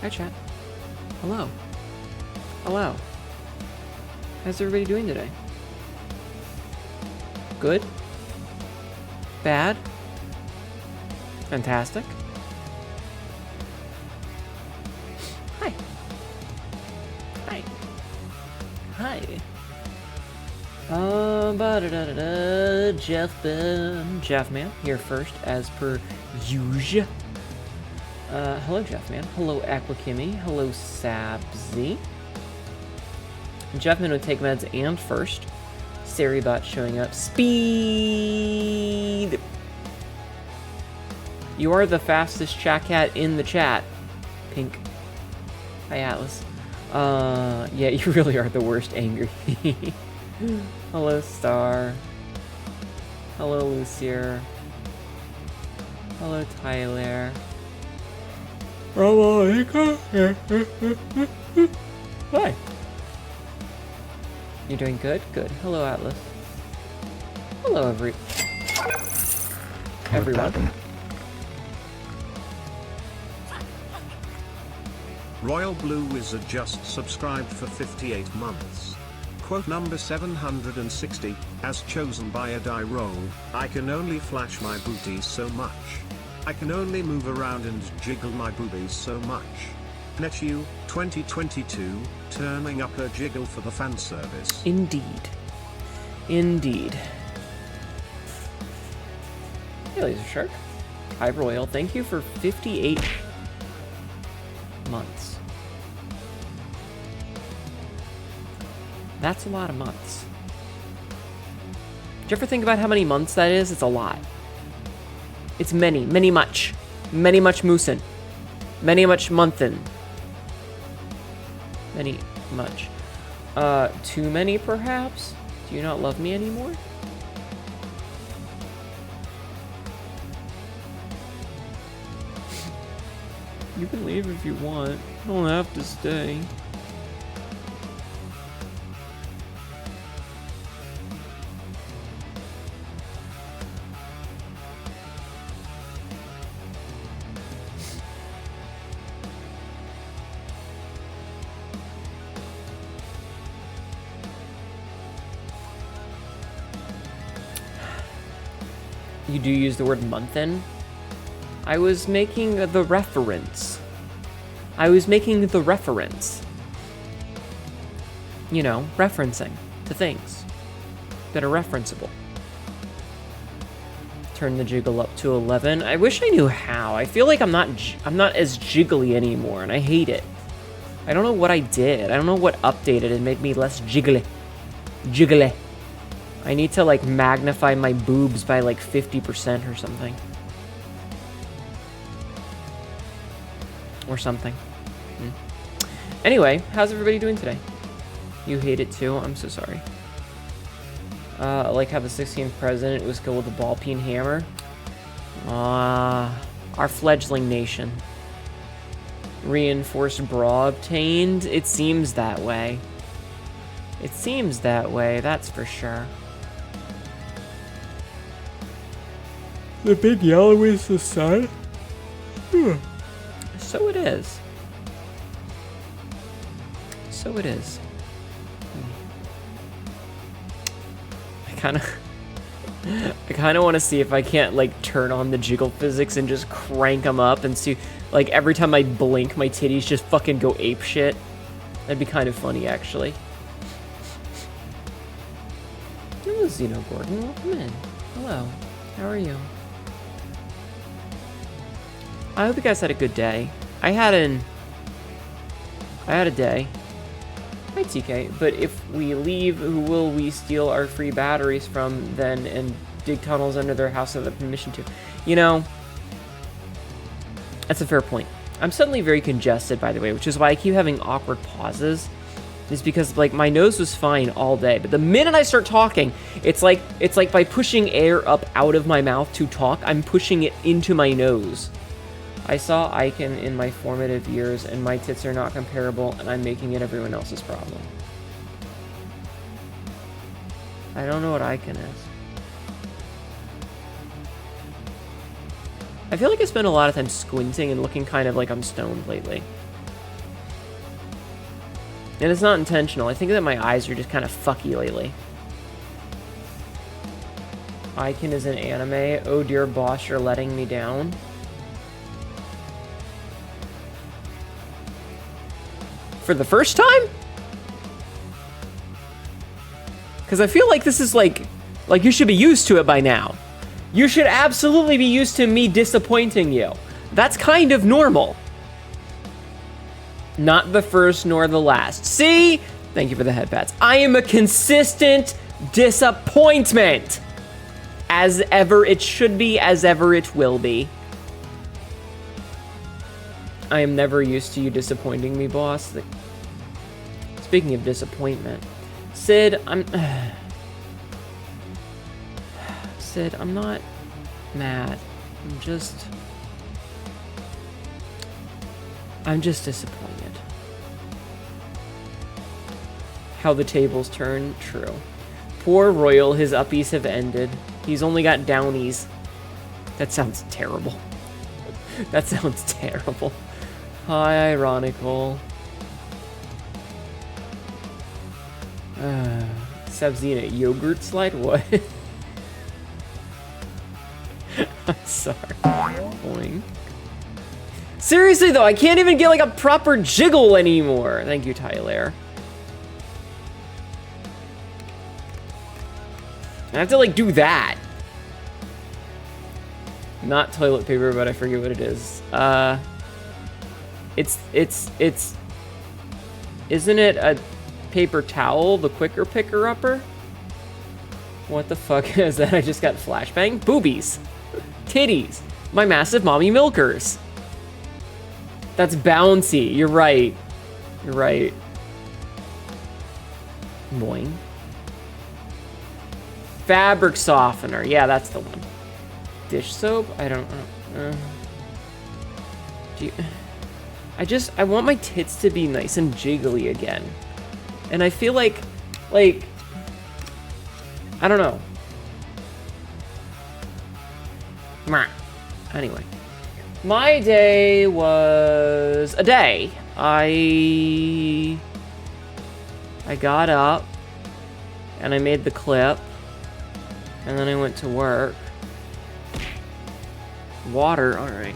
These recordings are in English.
Hi, chat. Hello. Hello. How's everybody doing today? Good? Bad? Fantastic? Hi. Hi. Hi. Jeff Man here first, as per usual. Hello, Jeff Man. Hello, Aquakimmy. Hello, Sabzy. Jeff Man would take meds and first. Saribot showing up. Speed! You are the fastest chat cat in the chat. Pink. Hi, Atlas. Yeah, you really are the worst angry. Hello, Star. Hello, Lucier. Hello, Tyler. Hi. You doing good? Good. Hello, Atlas. Hello, everyone. Royal Blue Wizard just subscribed for 58 months. Quote number 760, as chosen by a die roll, I can only flash my booties so much. I can only move around and jiggle my boobies so much. Hnetu, 2022, turning up her jiggle for the fan service. Indeed. Indeed. Hey, Laser Shark. Hi, Royal. Thank you for 58 months. That's a lot of months. Did you ever think about how many months that is? It's a lot. It's many much. Many much moosin'. Many much monthin'. Many much. Too many perhaps? Do you not love me anymore? You can leave if you want. You don't have to stay. You do use the word monthin'? I was making the reference. You know, referencing to things that are referenceable. Turn the jiggle up to 11. I wish I knew how. I feel like I'm not as jiggly anymore, and I hate it. I don't know what I did. I don't know what updated and made me less jiggly. Jiggly. I need to, like, magnify my boobs by, like, 50% or something. Or something. Anyway, how's everybody doing today? You hate it too? I'm so sorry. I like how the 16th president was killed with a ball peen hammer. Our fledgling nation. Reinforced bra obtained? It seems that way. It seems that way, that's for sure. The big yellow is the sun? So it is. So it is. I kind of want to see if I can't, like, turn on the jiggle physics and just crank them up and see, like, every time I blink, my titties just fucking go ape shit. That'd be kind of funny, actually. Hello, Xeno Gordon. Welcome in. Hello. How are you? I hope you guys had a good day. I had a day. Hi, TK. But if we leave, who will we steal our free batteries from then and dig tunnels under their house without permission to? You know, that's a fair point. I'm suddenly very congested, by the way, which is why I keep having awkward pauses. Is because, like, my nose was fine all day, but the minute I start talking, it's like by pushing air up out of my mouth to talk, I'm pushing it into my nose. I saw Icon in my formative years, and my tits are not comparable, and I'm making it everyone else's problem. I don't know what Icon is. I feel like I spend a lot of time squinting and looking kind of like I'm stoned lately. And it's not intentional. I think that my eyes are just kind of fucky lately. Aiken is an anime. Oh dear boss, you're letting me down. For the first time? Because I feel like this is like you should be used to it by now. You should absolutely be used to me disappointing you. That's kind of normal. Not the first nor the last. See? Thank you for the head pats. I am a consistent disappointment. As ever it should be, as ever it will be. I am never used to you disappointing me, boss. Speaking of disappointment, Sid, Sid, I'm not mad. I'm just disappointed. How the tables turn, true. Poor Royal, his uppies have ended. He's only got downies. That sounds terrible. That sounds terrible. Hi, ironical. Sabzina, yogurt slide? What? I'm sorry. Boing. Seriously though, I can't even get like a proper jiggle anymore. Thank you, Tyler. I have to like do that. Not toilet paper, but I forget what it is. Isn't it a paper towel, the quicker picker-upper? What the fuck is that? I just got flashbang? Boobies. Titties. My massive mommy milkers. That's bouncy. You're right. You're right. Boing. Fabric softener. Yeah, that's the one. Dish soap? I don't know. I want my tits to be nice and jiggly again. And I feel like, I don't know. Anyway. My day was a day. I got up and I made the clip and then I went to work. Water, all right.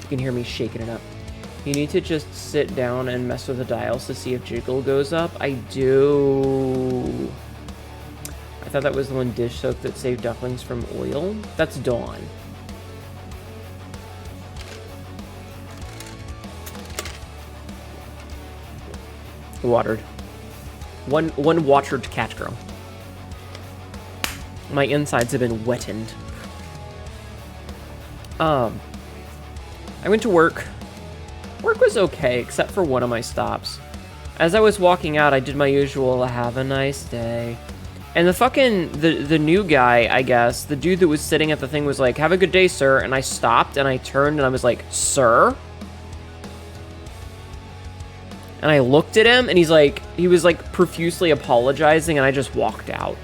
You can hear me shaking it up. You need to just sit down and mess with the dials to see if jiggle goes up. I do. I thought that was the one dish soap that saved ducklings from oil. That's Dawn. Watered. One watered cat girl. My insides have been wetted. I went to work. Work was okay, except for one of my stops. As I was walking out, I did my usual, have a nice day. And the fucking, the new guy, I guess, the dude that was sitting at the thing was like, have a good day, sir. And I stopped and I turned and I was like, sir? And I looked at him and he was like profusely apologizing and I just walked out.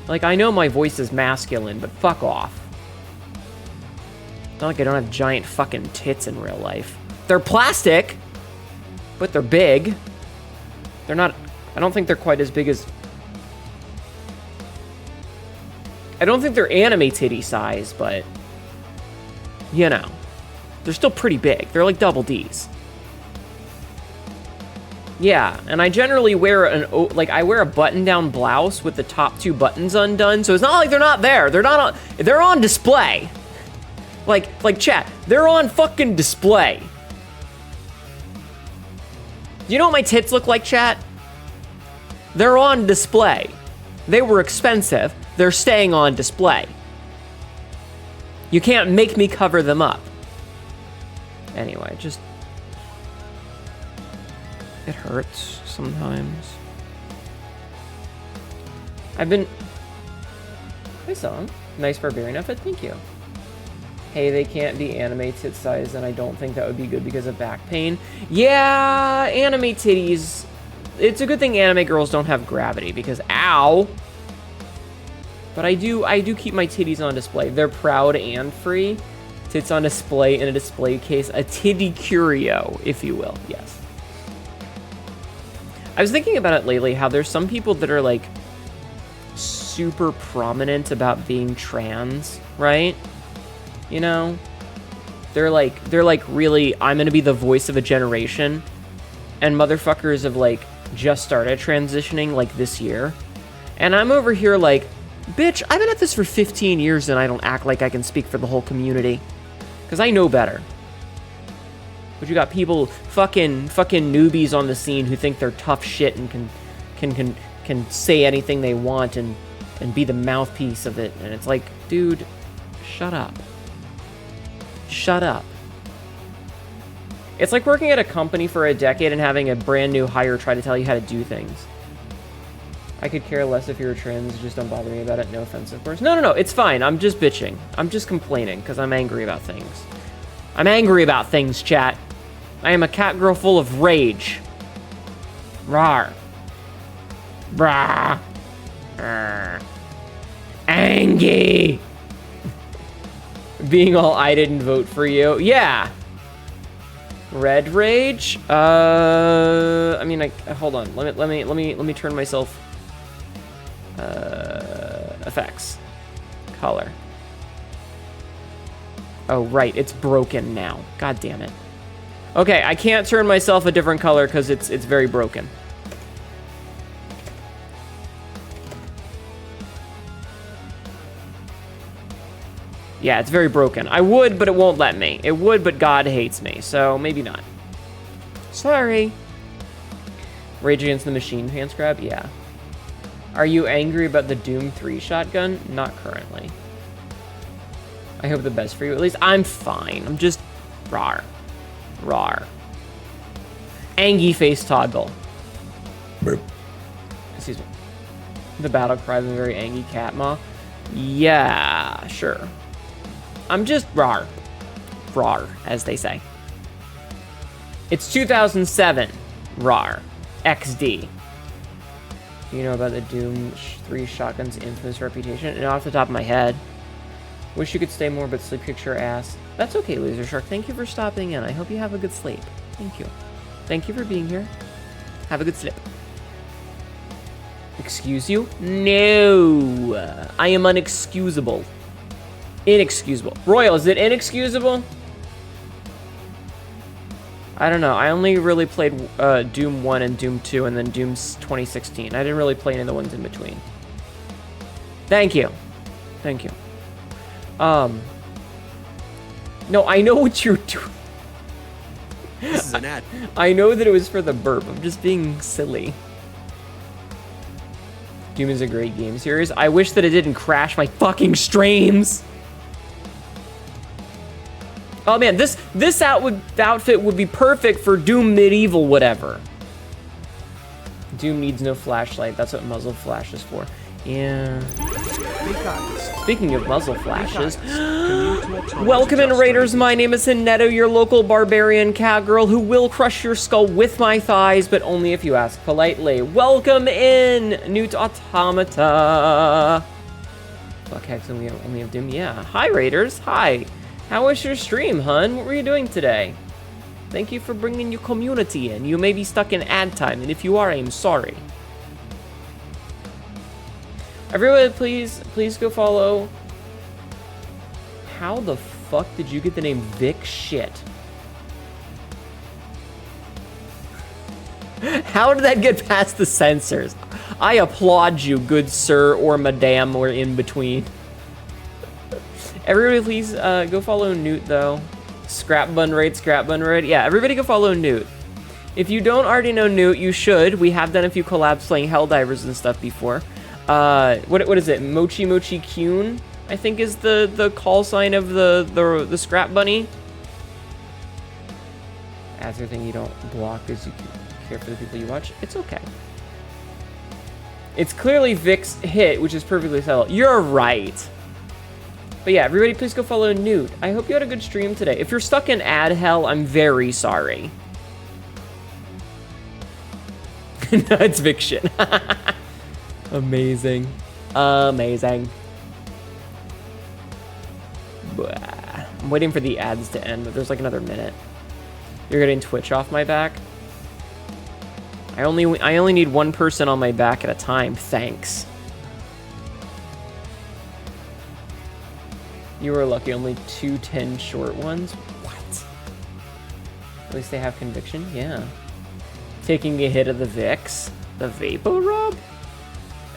Like, I know my voice is masculine, but fuck off. It's not like I don't have giant fucking tits in real life. They're plastic, but they're big. They're not, I don't think they're quite as big as... I don't think they're anime titty size, but... You know. They're still pretty big. They're like double Ds. Yeah, and I generally wear I wear a button-down blouse with the top two buttons undone, so it's not like they're not there. They're on display. Like chat, they're on fucking display. Do you know what my tits look like, chat? They're on display. They were expensive. They're staying on display. You can't make me cover them up. Anyway, just... It hurts sometimes. I've been... Hi, song. Nice barbarian outfit, thank you. Hey, they can't be anime tit size, and I don't think that would be good because of back pain. Yeah, anime titties. It's a good thing anime girls don't have gravity because, ow. But I do keep my titties on display. They're proud and free. Tits on display in a display case. A titty curio, if you will. Yes. I was thinking about it lately, how there's some people that are like super prominent about being trans, right? You know? They're like really, I'm gonna be the voice of a generation. And motherfuckers have like just started transitioning like this year. And I'm over here like, bitch, I've been at this for 15 years and I don't act like I can speak for the whole community. Because I know better. But you got people, fucking newbies on the scene who think they're tough shit and can say anything they want and be the mouthpiece of it. And it's like, dude, shut up. Shut up. It's like working at a company for a decade and having a brand new hire try to tell you how to do things. I could care less if you're trans, just don't bother me about it. No offense, of course. No, it's fine. I'm just bitching. I'm just complaining because I'm angry about things. I'm angry about things, chat. I am a cat girl full of rage. Rawr. Brah. Angie. Being all, I didn't vote for you. Yeah. Red rage. I mean, hold on. Let me turn myself. Effects. Color. Oh, right. It's broken now. God damn it. Okay, I can't turn myself a different color because it's very broken. Yeah, it's very broken. I would, but it won't let me. It would, but God hates me, so maybe not. Sorry. Rage Against the Machine pants grab? Yeah. Are you angry about the Doom 3 shotgun? Not currently. I hope the best for you. At least I'm fine. I'm just rawr. Rawr. Angie face toggle. Burp. Excuse me. The battle cry of a very angry cat maw. Yeah, sure. I'm just rawr. Rawr, as they say. It's 2007. Rawr. XD. Do you know about the Doom 3 shotgun's infamous reputation? And off the top of my head. Wish you could stay more, but sleep kicks your ass. That's okay, Loser Shark. Thank you for stopping in. I hope you have a good sleep. Thank you. Thank you for being here. Have a good sleep. Excuse you? No. I am unexcusable. Inexcusable. Royal, is it inexcusable? I don't know. I only really played Doom 1 and Doom 2 and then Doom 2016. I didn't really play any of the ones in between. Thank you. Thank you. No, I know what you're doing. This is an ad. I know that it was for the burp. I'm just being silly. Doom is a great game series. I wish that it didn't crash my fucking streams. Oh man, this outfit would be perfect for Doom Medieval whatever. Doom needs no flashlight. That's what muzzle flash is for. Yeah. Speaking of muzzle flashes, welcome in Raiders. My name is Hnetu, your local barbarian cowgirl who will crush your skull with my thighs, but only if you ask politely. Welcome in, Newt Automata. Fuck hex, and we only have Doom. Yeah. Hi, Raiders. Hi. How was your stream, hun? What were you doing today? Thank you for bringing your community in. You may be stuck in ad time, and if you are, I'm sorry. Everyone, please go follow. How the fuck did you get the name Vic Shit? How did that get past the censors? I applaud you, good sir or madame or in between. Everybody, please go follow Newt, though. Scrap Bun Raid. Yeah, everybody go follow Newt. If you don't already know Newt, you should. We have done a few collabs playing Helldivers and stuff before. What is it? Mochi Mochi Kyun, I think is the call sign of the Scrap Bunny. Ads are thing you don't block because you care for the people you watch. It's okay. It's clearly Vic's hit, which is perfectly settled. You're right. But yeah, everybody please go follow Newt. I hope you had a good stream today. If you're stuck in ad hell, I'm very sorry. No, it's Vic shit. Amazing. Amazing. Blah. I'm waiting for the ads to end, but there's like another minute. You're getting Twitch off my back? I only need one person on my back at a time, thanks. You were lucky, only 2 10 short ones? What? At least they have conviction, yeah. Taking a hit of the Vicks? The Vapor Rub?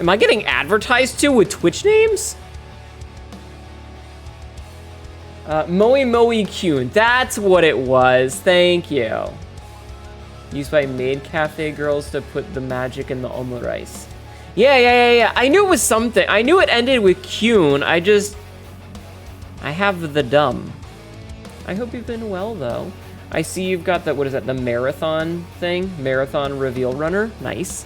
Am I getting advertised to with Twitch names? Moe Kyun, that's what it was, thank you. Used by maid cafe girls to put the magic in the omurice. Yeah. I knew it was something. I knew it ended with Kyun. I have the dumb. I hope you've been well, though. I see you've got the, what is that, the marathon thing? Marathon reveal runner. Nice.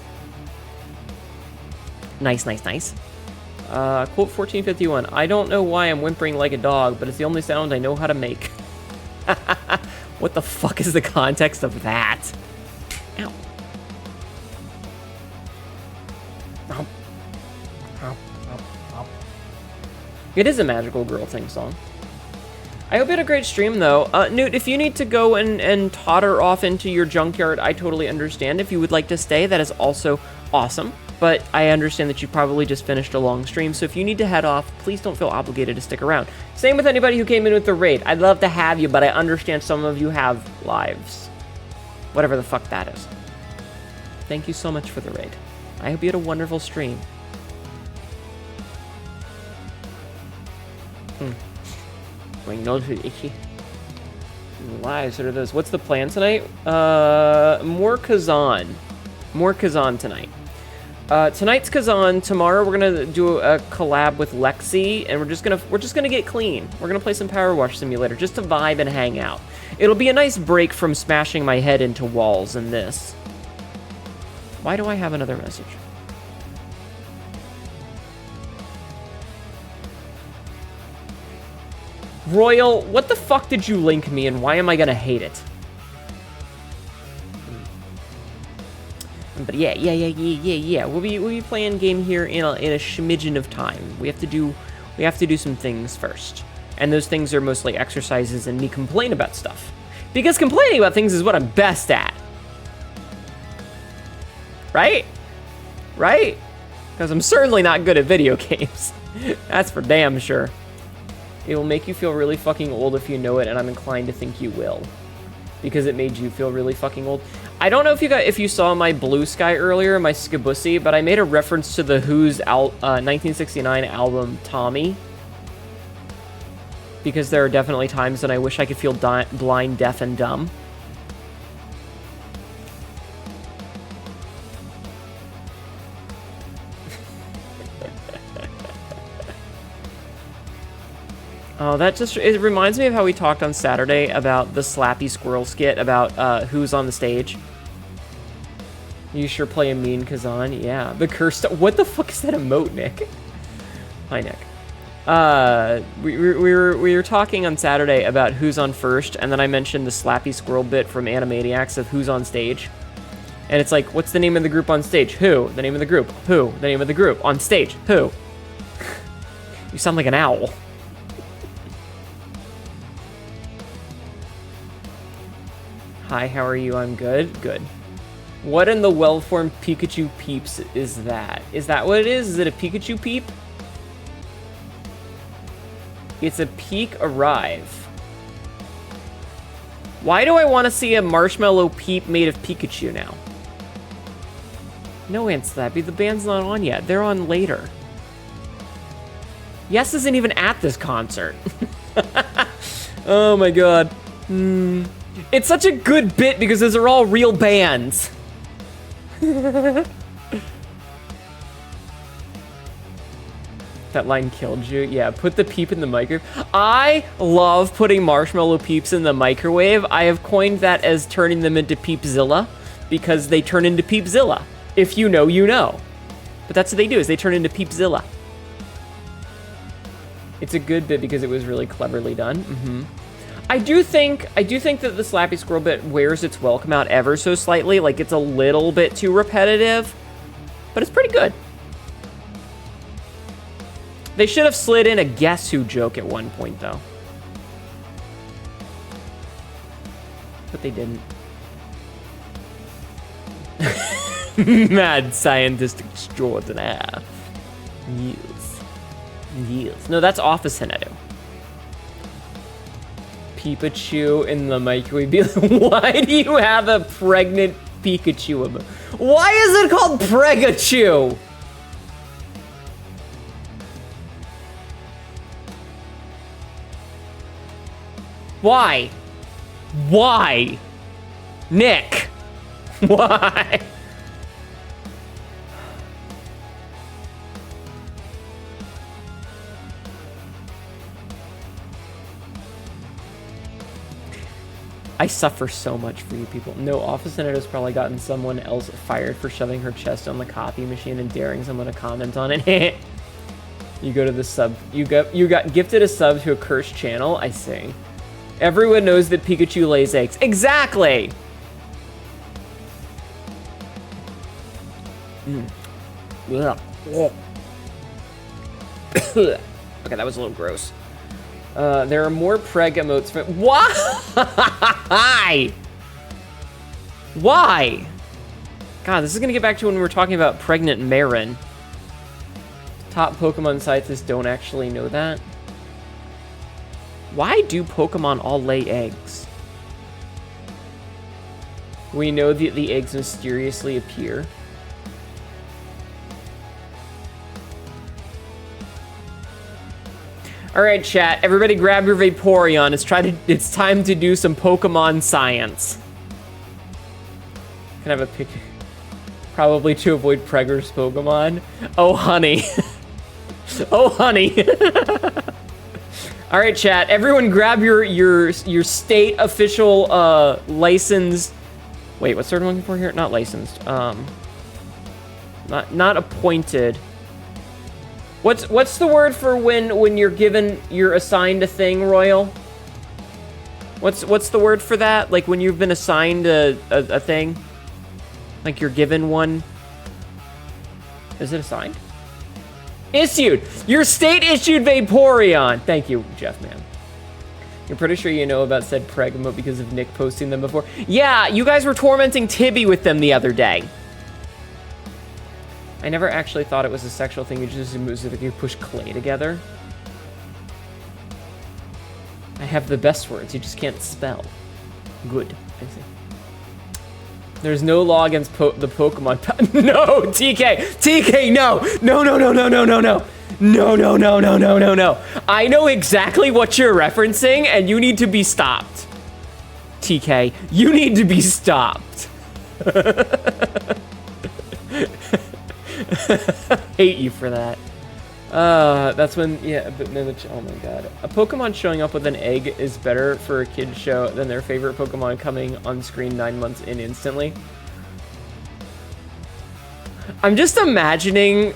Nice. Quote 1451. I don't know why I'm whimpering like a dog, but it's the only sound I know how to make. What the fuck is the context of that? Ow. It is a magical girl thing song. I hope you had a great stream, though. Newt, if you need to go and totter off into your junkyard, I totally understand. If you would like to stay, that is also awesome. But I understand that you probably just finished a long stream, so if you need to head off, please don't feel obligated to stick around. Same with anybody who came in with the raid. I'd love to have you, but I understand some of you have lives. Whatever the fuck that is. Thank you so much for the raid. I hope you had a wonderful stream. My nose is itchy. Lives, what are those? What's the plan tonight? More Khazan. More Khazan tonight. Tonight's Khazan. Tomorrow we're gonna do a collab with Lexi, and we're just gonna get clean. We're gonna play some Power Wash Simulator just to vibe and hang out. It'll be a nice break from smashing my head into walls in this. Why do I have another message? Royal, what the fuck did you link me, and why am I gonna hate it? But yeah. We'll be playing game here in a smidgen of time. We have to do some things first, and those things are mostly exercises and me complain about stuff, because complaining about things is what I'm best at. Right? Because I'm certainly not good at video games. That's for damn sure. It will make you feel really fucking old if you know it, and I'm inclined to think you will, because it made you feel really fucking old. I don't know if you saw my Blue Sky earlier, my Skibussy, but I made a reference to the Who's 1969 album Tommy, because there are definitely times when I wish I could feel blind, deaf, and dumb. Oh, it reminds me of how we talked on Saturday about the Slappy Squirrel skit about who's on the stage. You sure play a mean Khazan. Yeah, the cursed. What the fuck is that emote, Nick? Hi, Nick. We were talking on Saturday about who's on first, and then I mentioned the Slappy Squirrel bit from Animaniacs of who's on stage. And it's like, what's the name of the group on stage? Who? The name of the group. Who? The name of the group. On stage. Who? You sound like an owl. Hi, how are you? I'm good. Good. What in the well-formed Pikachu peeps is that? Is that what it is? Is it a Pikachu peep? It's a peak arrive. Why do I want to see a marshmallow peep made of Pikachu now? No answer to that, because the band's not on yet. They're on later. Yes isn't even at this concert. Oh my god. It's such a good bit because those are all real bands. That line killed you. Yeah, put the peep in the microwave. I love putting marshmallow peeps in the microwave. I have coined that as turning them into Peepzilla, because they turn into Peepzilla. If you know, you know. But that's what they do, is they turn into Peepzilla. It's a good bit because it was really cleverly done. I do think that the Slappy Squirrel bit wears its welcome out ever so slightly. Like, it's a little bit too repetitive, but it's pretty good. They should have slid in a Guess Who joke at one point, though. but they didn't. Mad scientist extraordinaire. Yes. Yes. No, that's Office Hnetu. Pikachu in the microwave. Why do you have a pregnant Pikachu? Why is it called Pregachu? Why? Why? Nick? Why? I suffer so much for you people. No, Office Hnetu's probably gotten someone else fired for shoving her chest on the copy machine and daring someone to comment on it. You go to the sub. You got gifted a sub to a cursed channel. I see. Everyone knows that Pikachu lays eggs. Exactly. Ugh. Okay, that was a little gross. There are more preg emotes for— Why? Why? God, this is gonna get back to when we were talking about pregnant Marin. Top Pokemon scientists don't actually know that. Why do Pokemon all lay eggs? We know that the eggs mysteriously appear. All right, chat. Everybody, grab your Vaporeon. It's time to do some Pokemon science. Can I have a pic? Probably to avoid Pregger's Pokemon. Oh, honey. Oh, honey. All right, chat. Everyone, grab your state official licensed. Wait, what's the word I'm looking for here? Not licensed. Not appointed. What's the word for when you're assigned a thing, Royal? What's the word for that? Like when you've been assigned a thing? Like you're given one? Is it assigned? Issued! Your state-issued Vaporeon! Thank you, Jeff, man. You're pretty sure you know about said preg emote because of Nick posting them before? Yeah, you guys were tormenting Tibby with them the other day. I never actually thought it was a sexual thing. You just moves that you push clay together. I have the best words. You just can't spell. Good. I see. There's no law against the Pokemon. No, TK. TK, no. No, no, no, no, no, no, no. No, no, no, no, no, no, no. I know exactly what you're referencing, and you need to be stopped. TK, you need to be stopped. Hate you for that. That's when, yeah, but oh my god. A Pokemon showing up with an egg is better for a kid show than their favorite Pokemon coming on screen 9 months in instantly. I'm just imagining,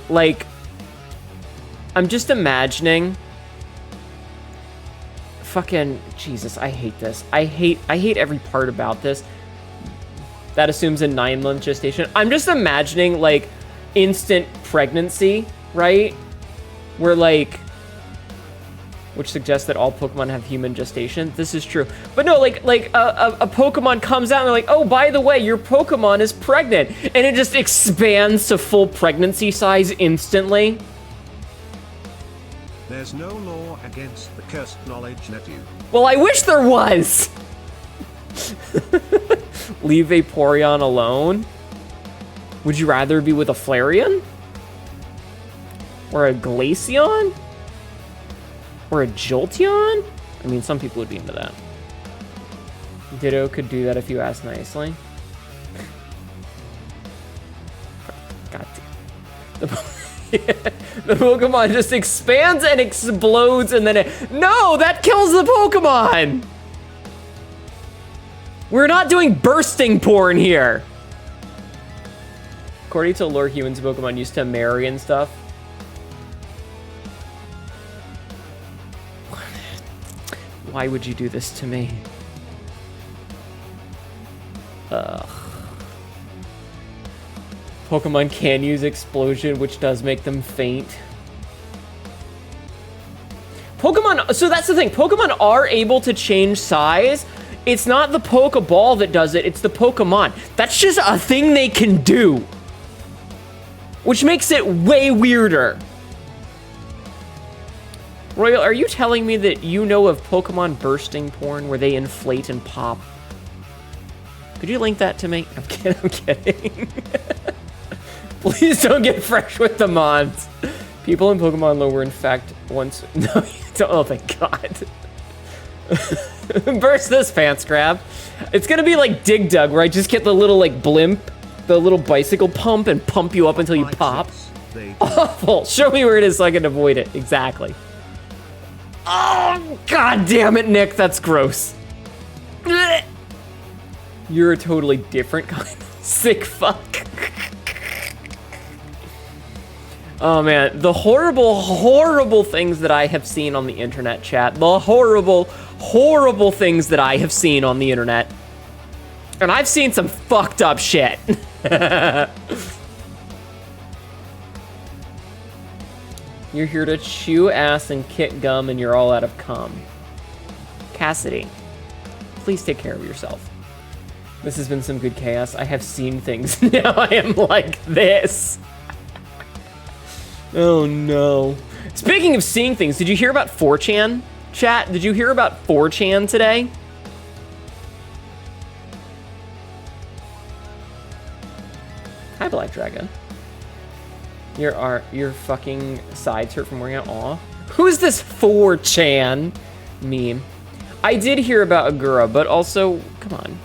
fucking, Jesus, I hate this. I hate every part about this. That assumes a 9-month gestation. I'm just imagining, instant pregnancy, right? Where which suggests that all Pokemon have human gestation. This is true. But no, a Pokemon comes out and they're like, oh, by the way, your Pokemon is pregnant. And it just expands to full pregnancy size instantly. There's no law against the cursed knowledge, Hnetu. Well, I wish there was. Leave Vaporeon alone. Would you rather be with a Flareon? Or a Glaceon? Or a Jolteon? I mean, some people would be into that. Ditto could do that if you asked nicely. God damn. The Pokemon just expands and explodes and then no, that kills the Pokemon! We're not doing bursting porn here. According to lore, humans and Pokemon used to marry and stuff. Why would you do this to me? Ugh. Pokemon can use explosion, which does make them faint. Pokemon, so that's the thing. Pokemon are able to change size It's not the Pokeball that does it, it's the Pokemon. That's just a thing they can do. Which makes it way weirder. Royal, are you telling me that you know of Pokemon bursting porn where they inflate and pop? Could you link that to me? I'm kidding, I'm kidding. Please don't get fresh with the mods. People in Pokemon Low were in fact once... No, you don't. Oh, thank God. Burst this pants grab. It's gonna be like Dig Dug, where I just get the little like blimp, the little bicycle pump, and pump you up until you pop. Awful. Show me where it is so I can avoid it. Exactly. Oh, God damn it, Nick. That's gross. You're a totally different kind of sick fuck. Oh man, the horrible, horrible things that I have seen on the internet, chat. The horrible, horrible things that I have seen on the internet. And I've seen some fucked up shit. You're here to chew ass and kick gum and you're all out of cum. Cassidy, please take care of yourself. This has been some good chaos. I have seen things. Now I am like this. Oh no. Speaking of seeing things, did you hear about 4chan? Chat, did you hear about 4chan today? Hi, Black Dragon. Your fucking sides hurt from working out. Aw. Who's this 4chan meme? I did hear about Agura, but also, come on.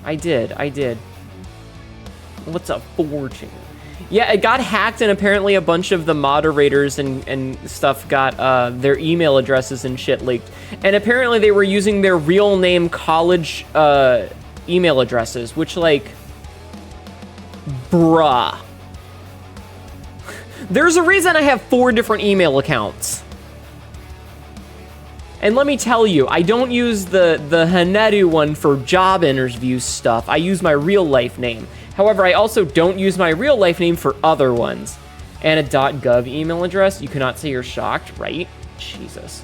I did. What's up, 4chan? Yeah, it got hacked, and apparently a bunch of the moderators and stuff got their email addresses and shit leaked. And apparently they were using their real name college email addresses, which, like, bruh. There's a reason I have 4 different email accounts. And let me tell you, I don't use the Hnetu one for job interview stuff. I use my real life name. However, I also don't use my real life name for other ones. And a .gov email address, you cannot say you're shocked, right? Jesus.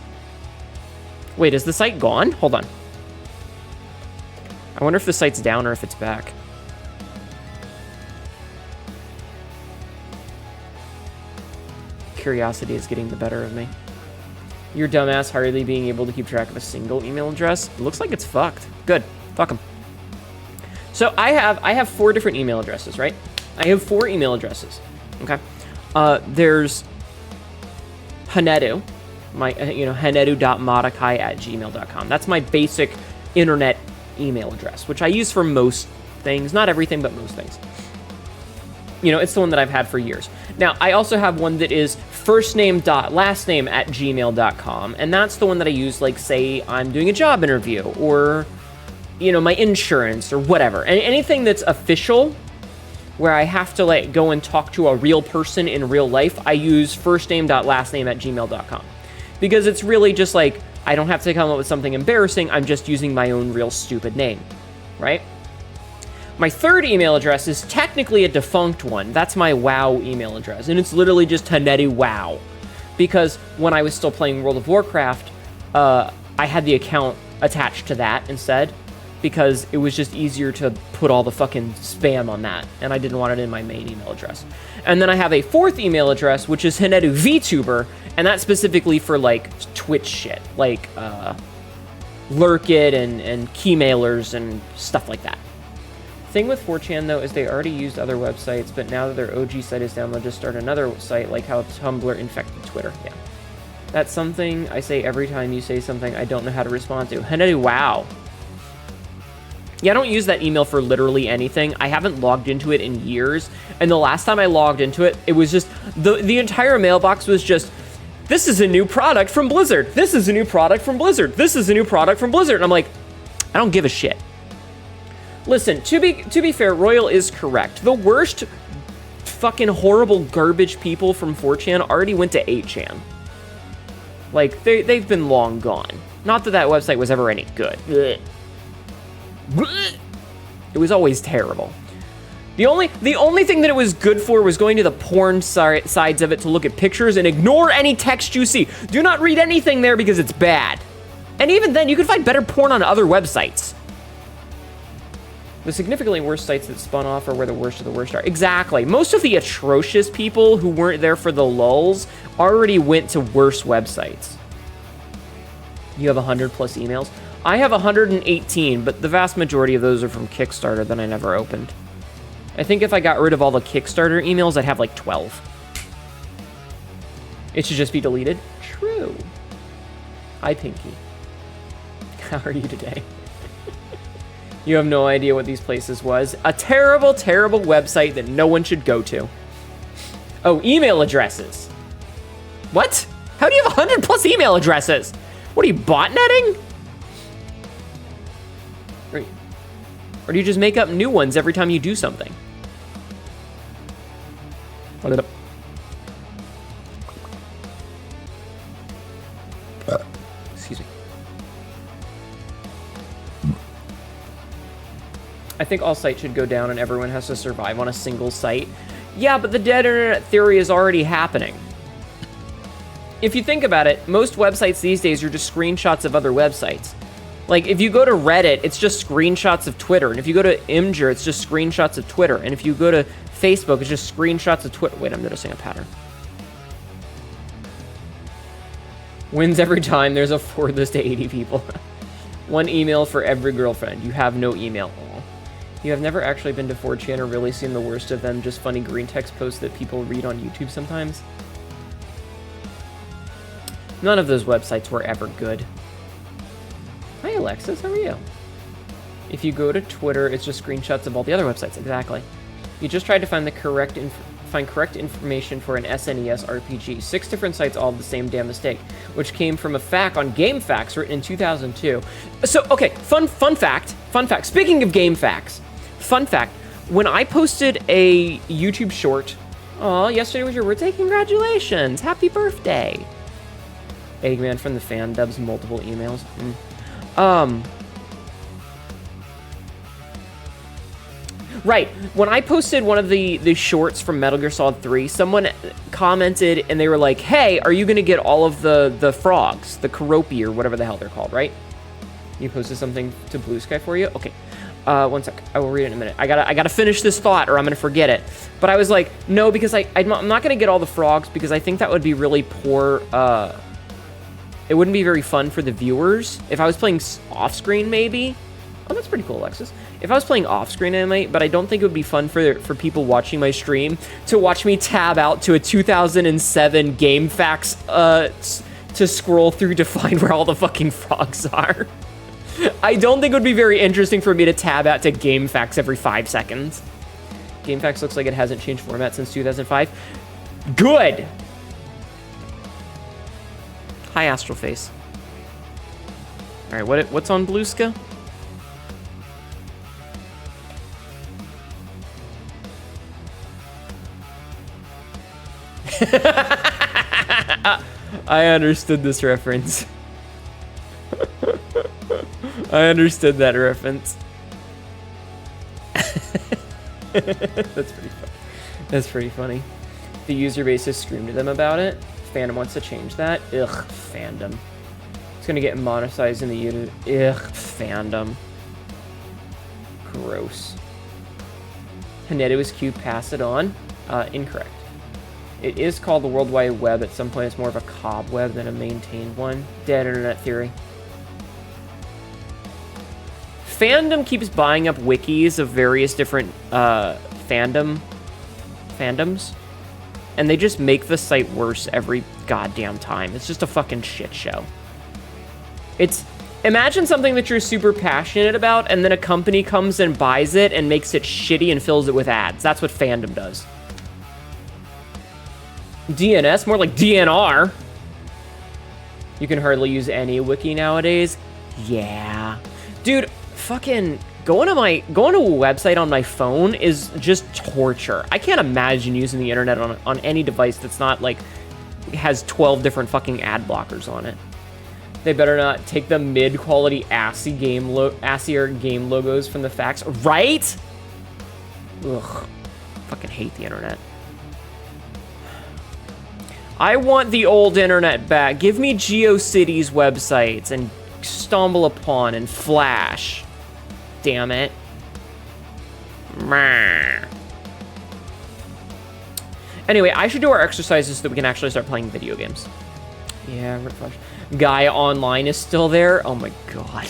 Wait, is the site gone? Hold on. I wonder if the site's down or if it's back. Curiosity is getting the better of me. Your dumbass hardly being able to keep track of a single email address. It looks like it's fucked. Good. Fuck them. So I have 4 different email addresses, right? I have 4 email addresses. Okay. There's Hnetu, my hnetu.mordecai@gmail.com. That's my basic internet email address, which I use for most things, not everything, but most things. You know, it's the one that I've had for years. Now, I also have one that is firstname.lastname@gmail.com, and that's the one that I use, like, say I'm doing a job interview, or, you know, my insurance, or whatever. And anything that's official, where I have to, like, go and talk to a real person in real life, I use firstname.lastname@gmail.com. Because it's really just, like, I don't have to come up with something embarrassing, I'm just using my own real stupid name, right? My 3rd email address is technically a defunct one. That's my WoW email address, and it's literally just Hnetu WoW. Because when I was still playing World of Warcraft, I had the account attached to that instead, because it was just easier to put all the fucking spam on that, and I didn't want it in my main email address. And then I have a 4th email address, which is Hnetu Vtuber, and that's specifically for, like, Twitch shit, like Lurkit and keymailers and stuff like that. Thing with 4chan, though, is they already used other websites, but now that their OG site is down, they'll just start another site, like how Tumblr infected Twitter. Yeah. That's something I say every time you say something I don't know how to respond to. Hnetu WoW. Yeah, I don't use that email for literally anything. I haven't logged into it in years, and the last time I logged into it, it was just, the entire mailbox was just, this is a new product from Blizzard. This is a new product from Blizzard. This is a new product from Blizzard. And I'm like, I don't give a shit. Listen, to be fair, Royal is correct. The worst fucking horrible garbage people from 4chan already went to 8chan. Like, they've been long gone. Not that website was ever any good. It was always terrible. The only thing that it was good for was going to the porn sides of it to look at pictures and ignore any text you see. Do not read anything there because it's bad. And even then, you can find better porn on other websites. The significantly worse sites that spun off are where the worst of the worst are. Exactly. Most of the atrocious people who weren't there for the lulz already went to worse websites. You have 100 plus emails. I have 118, but the vast majority of those are from Kickstarter that I never opened. I think if I got rid of all the Kickstarter emails, I'd have like 12. It should just be deleted. True. Hi, Pinky. How are you today? You have no idea what these places was. A terrible, terrible website that no one should go to. Oh, email addresses. What? How do you have 100 plus email addresses? What are you, botnetting? Or do you just make up new ones every time you do something? Hold it up. Excuse me. I think all sites should go down and everyone has to survive on a single site. Yeah, but the dead internet theory is already happening. If you think about it, most websites these days are just screenshots of other websites. Like, if you go to Reddit, it's just screenshots of Twitter. And if you go to Imgur, it's just screenshots of Twitter. And if you go to Facebook, it's just screenshots of Twitter. Wait, I'm noticing a pattern. Wins every time there's a forward list to 80 people. One email for every girlfriend. You have no email. Aww. You have never actually been to 4chan or really seen the worst of them, just funny green text posts that people read on YouTube sometimes? None of those websites were ever good. Hi, Alexis. How are you? If you go to Twitter, it's just screenshots of all the other websites. Exactly. You just tried to find the correct information for an SNES RPG. 6 different sites all have the same damn mistake, which came from a fact on GameFAQs written in 2002. So, okay, fun fact. Speaking of GameFAQs, fun fact. When I posted a YouTube short, yesterday was your birthday. Congratulations! Happy birthday! Eggman from the fan dubs multiple emails. Right, when I posted one of the shorts from Metal Gear Solid 3, someone commented and they were like, hey, are you gonna get all of the frogs, the Karopi or whatever the hell they're called, right? You posted something to Blue Sky for you? Okay, one sec, I will read it in a minute. I gotta finish this thought or I'm gonna forget it. But I was like, no, because I'm not gonna get all the frogs because I think that would be really poor, it wouldn't be very fun for the viewers. If I was playing off-screen, maybe. Oh, that's pretty cool, Alexis. If I was playing off-screen, I might, but I don't think it would be fun for people watching my stream to watch me tab out to a 2007 GameFAQs to scroll through to find where all the fucking frogs are. I don't think it would be very interesting for me to tab out to GameFAQs every 5 seconds. GameFAQs looks like it hasn't changed format since 2005. Good! Hi, Astral Face. All right, what's on Blueska? I understood this reference. I understood that reference. That's pretty funny. That's pretty funny. The user base has screamed at them about it. Fandom wants to change that. Ugh, fandom. It's gonna get monetized in the unit. Ugh, fandom. Gross. Hnetu is cute, pass it on. Incorrect. It is called the World Wide Web. At some point, it's more of a cobweb than a maintained one. Dead internet theory. Fandom keeps buying up wikis of various different fandoms. And they just make the site worse every goddamn time. It's just a fucking shit show. Imagine something that you're super passionate about, and then a company comes and buys it and makes it shitty and fills it with ads. That's what fandom does. DNS, more like DNR. You can hardly use any wiki nowadays. Yeah. Dude, fucking going to a website on my phone is just torture. I can't imagine using the internet on any device that's not like has 12 different fucking ad blockers on it. They better not take the mid-quality assier game logos from the facts, right? Ugh, fucking hate the internet. I want the old internet back. Give me GeoCities websites and stumble upon and flash. Damn it. Meh. Anyway, I should do our exercises so that we can actually start playing video games. Yeah, refresh. Gaia Online is still there? Oh my god.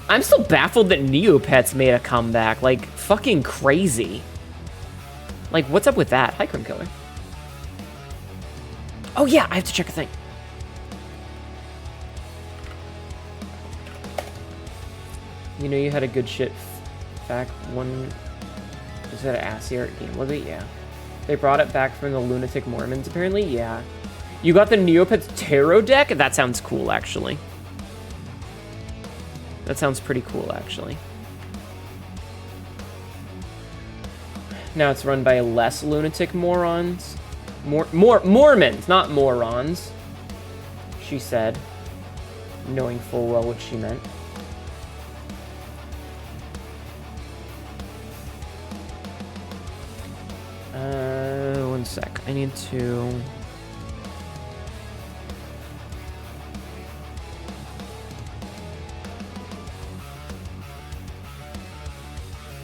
I'm still baffled that Neopets made a comeback. Like, fucking crazy. Like, what's up with that? Hi, Crim Killer. Oh yeah, I have to check a thing. You know you had a good shit fact one... Is that an assy art game? Was it? Yeah. They brought it back from the Lunatic Mormons, apparently? Yeah. You got the Neopets Tarot deck? That sounds cool, actually. That sounds pretty cool, actually. Now it's run by less lunatic morons. Mormons, not morons. She said, knowing full well what she meant. One sec. I need to...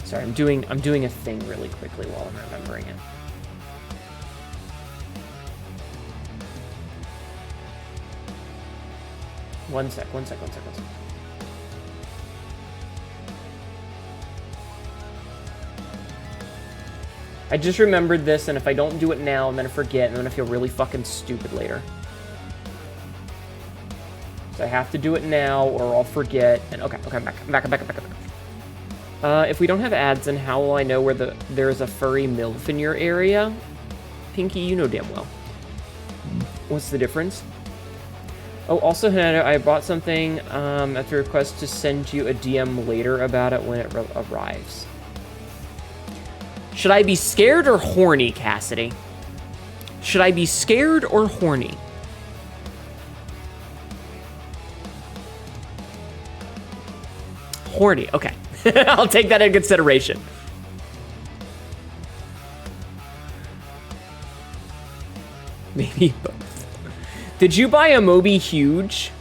Sorry, I'm doing a thing really quickly while I'm remembering it. One sec. I just remembered this, and if I don't do it now, I'm gonna forget, and I'm gonna feel really fucking stupid later. So I have to do it now, or I'll forget. And okay, I'm back. If we don't have ads, then how will I know where there's a furry MILF in your area? Pinky, you know damn well. What's the difference? Oh, also, Hnetu, I bought something at the request to send you a DM later about it when it arrives. Should I be scared or horny, Cassidy? Should I be scared or horny? Horny, okay. I'll take that into consideration. Maybe both. Did you buy a Moby Huge?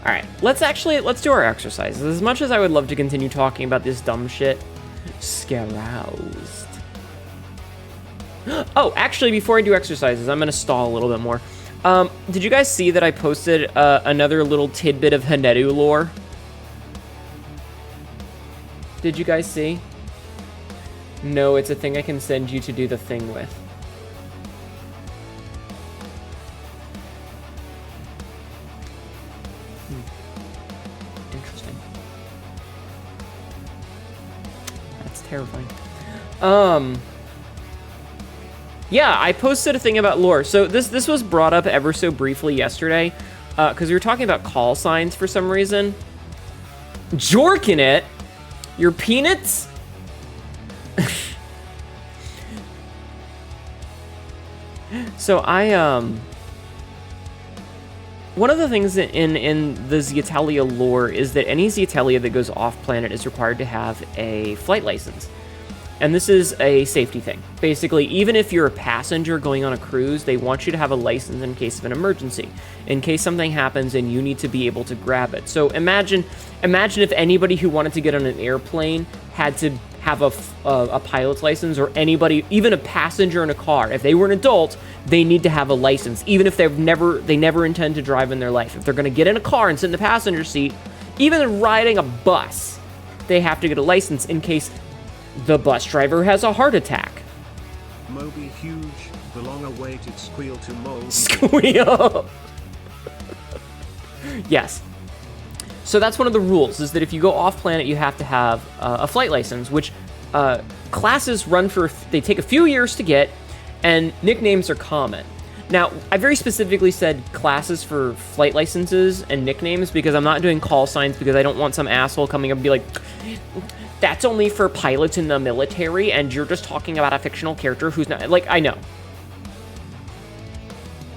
All right, let's do our exercises. As much as I would love to continue talking about this dumb shit, scaroused. Oh, actually, before I do exercises, I'm gonna stall a little bit more. Did you guys see that I posted another little tidbit of Hnetu lore? Did you guys see? No, it's a thing I can send you to do the thing with. Interesting. That's terrifying. Yeah, I posted a thing about lore. So this was brought up ever so briefly yesterday, because we were talking about call signs for some reason. Jorkin it? Your peanuts? So one of the things in the Zeatalia lore is that any Zeatalia that goes off-planet is required to have a flight license. And this is a safety thing. Basically, even if you're a passenger going on a cruise, they want you to have a license in case of an emergency, in case something happens and you need to be able to grab it. So imagine if anybody who wanted to get on an airplane had to have a pilot's license, or anybody, even a passenger in a car. If they were an adult, they need to have a license, even if they never intend to drive in their life. If they're going to get in a car and sit in the passenger seat, even riding a bus, they have to get a license in case the bus driver has a heart attack. Moby Huge, the long-awaited squeal to Moby. Squeal! Yes. So that's one of the rules, is that if you go off-planet, you have to have a flight license, which classes run for, they take a few years to get, and nicknames are common. Now, I very specifically said classes for flight licenses and nicknames because I'm not doing call signs, because I don't want some asshole coming up and be like, that's only for pilots in the military, and you're just talking about a fictional character who's not... Like, I know.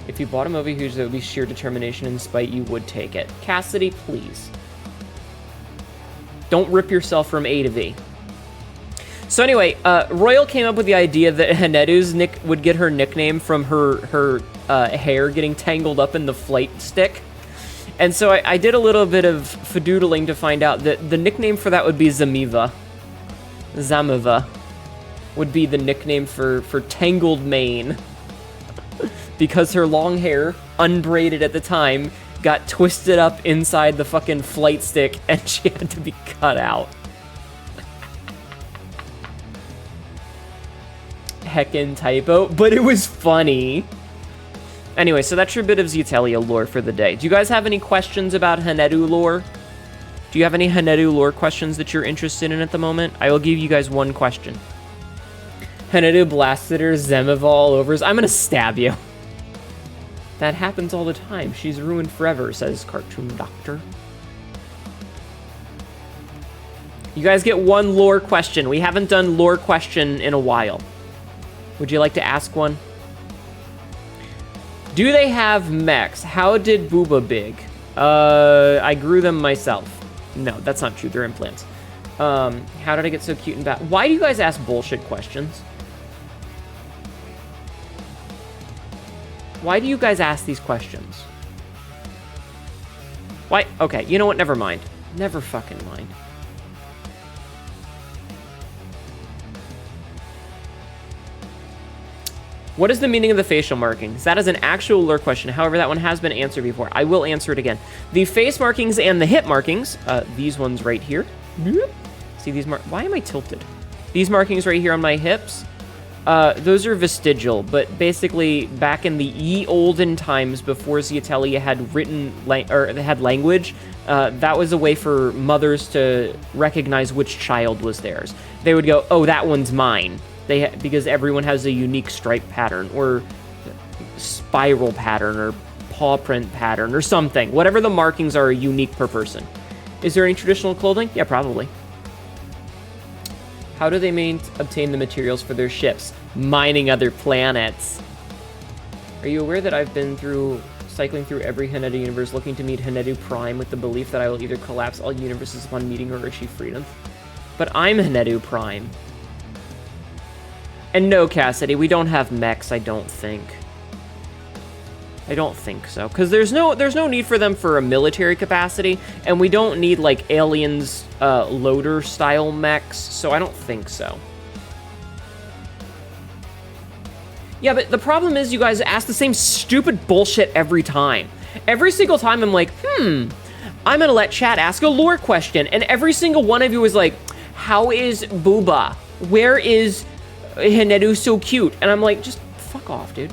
If you bought a movie whose that would be sheer determination and spite, you would take it. Cassidy, please. Don't rip yourself from A to V. So anyway, Royal came up with the idea that Hnetu's would get her nickname from her hair getting tangled up in the flight stick. And so I did a little bit of fadoodling to find out that the nickname for that would be Zamiva. Zamiva would be the nickname for tangled mane. Because her long hair, unbraided at the time, got twisted up inside the fucking flight stick and she had to be cut out. Heckin' typo, but it was funny. Anyway, so that's your bit of Zetelia lore for the day. Do you guys have any questions about Hnetu lore? Do you have any Hnetu lore questions that you're interested in at the moment? I will give you guys one question. Hnetu blasted her Zemiva all over. I'm gonna stab you. That happens all the time. She's ruined forever, says Cartoon Doctor. You guys get one lore question. We haven't done lore question in a while. Would you like to ask one? Do they have mechs? How did Booba big? I grew them myself. No, that's not true. They're implants. How did I get so cute and bad? Why do you guys ask bullshit questions? Why do you guys ask these questions? Why? Okay, you know what? Never mind. Never fucking mind. What is the meaning of the facial markings? That is an actual lore question. However, that one has been answered before. I will answer it again. The face markings and the hip markings, these ones right here. See these why am I tilted? These markings right here on my hips, those are vestigial, but basically back in the ye olden times before Zetelia had written had language, that was a way for mothers to recognize which child was theirs. They would go, "Oh, that one's mine." Because everyone has a unique stripe pattern or spiral pattern or paw print pattern or something. Whatever the markings are unique per person. Is there any traditional clothing? Yeah, probably. How do they obtain the materials for their ships? Mining other planets. Are you aware that I've been cycling through every Hnetu universe looking to meet Hnetu Prime with the belief that I will either collapse all universes upon meeting her or achieve freedom? But I'm Hnetu Prime. And no, Cassidy, we don't have mechs, I don't think. I don't think so. Because there's no need for them for a military capacity, and we don't need, like, aliens, loader-style mechs, so I don't think so. Yeah, but the problem is you guys ask the same stupid bullshit every time. Every single time I'm like, I'm gonna let chat ask a lore question, and every single one of you is like, how is Booba? Where is Hnetu so cute? And I'm like, just fuck off, dude.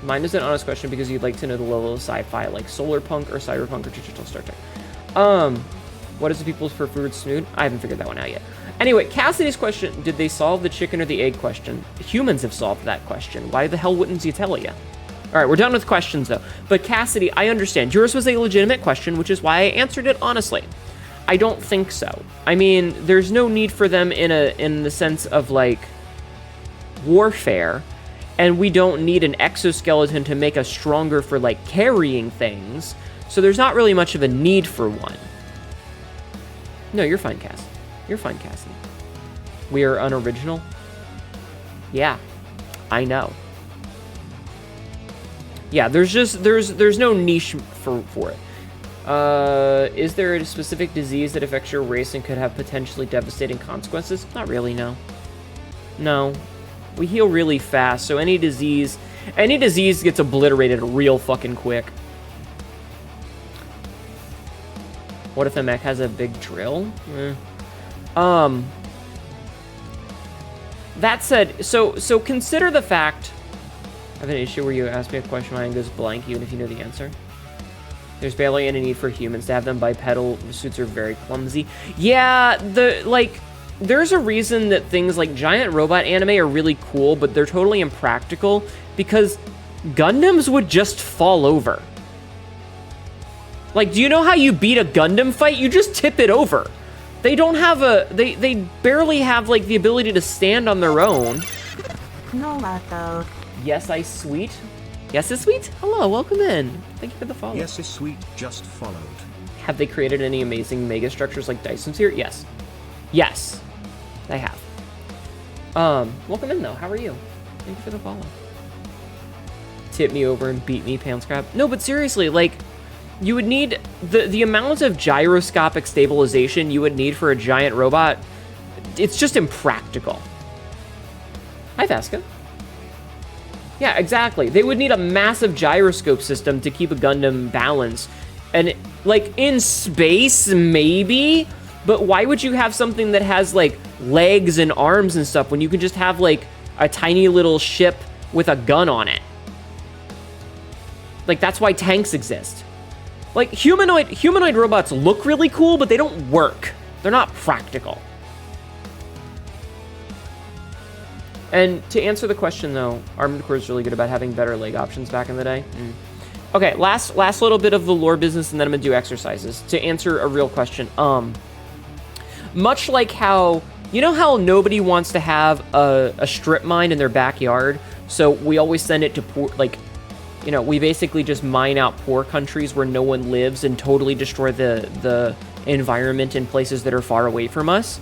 Mine is an honest question because you'd like to know the level of sci-fi, like solar punk or cyberpunk or digital Star Trek. What is the people's preferred snood? I haven't figured that one out yet. Anyway, Cassidy's question, did they solve the chicken or the egg question? Humans have solved that question. Why the hell wouldn't Zetelia? All right, we're done with questions though. But Cassidy, I understand. Yours was a legitimate question, which is why I answered it honestly. I don't think so. I mean, there's no need for them in the sense of like warfare, and we don't need an exoskeleton to make us stronger for like carrying things, so there's not really much of a need for one. No, you're fine, Cass. You're fine, Cassie. We are unoriginal. Yeah, I know. Yeah, there's no niche for it. Is there a specific disease that affects your race and could have potentially devastating consequences? Not really, no. No. We heal really fast, so any disease gets obliterated real fucking quick. What if the mech has a big drill? That said, so consider the fact. I have an issue where you ask me a question and it goes blank even if you know the answer. There's barely any need for humans to have them. Bipedal suits are very clumsy. Yeah, there's a reason that things like giant robot anime are really cool, but they're totally impractical because Gundams would just fall over. Like, do you know how you beat a Gundam fight? You just tip it over. They don't have they barely have, like, the ability to stand on their own. No, Marco. Yes, I sweet. Yes, is sweet? Hello, welcome in. Thank you for the follow. Yes, is sweet, just followed. Have they created any amazing mega structures like Dyson Sphere? Yes. Yes, they have. Welcome in, though. How are you? Thank you for the follow. Tip me over and beat me, Pounds Crab. No, but seriously, like, you would need... The amount of gyroscopic stabilization you would need for a giant robot, it's just impractical. Hi, Vasca. Yeah, exactly. They would need a massive gyroscope system to keep a Gundam balanced. And, like, in space, maybe... But why would you have something that has, like, legs and arms and stuff when you could just have, like, a tiny little ship with a gun on it? Like, that's why tanks exist. Like, humanoid robots look really cool, but they don't work. They're not practical. And to answer the question, though, Armored Core is really good about having better leg options back in the day. Okay, last little bit of the lore business, and then I'm gonna do exercises. To answer a real question, much like how, you know how nobody wants to have a strip mine in their backyard? So we always send it to poor, like, you know, we basically just mine out poor countries where no one lives and totally destroy the environment in places that are far away from us.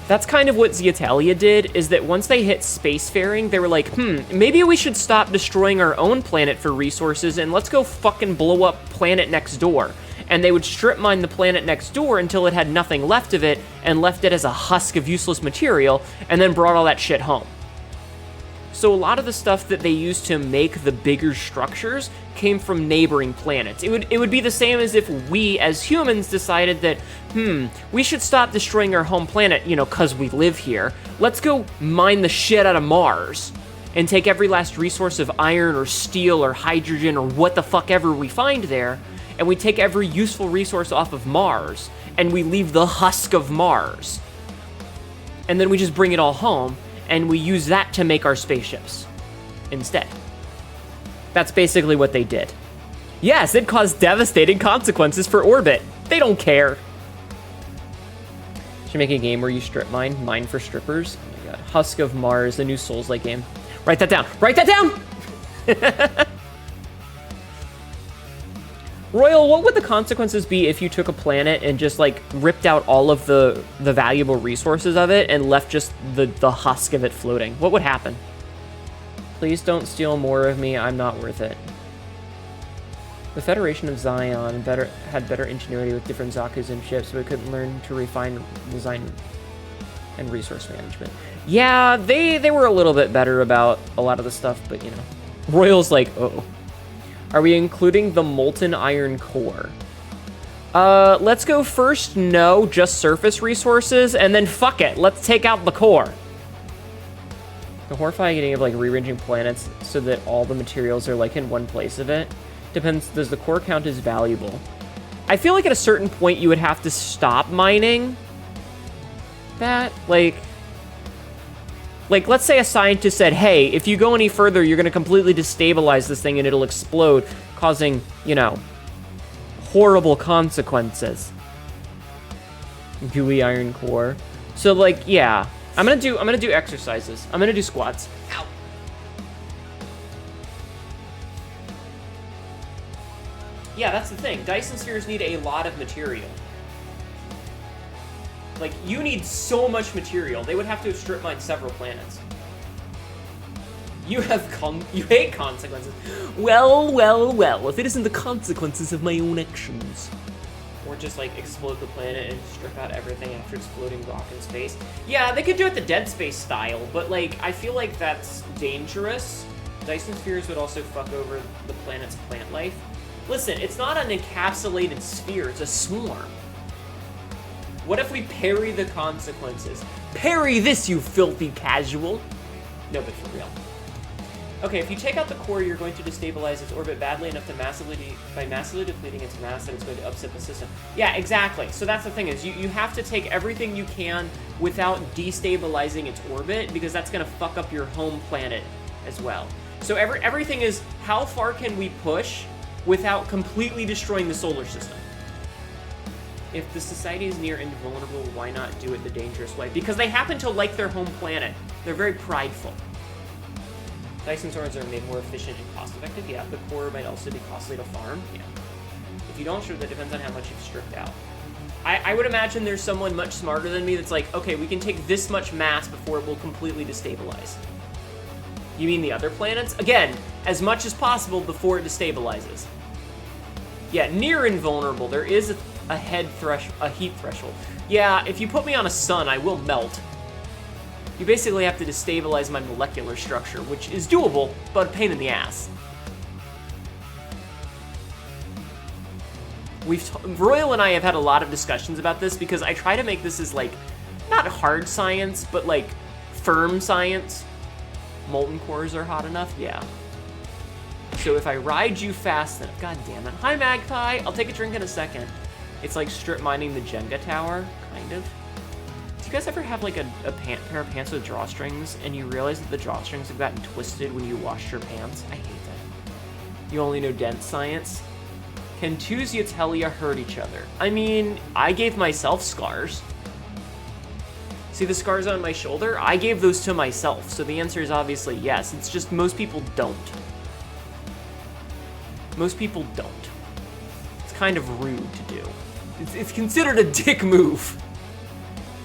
That's kind of what Zeatalia did, is that once they hit spacefaring, they were like, maybe we should stop destroying our own planet for resources and let's go fucking blow up planet next door. And they would strip mine the planet next door until it had nothing left of it and left it as a husk of useless material and then brought all that shit home. So a lot of the stuff that they used to make the bigger structures came from neighboring planets. It would be the same as if we as humans decided that, we should stop destroying our home planet, you know, cause we live here. Let's go mine the shit out of Mars and take every last resource of iron or steel or hydrogen or what the fuck ever we find there, and we take every useful resource off of Mars, and we leave the husk of Mars. And then we just bring it all home, and we use that to make our spaceships instead. That's basically what they did. Yes, it caused devastating consequences for orbit. They don't care. Should make a game where you strip mine for strippers. Oh my god. Husk of Mars, the new Souls-like game. Write that down. Write that down! Royal, what would the consequences be if you took a planet and just, like, ripped out all of the valuable resources of it and left just the husk of it floating? What would happen? Please don't steal more of me. I'm not worth it. The Federation of Zion had better ingenuity with different Zakus and ships, but couldn't learn to refine design and resource management. Yeah, they were a little bit better about a lot of the stuff, but, you know. Royal's like, uh-oh. Are we including the molten iron core? Let's go first, no, just surface resources, and then fuck it, let's take out the core. The horrifying idea of, like, rearranging planets so that all the materials are, like, in one place of it. Depends, does the core count as valuable? I feel like at a certain point you would have to stop mining that, like, let's say a scientist said, hey, if you go any further, you're going to completely destabilize this thing and it'll explode, causing, you know, horrible consequences. Gooey iron core. So, like, yeah. I'm gonna do exercises. I'm gonna do squats. Ow. Yeah, that's the thing. Dyson spheres need a lot of material. Like, you need so much material. They would have to strip mine several planets. You hate consequences. Well, if it isn't the consequences of my own actions. Or just, like, explode the planet and strip out everything after exploding rock in space. Yeah, they could do it the Dead Space style, but, like, I feel like that's dangerous. Dyson spheres would also fuck over the planet's plant life. Listen, it's not an encapsulated sphere, it's a swarm. What if we parry the consequences? Parry this, you filthy casual! No, but for real. Okay, if you take out the core, you're going to destabilize its orbit badly enough to massively depleting its mass that it's going to upset the system. Yeah, exactly. So that's the thing, is you have to take everything you can without destabilizing its orbit, because that's going to fuck up your home planet as well. So everything is, how far can we push without completely destroying the solar system? If the society is near invulnerable, why not do it the dangerous way? Because they happen to like their home planet. They're very prideful. Dyson swords are made more efficient and cost-effective. Yeah, the core might also be costly to farm. Yeah. If you don't, sure, that depends on how much you've stripped out. I would imagine there's someone much smarter than me that's like, okay, we can take this much mass before it will completely destabilize. You mean the other planets? Again, as much as possible before it destabilizes. Yeah, near invulnerable. There is a heat threshold. Yeah, if you put me on a sun, I will melt. You basically have to destabilize my molecular structure, which is doable, but a pain in the ass. Royal and I have had a lot of discussions about this because I try to make this as, like, not hard science, but, like, firm science. Molten cores are hot enough? Yeah. So if I ride you fast enough... God damn it. Hi, Magpie! I'll take a drink in a second. It's like strip mining the Jenga tower, kind of. Do you guys ever have, like, a pair of pants with drawstrings, and you realize that the drawstrings have gotten twisted when you wash your pants? I hate that. You only know dense science? Can two Zeotelia hurt each other? I mean, I gave myself scars. See the scars on my shoulder? I gave those to myself, so the answer is obviously yes. It's just most people don't. Most people don't. It's kind of rude to do. It's considered a dick move.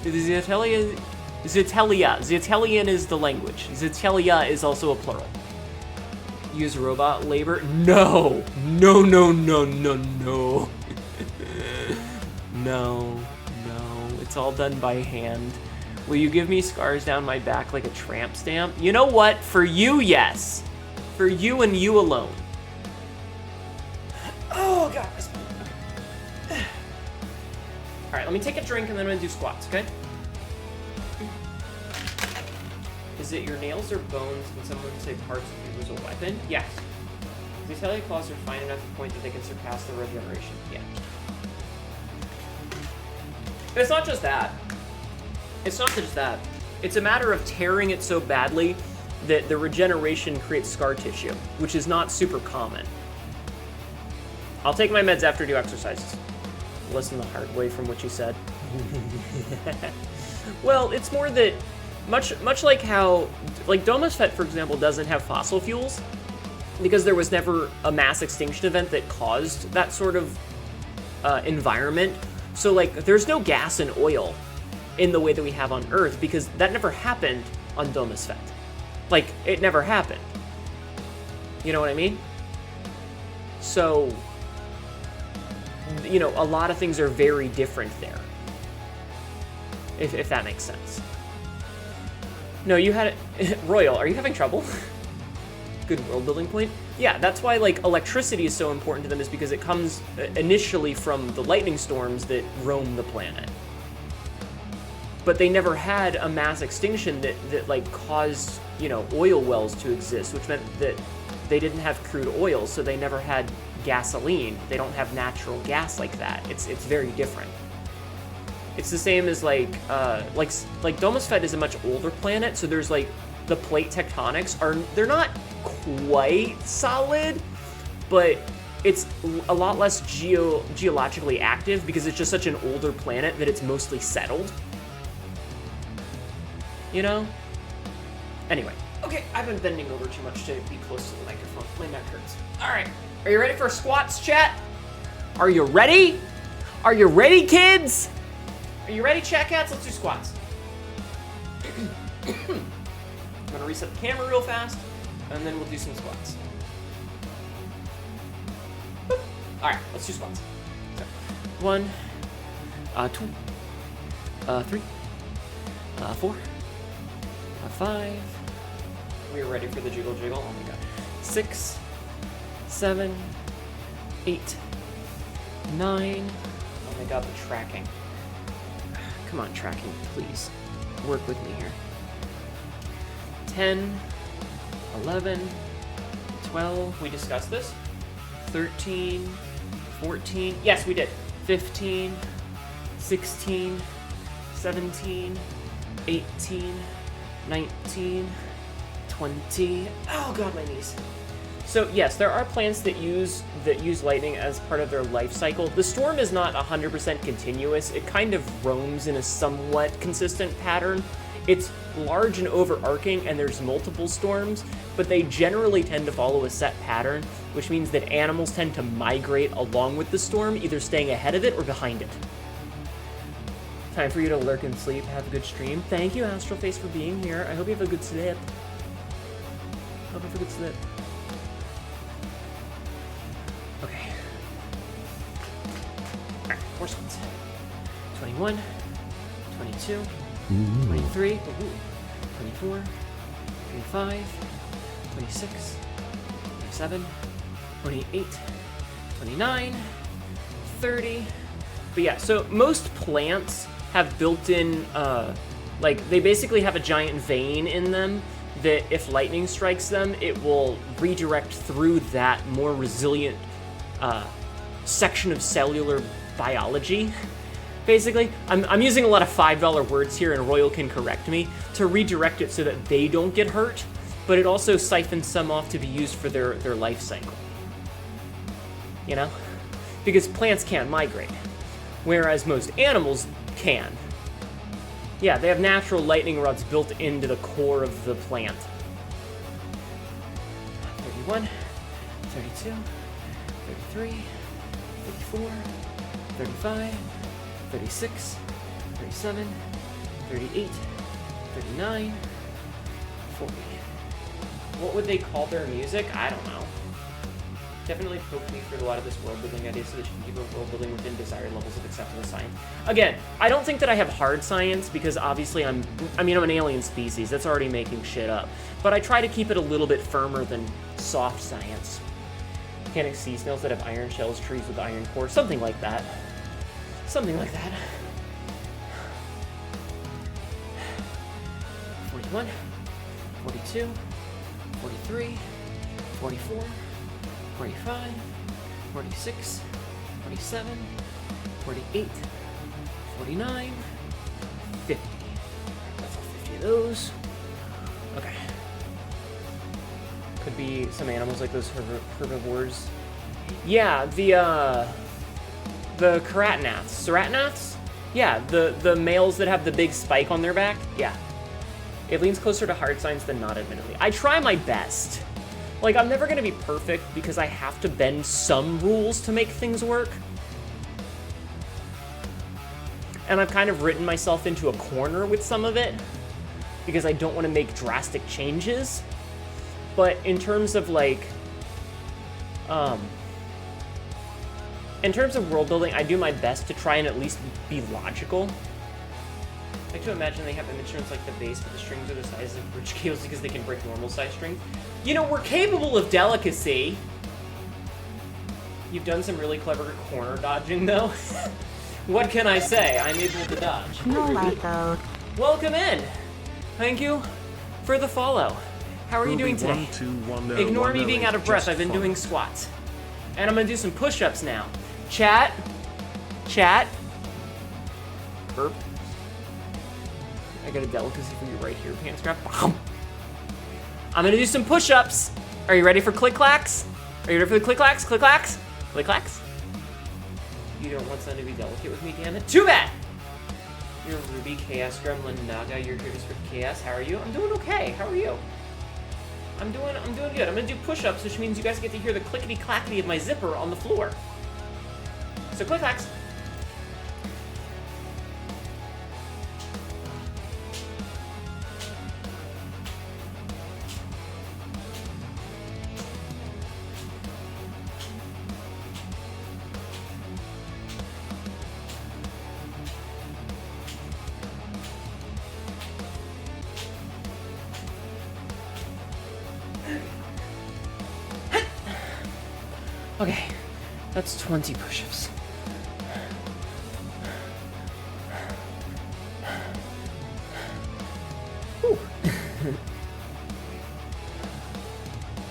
The Zeotelian is the language. Zeotelia is also a plural. Use robot labor? No. No, no, no, no, no. No, no. It's all done by hand. Will you give me scars down my back like a tramp stamp? You know what? For you, yes. For you and you alone. Oh, God. Okay. All right, let me take a drink and then I'm gonna do squats, okay? Is it your nails or bones? Can someone say parts of you as a weapon? Yes. The Zeotelia claws are fine enough to the point that they can surpass the regeneration. Yeah. It's not just that. It's not just that. It's a matter of tearing it so badly that the regeneration creates scar tissue, which is not super common. I'll take my meds after I do exercises. Listen the hard way from what you said. Well, it's more that much like how, like, Domus Fet, for example, doesn't have fossil fuels because there was never a mass extinction event that caused that sort of environment. So, like, there's no gas and oil in the way that we have on Earth because that never happened on Domus Fet. Like, it never happened. You know what I mean? So, you know, a lot of things are very different there. If that makes sense. No, you had it. Royal, are you having trouble? Good world building point. Yeah, that's why, like, electricity is so important to them, is because it comes initially from the lightning storms that roam the planet. But they never had a mass extinction that like, caused, you know, oil wells to exist, which meant that they didn't have crude oil, so they never had gasoline. They don't have natural gas like that. It's very different. It's the same as, like Domus Fet is a much older planet, so there's, like, the plate tectonics they're not quite solid, but it's a lot less geologically active because it's just such an older planet that it's mostly settled. You know? Anyway. Okay, I've been bending over too much to be close to the microphone. My neck hurts. Alright, are you ready for squats, chat? Are you ready? Are you ready, kids? Are you ready, chat cats? Let's do squats. I'm gonna reset the camera real fast, and then we'll do some squats. Alright, let's do squats. So, 1, 2, 3, 4, 5. We are ready for the jiggle jiggle. Oh my god. 6, 7, 8, 9. Oh my god, the tracking. Come on, tracking, please. Work with me here. 10, 11, 12. We discussed this. 13, 14. Yes, we did. 15, 16, 17, 18, 19, 20. Oh god, my knees. So yes, there are plants that use lightning as part of their life cycle. The storm is not 100% continuous. It kind of roams in a somewhat consistent pattern. It's large and overarching, and there's multiple storms, but they generally tend to follow a set pattern, which means that animals tend to migrate along with the storm, either staying ahead of it or behind it. Time for you to lurk and sleep. Have a good stream. Thank you, Astral Face, for being here. I hope you have a good sleep. Hope you have a good sleep. Okay. Alright, 4 spots. 21, 22, 23, 24, 25, 26, 27, 28, 29, 30. But yeah, so most plants have built-in, like, they basically have a giant vein in them that if lightning strikes them, it will redirect through that more resilient section of cellular biology. Basically, I'm using a lot of $5 words here, and Royal can correct me, to redirect it so that they don't get hurt, but it also siphons some off to be used for their life cycle. You know? Because plants can't migrate, whereas most animals can. Yeah, they have natural lightning rods built into the core of the plant. 31, 32, 33, 34, 35, 36, 37, 38, 39, 40. What would they call their music? I don't know. Definitely poked me through a lot of this world building idea so that you can keep a world building within desired levels of acceptable science. Again, I don't think that I have hard science because obviously I'm an alien species. That's already making shit up. But I try to keep it a little bit firmer than soft science. Mechanic sea snails that have iron shells, trees with iron cores, something like that. Something like that. 41, 42, 43, 44, 45, 46, 47, 48, 49, 50. That's all 50 of those. Okay. Could be some animals like those herbivores. Yeah, the keratinaths. Ceratinaths? Yeah, the males that have the big spike on their back. Yeah. It leans closer to hard science than not, admittedly. I try my best. Like, I'm never gonna be perfect because I have to bend some rules to make things work. And I've kind of written myself into a corner with some of it because I don't want to make drastic changes. But in terms of, like, in terms of world building, I do my best to try and at least be logical. I like to imagine they have instruments like the bass, but the strings are the size of bridge cables because they can break normal size strings. You know, we're capable of delicacy. You've done some really clever corner dodging, though. What can I say? I'm able to dodge. No, though. Welcome in. Thank you for the follow. How are you doing today? Ignore me being out of breath. I've been doing squats. And I'm gonna do some push-ups now. Chat. Burp. I got a delicacy for you right here, pants grab. I'm gonna do some push-ups. Are you ready for click-clacks? Are you ready for the click-clacks? Click-clacks? Click-clacks? You don't want someone to be delicate with me, damn it. Too bad! You're Ruby, Chaos, Gremlin, Naga, you're here to spread chaos. How are you? I'm doing okay. How are you? I'm doing good. I'm gonna do push-ups, which means you guys get to hear the clickety-clackety of my zipper on the floor. So click-clacks. Okay, that's 20 push-ups.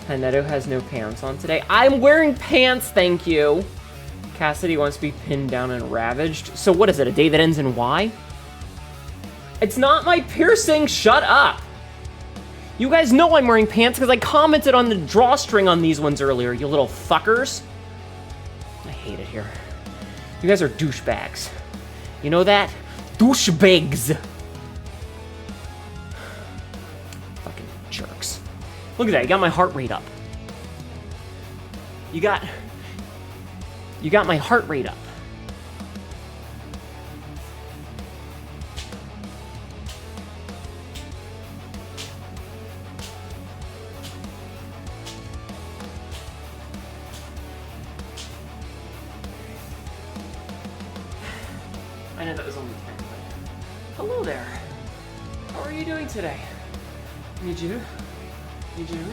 Hnetu has no pants on today. I'm wearing pants, thank you. Cassidy wants to be pinned down and ravaged. So what is it, a day that ends in Y? It's not my piercing, shut up. You guys know I'm wearing pants because I commented on the drawstring on these ones earlier, you little fuckers. I hate it here. You guys are douchebags. You know that? Douchebags. Fucking jerks. Look at that, you got my heart rate up. You got my heart rate up. that was only 10, but... Hello there. How are you doing today? You do? You do?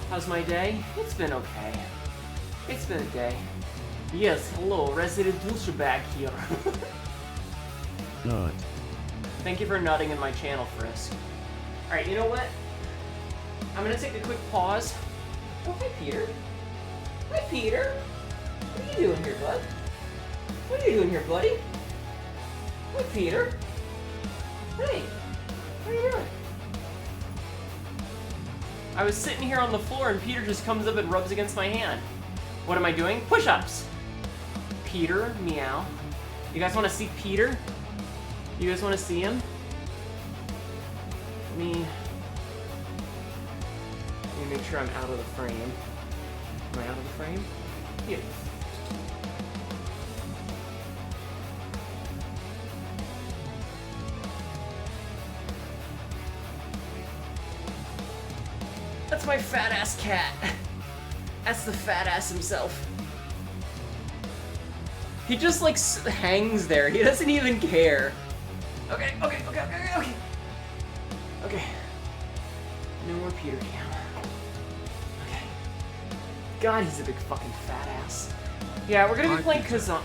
How's my day? It's been okay. It's been a day. Yes, hello, Resident Douchebag here. Not. Thank you for nutting in my channel, Frisk. Alright, you know what? I'm gonna take a quick pause. Oh, hi, Peter. Hi, Peter. What are you doing here, bud? What are you doing here, buddy? Hi, Peter. Hey. What are you doing? I was sitting here on the floor and Peter just comes up and rubs against my hand. What am I doing? Push-ups. Peter, meow. You guys want to see Peter? You guys want to see him? Let me make sure I'm out of the frame. Am I out of the frame? Yeah. That's my fat ass cat. That's the fat ass himself. He just like hangs there. He doesn't even care. Okay. Okay. No more Peter Cam. Okay. God, he's a big fucking fat ass. Yeah, we're gonna be playing Khazan.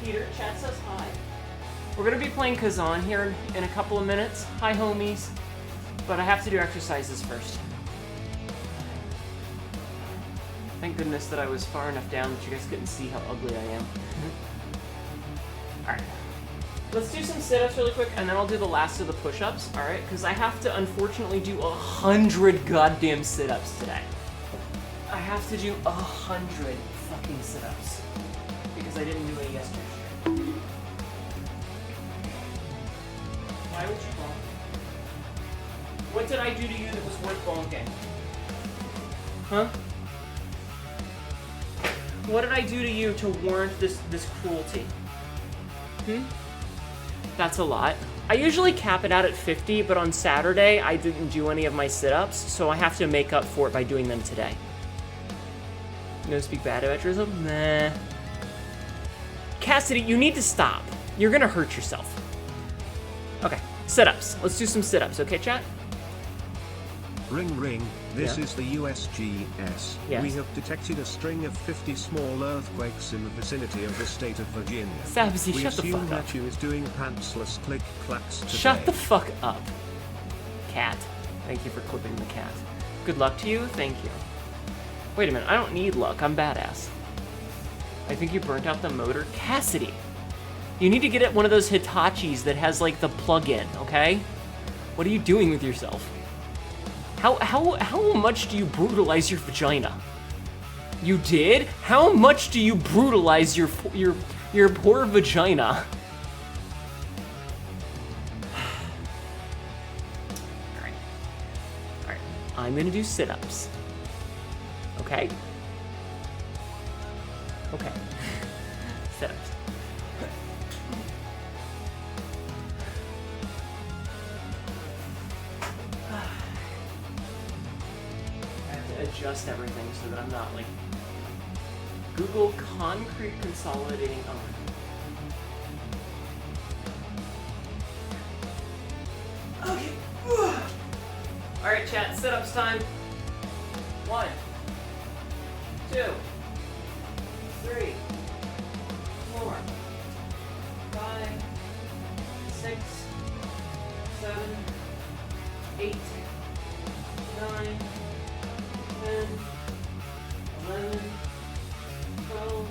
Peter, chat says hi. We're gonna be playing Khazan here in a couple of minutes. Hi, homies. But I have to do exercises first. Thank goodness that I was far enough down that you guys couldn't see how ugly I am. Alright. Let's do some sit-ups really quick, and then I'll do the last of the push-ups, alright? Because I have to, unfortunately, do 100 goddamn sit-ups today. I have to do 100 fucking sit-ups. Because I didn't do any yesterday. Why would you bonk? What did I do to you that was worth bonking? Huh? What did I do to you to warrant this cruelty? That's a lot. I usually cap it out at 50, but on Saturday, I didn't do any of my sit-ups, so I have to make up for it by doing them today. No speak bad about yourself? Nah. Cassidy, you need to stop. You're gonna hurt yourself. Okay, sit-ups. Let's do some sit-ups, okay, chat? Ring ring, this is the USGS. Yes. We have detected a string of 50 small earthquakes in the vicinity of the state of Virginia. Sabzi, We shut the assume fuck up. Hnetu is doing pantsless click-clacks today. Shut the fuck up, cat. Thank you for clipping the cat. Good luck to you, thank you. Wait a minute, I don't need luck, I'm badass. I think you burnt out the motor. Cassidy, you need to get at one of those Hitachis that has like the plug-in, okay? What are you doing with yourself? How much do you brutalize your vagina? You did? How much do you brutalize your poor vagina? Alright. I'm gonna do sit-ups. Okay? Okay. Sit-ups. Adjust everything so that I'm not like Google concrete consolidating. Okay. All right, chat. Sit-ups time. 1, 2, 3, 4, 5, 6, 7, 8, 9. 10, 11, 12,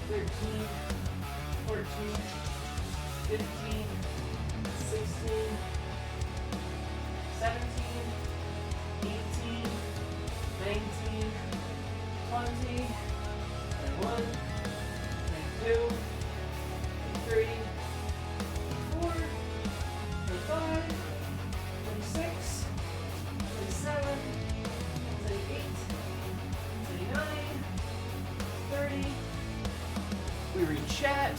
13, 14, 15, 16, 17, 18, 19, 20, 21, 22, 23, 24, 25, 26, 27, 30. We read chat.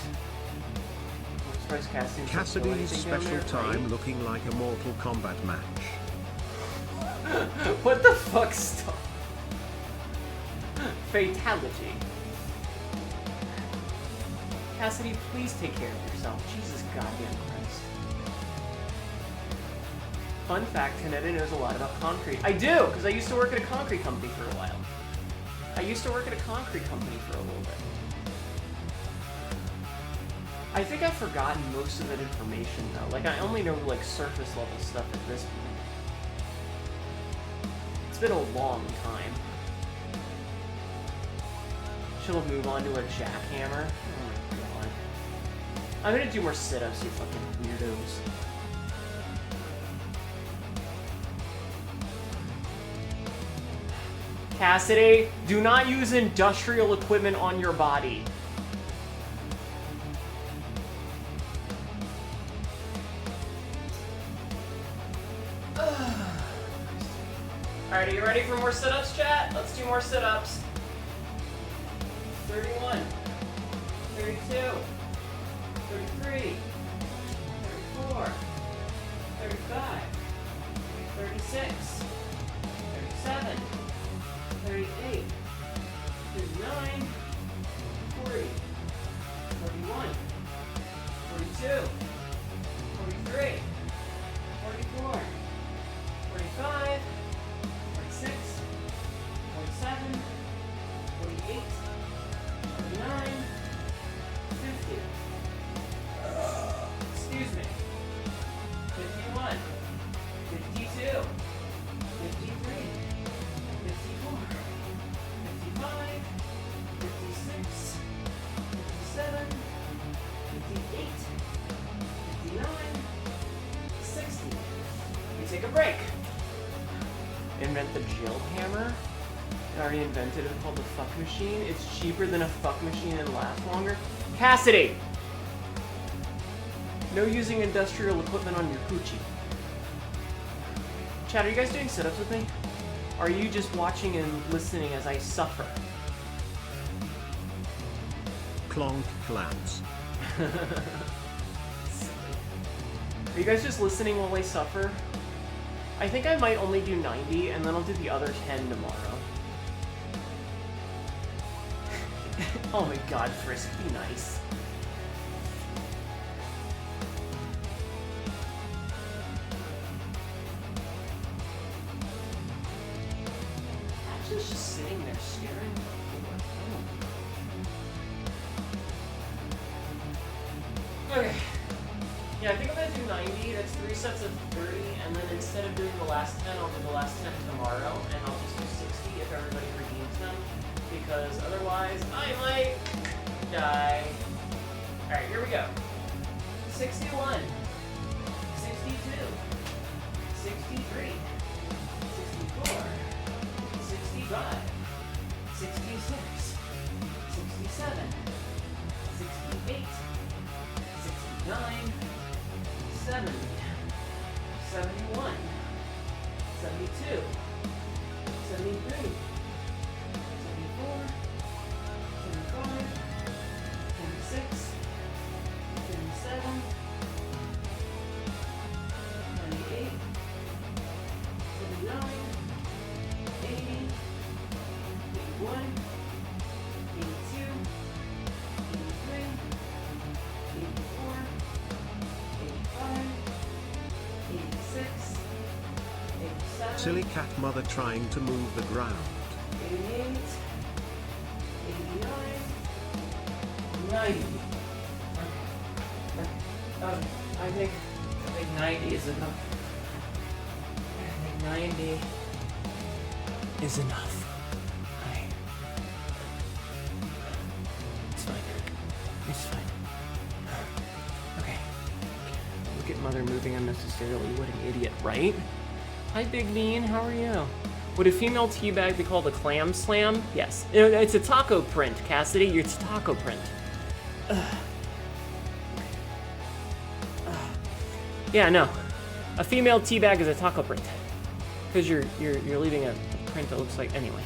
Cassidy's special time looking like a Mortal Kombat match. What the fuck? Stop. Fatality. Cassidy, please take care of yourself. Jesus goddamn Christ. Fun fact, Hnetu knows a lot about concrete. I do, because I used to work at a concrete company for a while. I used to work at a concrete company for a little bit. I think I've forgotten most of that information, though. Like, I only know, like, surface level stuff at this point. It's been a long time. She'll move on to a jackhammer. Oh my god. I'm gonna do more sit-ups, you fucking weirdos. Cassidy, do not use industrial equipment on your body. Alright, are you ready for more sit-ups, chat? Let's do more sit-ups. 31, 32, 33, 34, 35, 36, 37, 38, 39, 40, 41, 42, 43, 44, 45, 46, 47, 48, 49, 50. Excuse me. 51, 52, 53, 54, 55, 56, 57, 58, 59, 60. We take a break. Invent the Jill hammer. I already invented it, called the fuck machine. It's cheaper than a fuck machine and lasts longer. Cassidy! No using industrial equipment on your coochie. Chat, are you guys doing sit-ups with me? Are you just watching and listening as I suffer? Clonk claps. Are you guys just listening while I suffer? I think I might only do 90, and then I'll do the other 10 tomorrow. Oh my god, Frisk, be nice. Actually, just sitting there staring. Okay. Yeah, I think I'm gonna do 90. That's 3 sets of 30, and then instead of doing the last 10, I'll do the last 10 tomorrow, and I'll just do 60 if everybody redeems them, because otherwise I might die. Alright, here we go. 61, 62, 63, 64, 65, 66, 67, 68, 69, 70, 71, 72, 73, 74, 75, 76, 77, 78, 79, 80, 81, 82, 83, 84, 85, 86, 87, Silly cat mother trying to move the ground. 88, 89, 90. I think 90 is enough. I think 90 is enough. It's fine. It's fine. Okay. Look at Mother moving unnecessarily. What an idiot, right? Hi, Big Bean. How are you? Would a female teabag be called a clam slam? Yes. It's a taco print, Cassidy. It's a taco print. Yeah, no. A female teabag is a taco print. Because you're leaving a print that looks like... Anyway.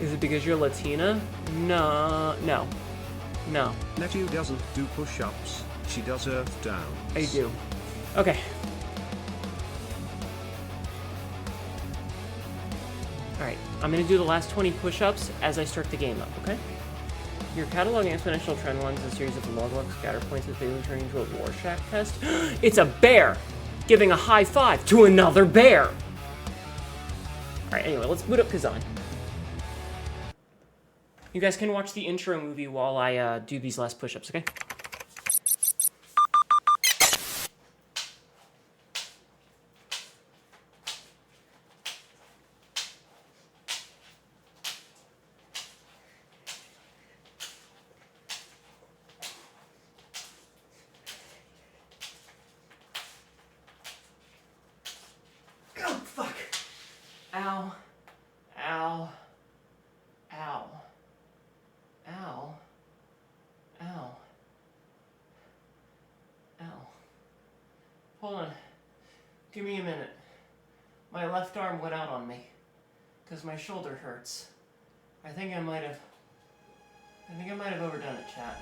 Is it because you're Latina? No. Hnetu doesn't do push-ups, she does earth downs. I do. Okay. Alright, I'm gonna do the last 20 push-ups as I start the game up, okay? Your cataloging exponential trend lines is a series of log scatter points that failure turning into a Rorschach test. It's a bear giving a high five to another bear! Alright, anyway, let's boot up Khazan. You guys can watch the intro movie while I do these last push-ups, okay? Oh, fuck. Ow. Ow. Ow. Ow. Ow. Ow. Hold on. Give me a minute. My left arm went out on me. Because my shoulder hurts. I think I might have overdone it, chat.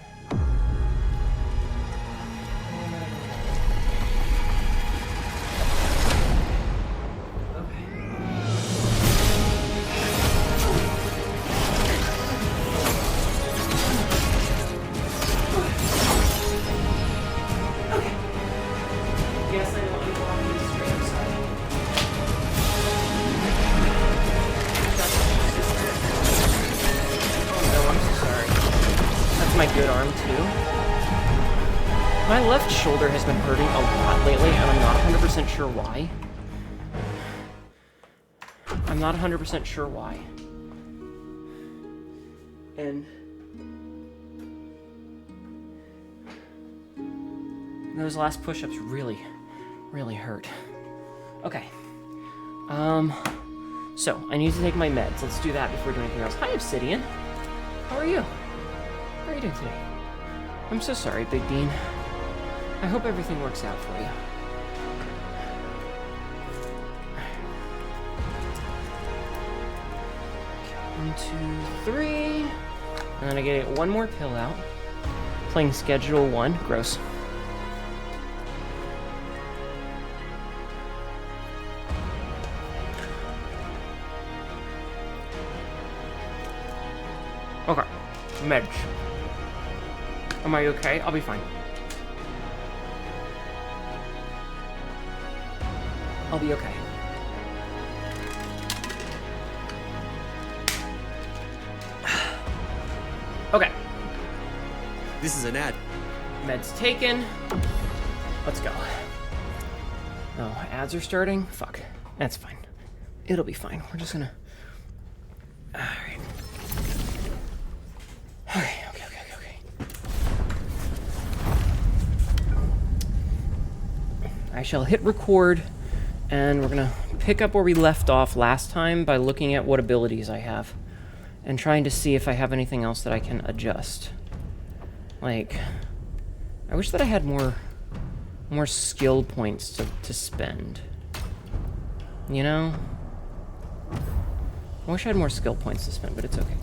Yes, I know. I'm walking the street. I'm sorry. Oh no, I'm so sorry. That's my good arm too. My left shoulder has been hurting a lot lately, and I'm not 100% sure why. I'm not 100% sure why. And those last push-ups really hurt. Okay. So, I need to take my meds. Let's do that before we do anything else. Hi, Obsidian. How are you? How are you doing today? I'm so sorry, Big Dean. I hope everything works out for you. Okay, 1, 2, 3. And then I get one more pill out. Playing Schedule 1. Gross. Okay, meds. Am I okay? I'll be fine. I'll be okay. Okay. This is an ad. Meds taken. Let's go. Oh, ads are starting? Fuck. That's fine. It'll be fine. We're just gonna... Alright. Okay. I shall hit record, and we're gonna pick up where we left off last time by looking at what abilities I have, and trying to see if I have anything else that I can adjust. Like, I wish that I had more skill points to spend. You know? I wish I had more skill points to spend, but it's okay.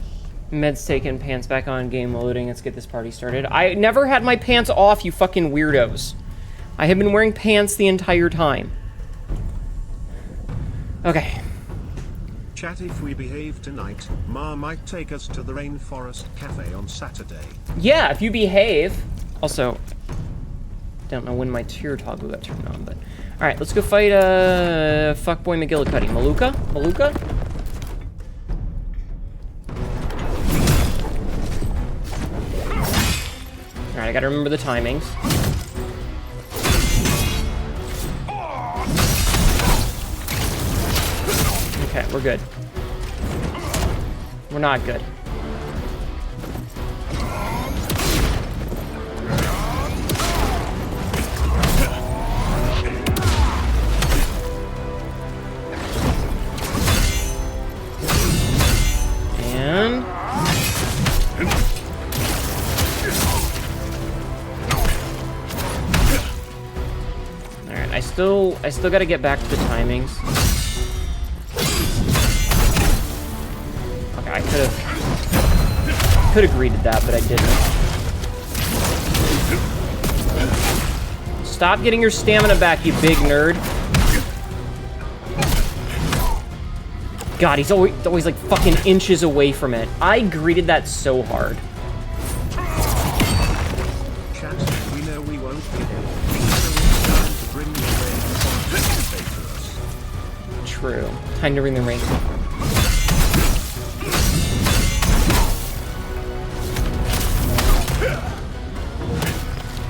Meds taken, pants back on, game loading. Let's get this party started. I never had my pants off, you fucking weirdos. I have been wearing pants the entire time. Okay. Chat, if we behave tonight, Ma might take us to the Rainforest Cafe on Saturday. Yeah, if you behave. Also, don't know when my tier toggle got turned on, but... Alright, let's go fight, fuckboy McGillicuddy. Maluka? Alright, I gotta remember the timings. Okay, we're good. We're not good. And... Alright, I still gotta get back to the timings. Okay, I could have greeted that, but I didn't. Stop getting your stamina back, you big nerd. god, he's always like fucking inches away from it. I greeted that so hard. Chat, we know we won't be here. So it's time to bring the rain on to us. True. Time to bring the rain.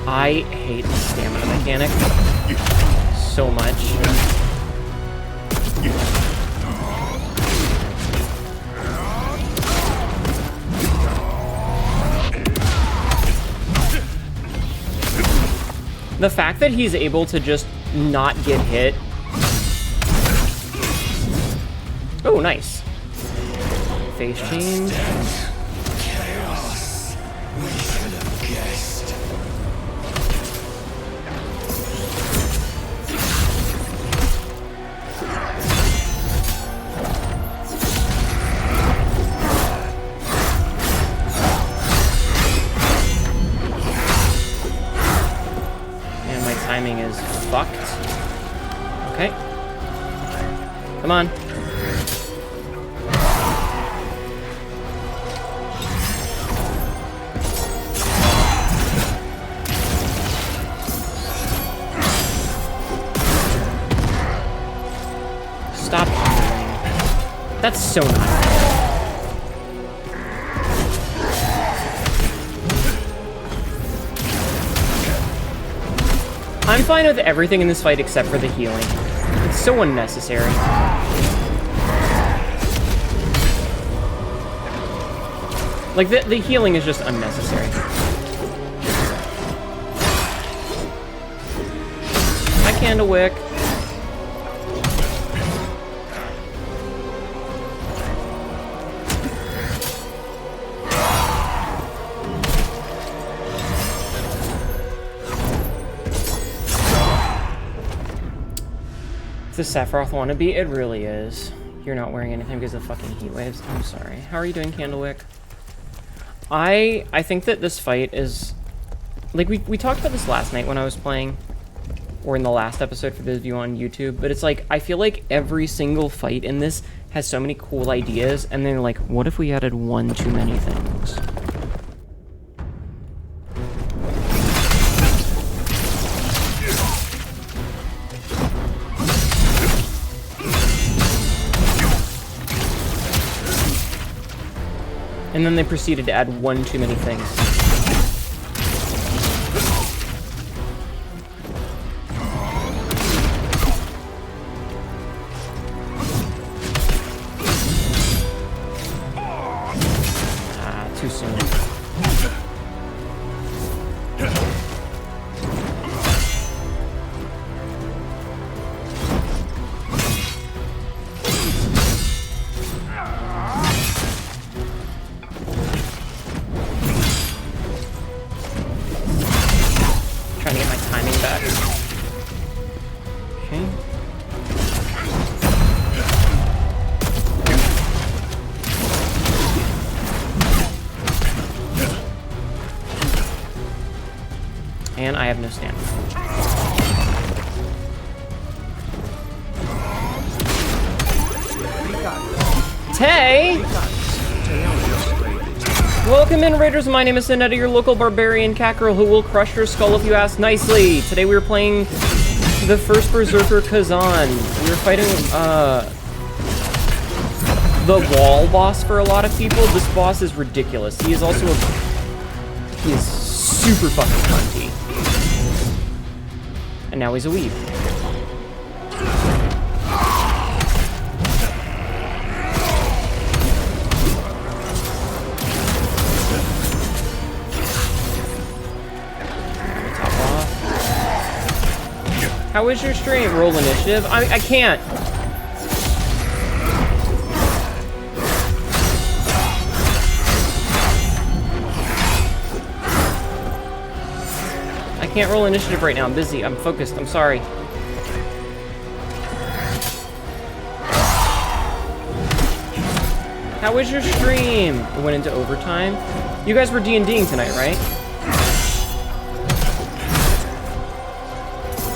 I hate the stamina mechanic so much. The fact that he's able to just not get hit. Oh, nice. Face change. Chaos. We should have guessed. And my timing is fucked. Okay. Come on. Stop. That's so not fair. I'm fine with everything in this fight except for the healing. It's so unnecessary. Like, the healing is just unnecessary. Hi, Candlewick. The Sephiroth wannabe? It really is. You're not wearing anything because of fucking heat waves. I'm sorry. How are you doing, Candlewick? I think that this fight is... Like, we talked about this last night when I was playing. Or in the last episode for those of you on YouTube. But it's like, I feel like every single fight in this has so many cool ideas. And they're like, what if we added one too many things? And then they proceeded to add one too many things. Ah, too soon. Trying to get my timing back. Okay. And I have no stamina. Tay! Welcome in, Raiders. My name is Hnetu, your local barbarian cat girl who will crush your skull if you ask nicely. Today we were playing the first Berserker Khazan. We were fighting the wall boss for a lot of people. This boss is ridiculous. He is also he is super fucking cunty. And now he's a weeb. How is your stream? Roll initiative? I can't. I can't roll initiative right now. I'm busy. I'm focused. I'm sorry. How was your stream? It went into overtime. You guys were D&Ding tonight, right?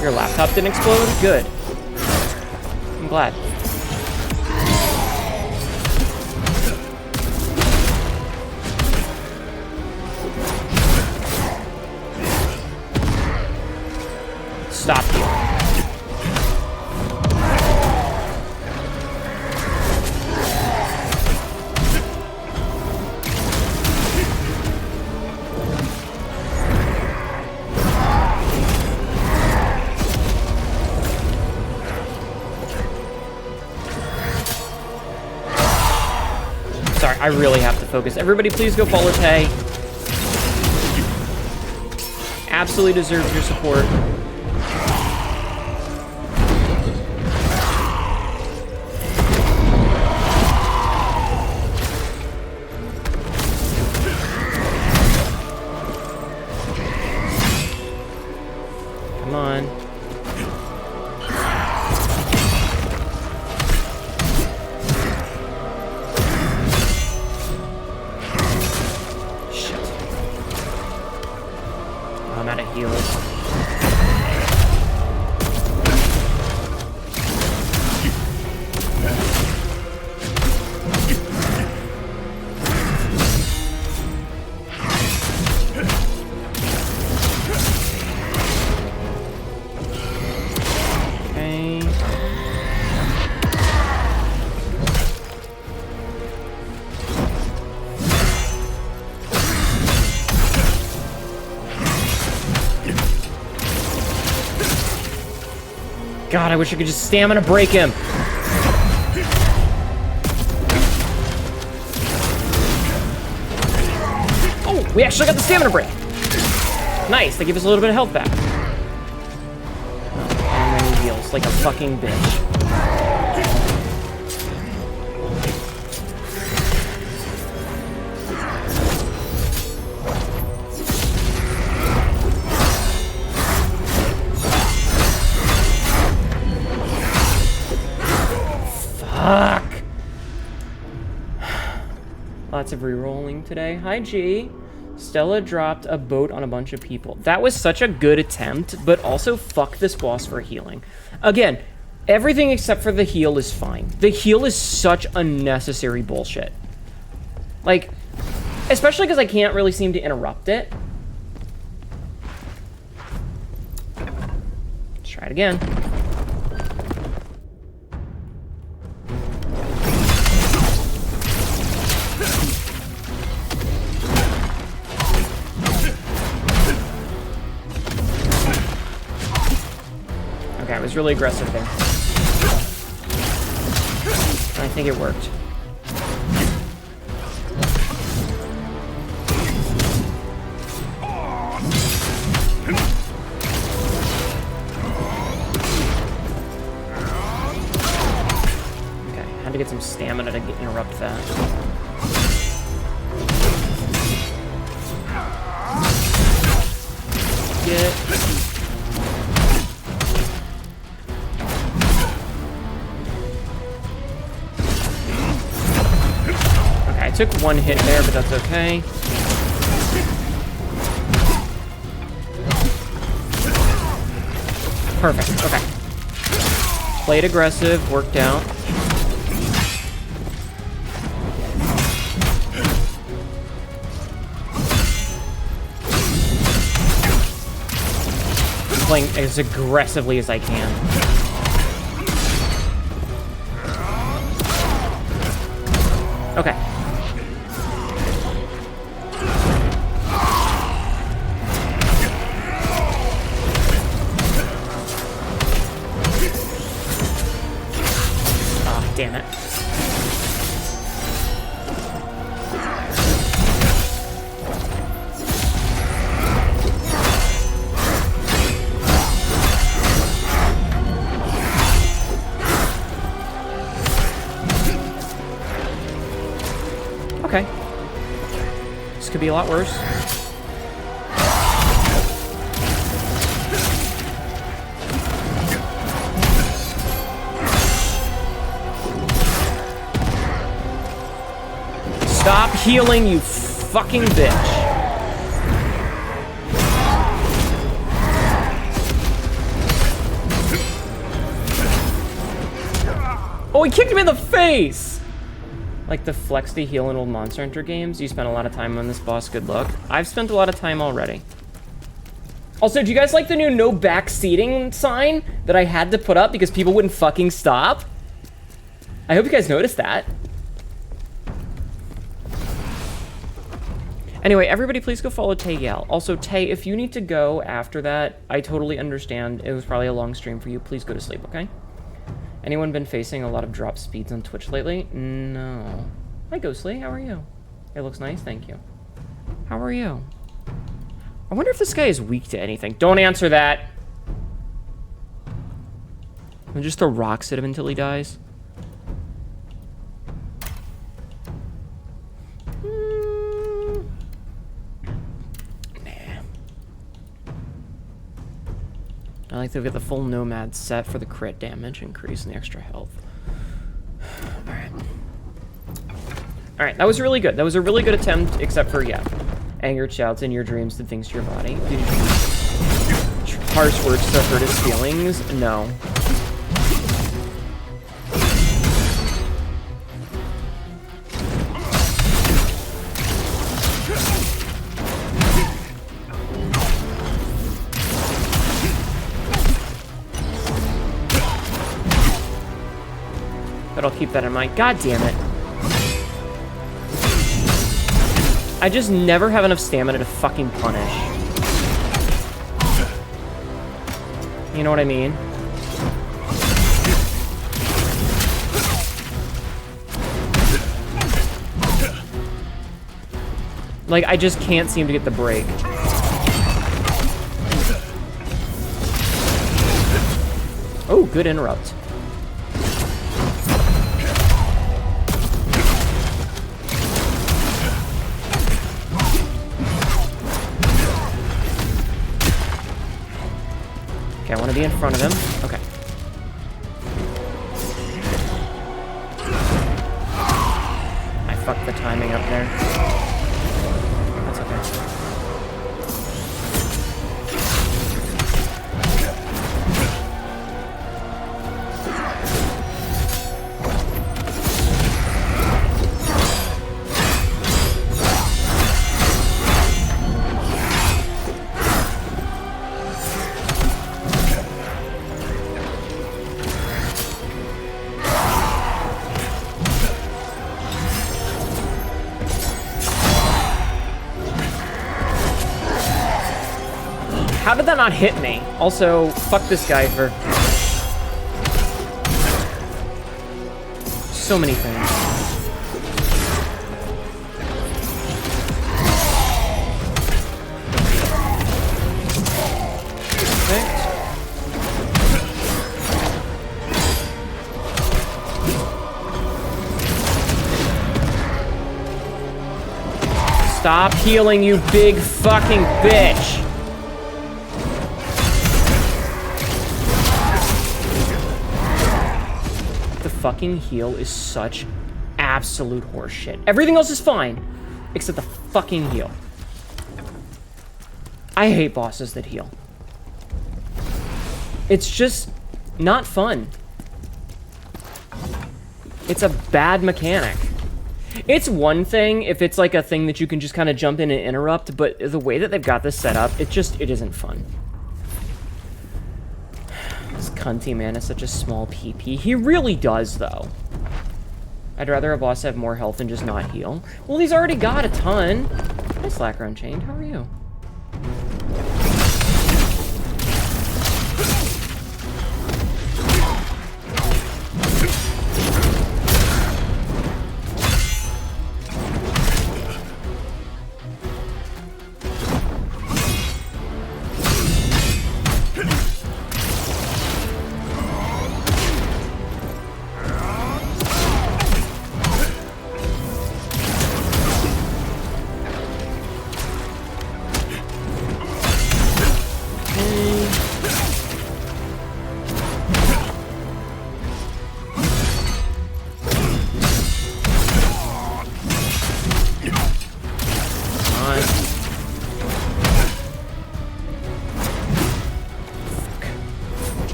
Your laptop didn't explode? Good. I'm glad. Sorry, I really have to focus. Everybody, please go follow Tay. Absolutely deserves your support. Come on. I'm out of heals. Okay. God, I wish I could just stamina break him. Oh, we actually got the stamina break. Nice, they give us a little bit of health back. And then he heals like a fucking bitch. Fuck! Lots of re-rolling today. Hi, G. Stella dropped a boat on a bunch of people. That was such a good attempt, but also fuck this boss for healing. Again, everything except for the heal is fine. The heal is such unnecessary bullshit. Like, especially because I can't really seem to interrupt it. Let's try it again. Okay, I was really aggressive there. I think it worked. Okay, had to get some stamina to interrupt that. I took one hit there, but that's okay. Perfect, okay. Played aggressive, worked out. I'm playing as aggressively as I can. Okay. Damn it. Okay. This could be a lot worse. Stop healing, you fucking bitch. Oh, he kicked him in the face! Like the flex to heal in old Monster Hunter games. You spent a lot of time on this boss, good luck. I've spent a lot of time already. Also, do you guys like the new no back seating sign that I had to put up because people wouldn't fucking stop? I hope you guys noticed that. Anyway, everybody please go follow Tay Yell. Also, Tay, if you need to go after that, I totally understand. It was probably a long stream for you. Please go to sleep, okay? Anyone been facing a lot of drop speeds on Twitch lately? No. Hi, Ghostly. How are you? It looks nice, thank you. How are you? I wonder if this guy is weak to anything. Don't answer that. I'll just throw rocks at him until he dies. I like to get the full Nomad set for the crit damage increase and the extra health. Alright. Alright, that was really good. That was a really good attempt, except for, yeah. Anger shouts in your dreams did things to your body. Did you harsh words to hurt his feelings? No. But I'll keep that in mind. God damn it. I just never have enough stamina to fucking punish. You know what I mean? Like, I just can't seem to get the break. Oh, good interrupt. Okay, I want to be in front of him. Okay. I fucked the timing up there. That's okay. How did that not hit me? Also, fuck this guy for so many things. Stop healing, you big fucking bitch! Fucking heal is such absolute horseshit. Everything else is fine, except the fucking heal. I hate bosses that heal. It's just not fun. It's a bad mechanic. It's one thing if it's like a thing that you can just kind of jump in and interrupt, but the way that they've got this set up, it isn't fun. This cunty man is such a small PP. He really does, though. I'd rather a boss have more health and just not heal. Well, he's already got a ton. Hi, Slacker Unchained. How are you?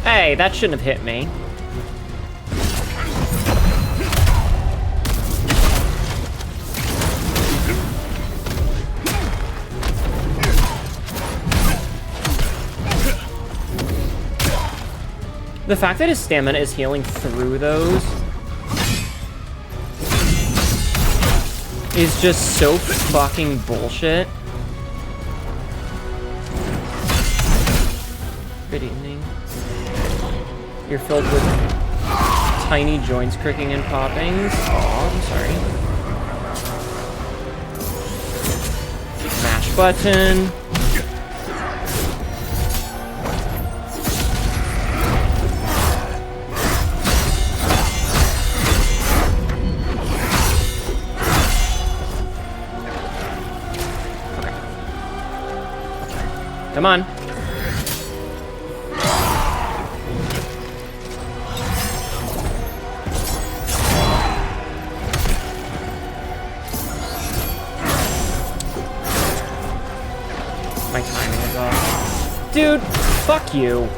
Hey, that shouldn't have hit me. The fact that his stamina is healing through those is just so fucking bullshit. Good evening. You're filled with tiny joints cricking and poppings. Oh, I'm sorry. Mash button. Come on. My timing is off. Dude, fuck you.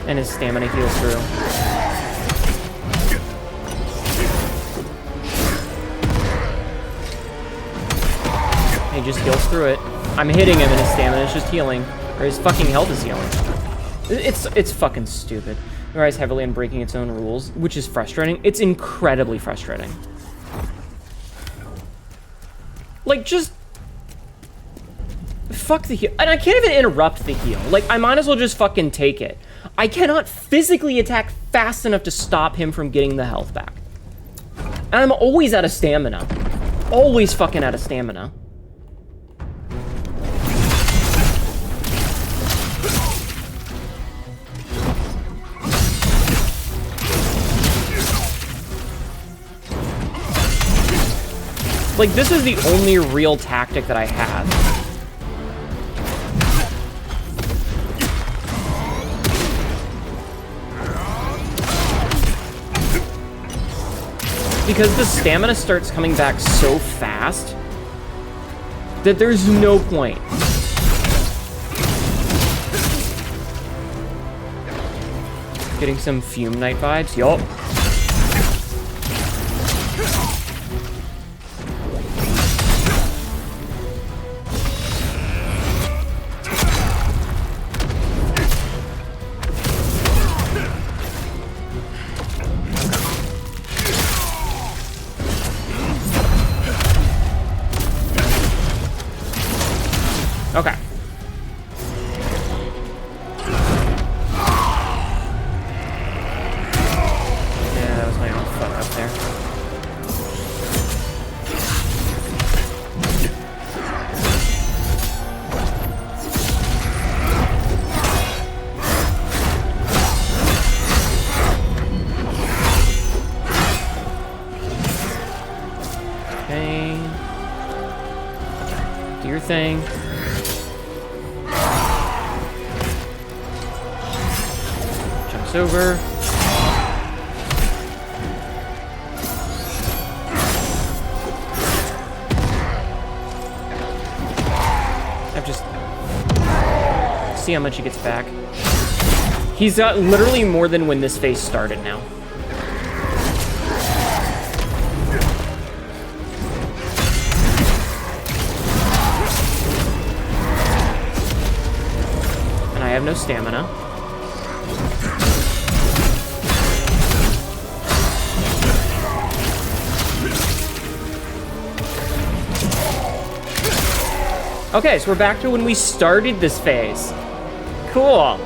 And his stamina heals through. He just heals through it. I'm hitting him and his stamina is just healing. Or his fucking health is healing. It's fucking stupid. It relies heavily on breaking its own rules, which is frustrating. It's incredibly frustrating. Like, just... fuck the heal. And I can't even interrupt the heal. Like, I might as well just fucking take it. I cannot physically attack fast enough to stop him from getting the health back. And I'm always out of stamina. Always fucking out of stamina. Like, this is the only real tactic that I have. Because the stamina starts coming back so fast that there's no point. Getting some Fume Knight vibes? Yup. Okay. Yeah, that was my own fuck up there. Okay. Do your thing. Over. I've just... see how much he gets back. He's got literally more than when this phase started now. And I have no stamina. Okay, so we're back to when we started this phase. Cool.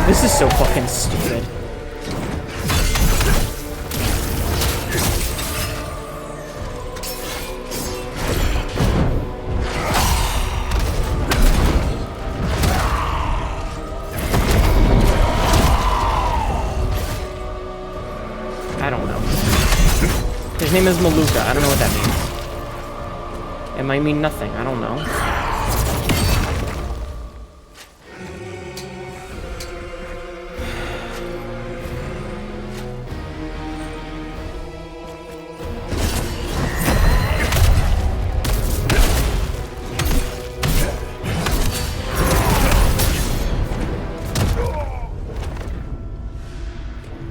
This is so fucking stupid. His name is Maluka. I don't know what that means. It might mean nothing. I don't know.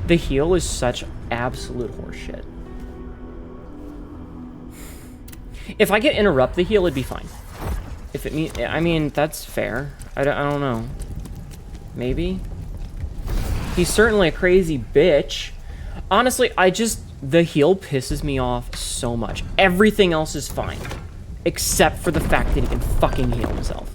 The heal is such absolute horseshit. If I could interrupt the heal, it'd be fine. If it mean, I mean, that's fair. I don't know. Maybe? He's certainly a crazy bitch. Honestly, the heal pisses me off so much. Everything else is fine. Except for the fact that he can fucking heal himself.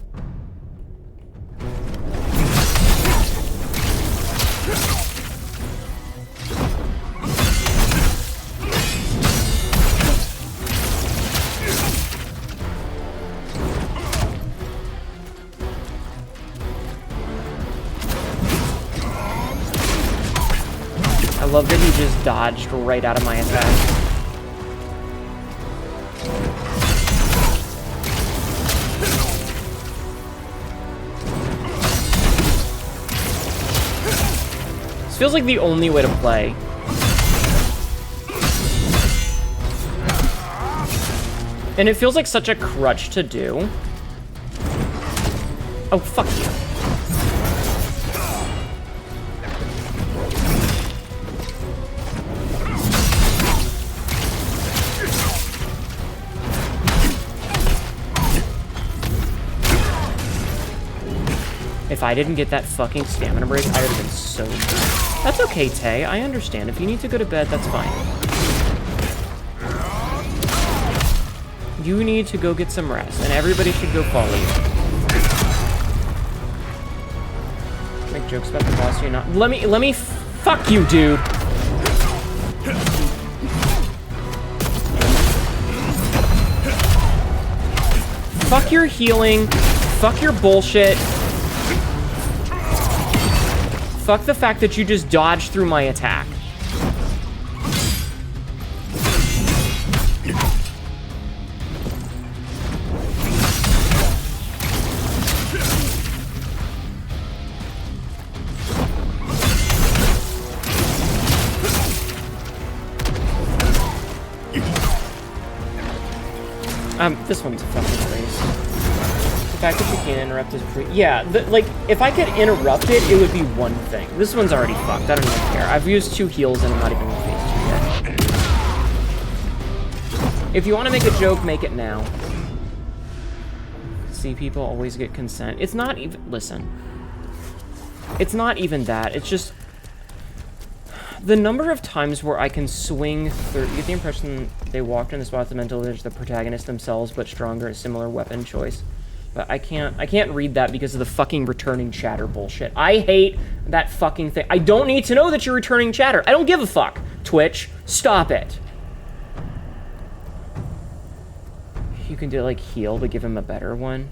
I love that he just dodged right out of my attack. This feels like the only way to play. And it feels like such a crutch to do. Oh, fuck you. If I didn't get that fucking stamina break, I would have been so mad. That's okay, Tay. I understand. If you need to go to bed, that's fine. You need to go get some rest, and everybody should go follow you. Make jokes about the boss, you're not. Let me fuck you, dude. Fuck your healing. Fuck your bullshit. Fuck the fact that you just dodged through my attack. This one's a fucking waste. The fact that you can't interrupt is pretty... Yeah, like, if I could interrupt it, it would be one thing. This one's already fucked. I don't even care. I've used 2 heals and I'm not even in phase 2 yet. If you want to make a joke, make it now. See, people always get consent. It's not even... Listen. It's not even that. It's just... The number of times where I can swing through... You get the impression they walked in the spot with the mental image, the protagonist themselves, but stronger, a similar weapon choice. But I can't read that because of the fucking returning chatter bullshit. I hate that fucking thing. I don't need to know that you're returning chatter. I don't give a fuck. Twitch, stop it. You can do, like, heal, but give him a better one.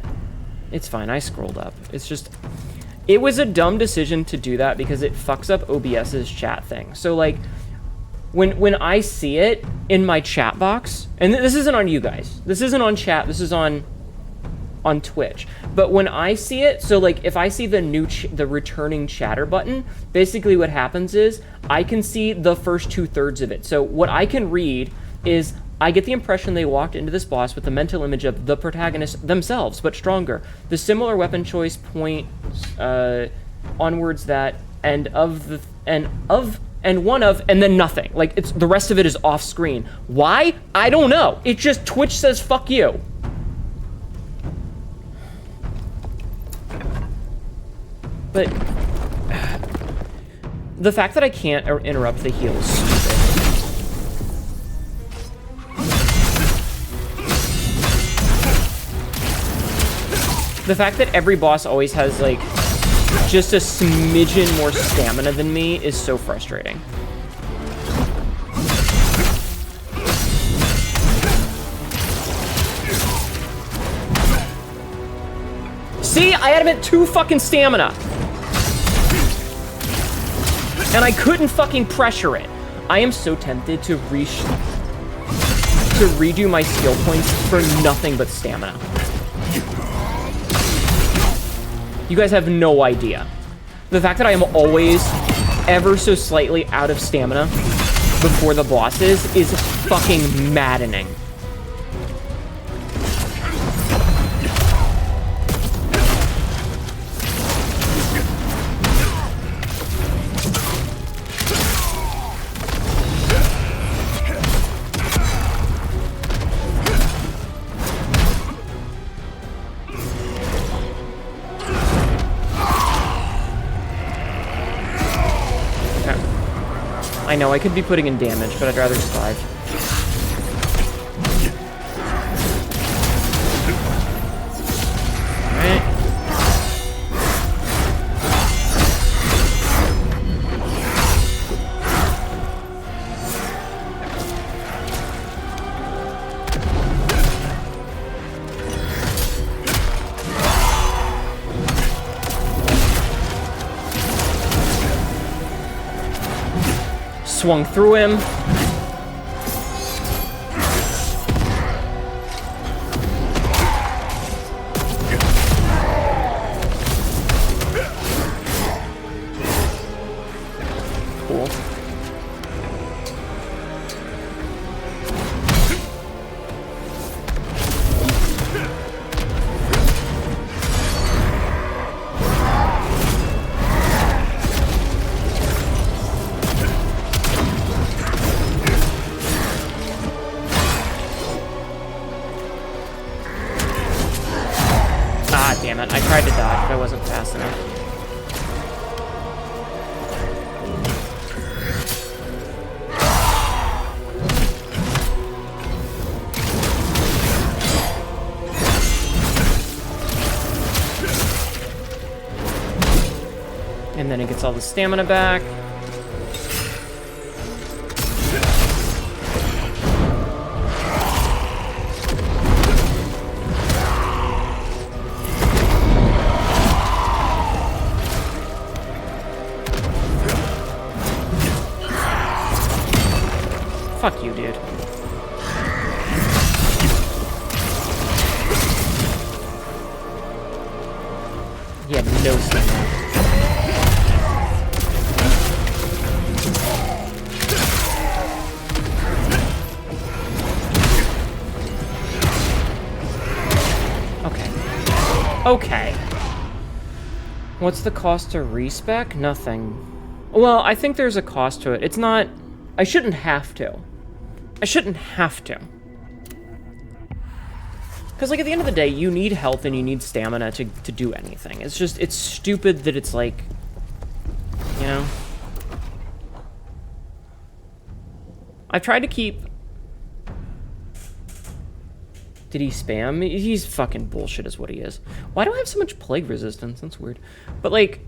It's fine, I scrolled up. It's just... It was a dumb decision to do that because it fucks up OBS's chat thing. So, like, when I see it in my chat box, and this isn't on you guys. This isn't on chat. This is on Twitch. But when I see it, so, like, if I see the returning chatter button, basically what happens is I can see the first 2/3 of it. So what I can read is... I get the impression they walked into this boss with the mental image of the protagonist themselves, but stronger. The similar weapon choice points onwards that and one of and then nothing. Like it's the rest of it is off screen. Why? I don't know. It just Twitch says fuck you. But the fact that I can't interrupt the heal is stupid. The fact that every boss always has, like, just a smidgen more stamina than me is so frustrating. See? I had him at 2 fucking stamina. And I couldn't fucking pressure it. I am so tempted to redo my skill points for nothing but stamina. You guys have no idea. The fact that I am always ever so slightly out of stamina before the bosses is fucking maddening. I know, I could be putting in damage, but I'd rather survive. Alright. Swung through him. Cool. Damn it, I tried to dodge, but I wasn't fast enough. And then it gets all the stamina back. Fuck you, dude. He had no stamina. Okay. Okay. What's the cost to respec? Nothing. Well, I think there's a cost to it. It's not... I shouldn't have to. I shouldn't have to. Because, like, at the end of the day, you need health and you need stamina to do anything. It's just, it's stupid that it's like, you know? I've tried to keep... Did he spam? He's fucking bullshit is what he is. Why do I have so much plague resistance? That's weird. But, like...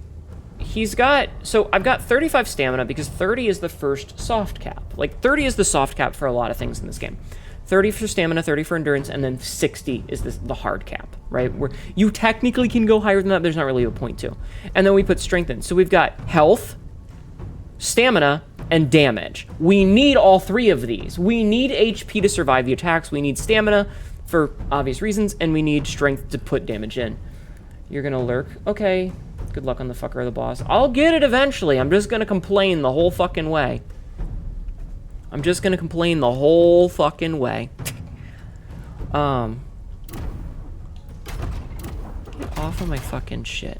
He's got, so I've got 35 stamina because 30 is the first soft cap. Like, 30 is the soft cap for a lot of things in this game. 30 for stamina, 30 for endurance, and then 60 is the hard cap, right? Where you technically can go higher than that, there's not really a point to. And then we put strength in. So we've got health, stamina, and damage. We need all three of these. We need HP to survive the attacks, we need stamina for obvious reasons, and we need strength to put damage in. You're gonna lurk? Okay. Good luck on the fucker of the boss. I'll get it eventually. I'm just gonna complain the whole fucking way. I'm just gonna complain the whole fucking way. Get off of my fucking shit.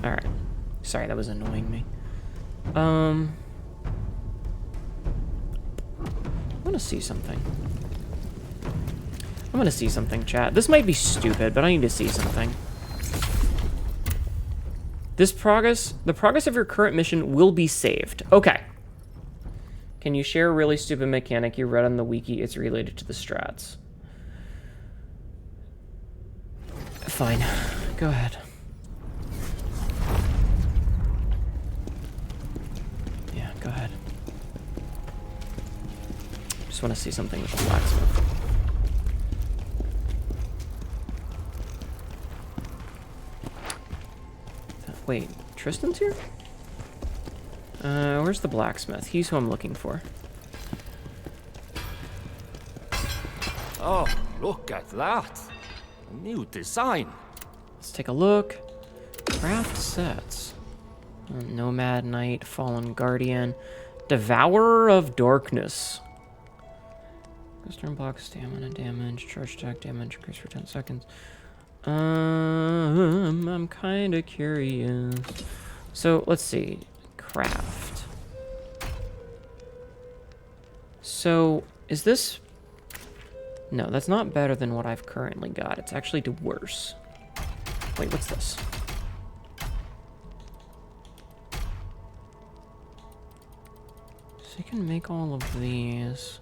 Alright. Sorry, that was annoying me. I wanna see something. I'm gonna see something, chat. This might be stupid, but I need to see something. The progress of your current mission will be saved. Okay. Can you share a really stupid mechanic you read on the wiki? It's related to the strats. Fine. Go ahead. Yeah, go ahead. Just want to see something with the blacksmith. Wait, Tristan's here? Where's the blacksmith? He's who I'm looking for. Oh, look at that. A new design. Let's take a look. Craft sets. Nomad Knight, Fallen Guardian, Devourer of Darkness. Western block, stamina damage, charge attack damage, increase for 10 seconds. I'm kind of curious. So, let's see. Craft. So, is this... No, that's not better than what I've currently got. It's actually worse. Wait, what's this? So you can make all of these.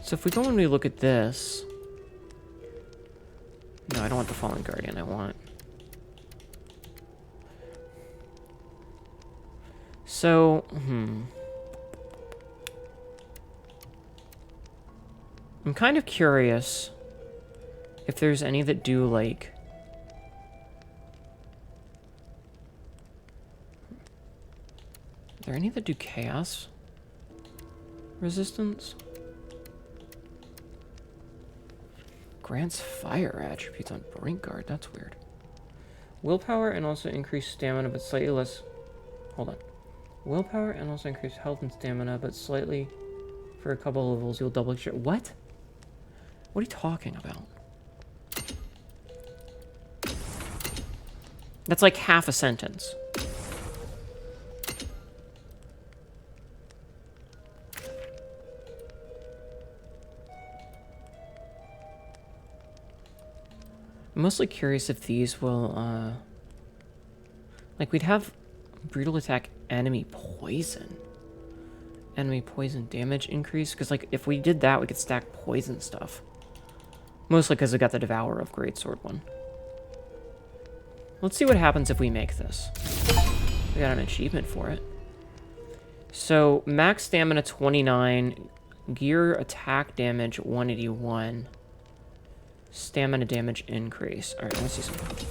So if we go and we look at this... No, I don't want the Fallen Guardian, I want... So, I'm kind of curious if there's any that do, like... Are there any that do chaos resistance? Grants fire attributes on Brink Guard. That's weird. Willpower and also increase stamina, but slightly less... Hold on. Willpower and also increase health and stamina, but slightly... For a couple of levels, you'll double your... What? What are you talking about? That's like half a sentence. I'm mostly curious if these will, like, we'd have brutal attack enemy poison. Enemy poison damage increase, because, like, if we did that, we could stack poison stuff. Mostly because we got the Devourer of Greatsword one. Let's see what happens if we make this. We got an achievement for it. So, max stamina 29, gear attack damage 181. Stamina damage increase. Alright, let's see something.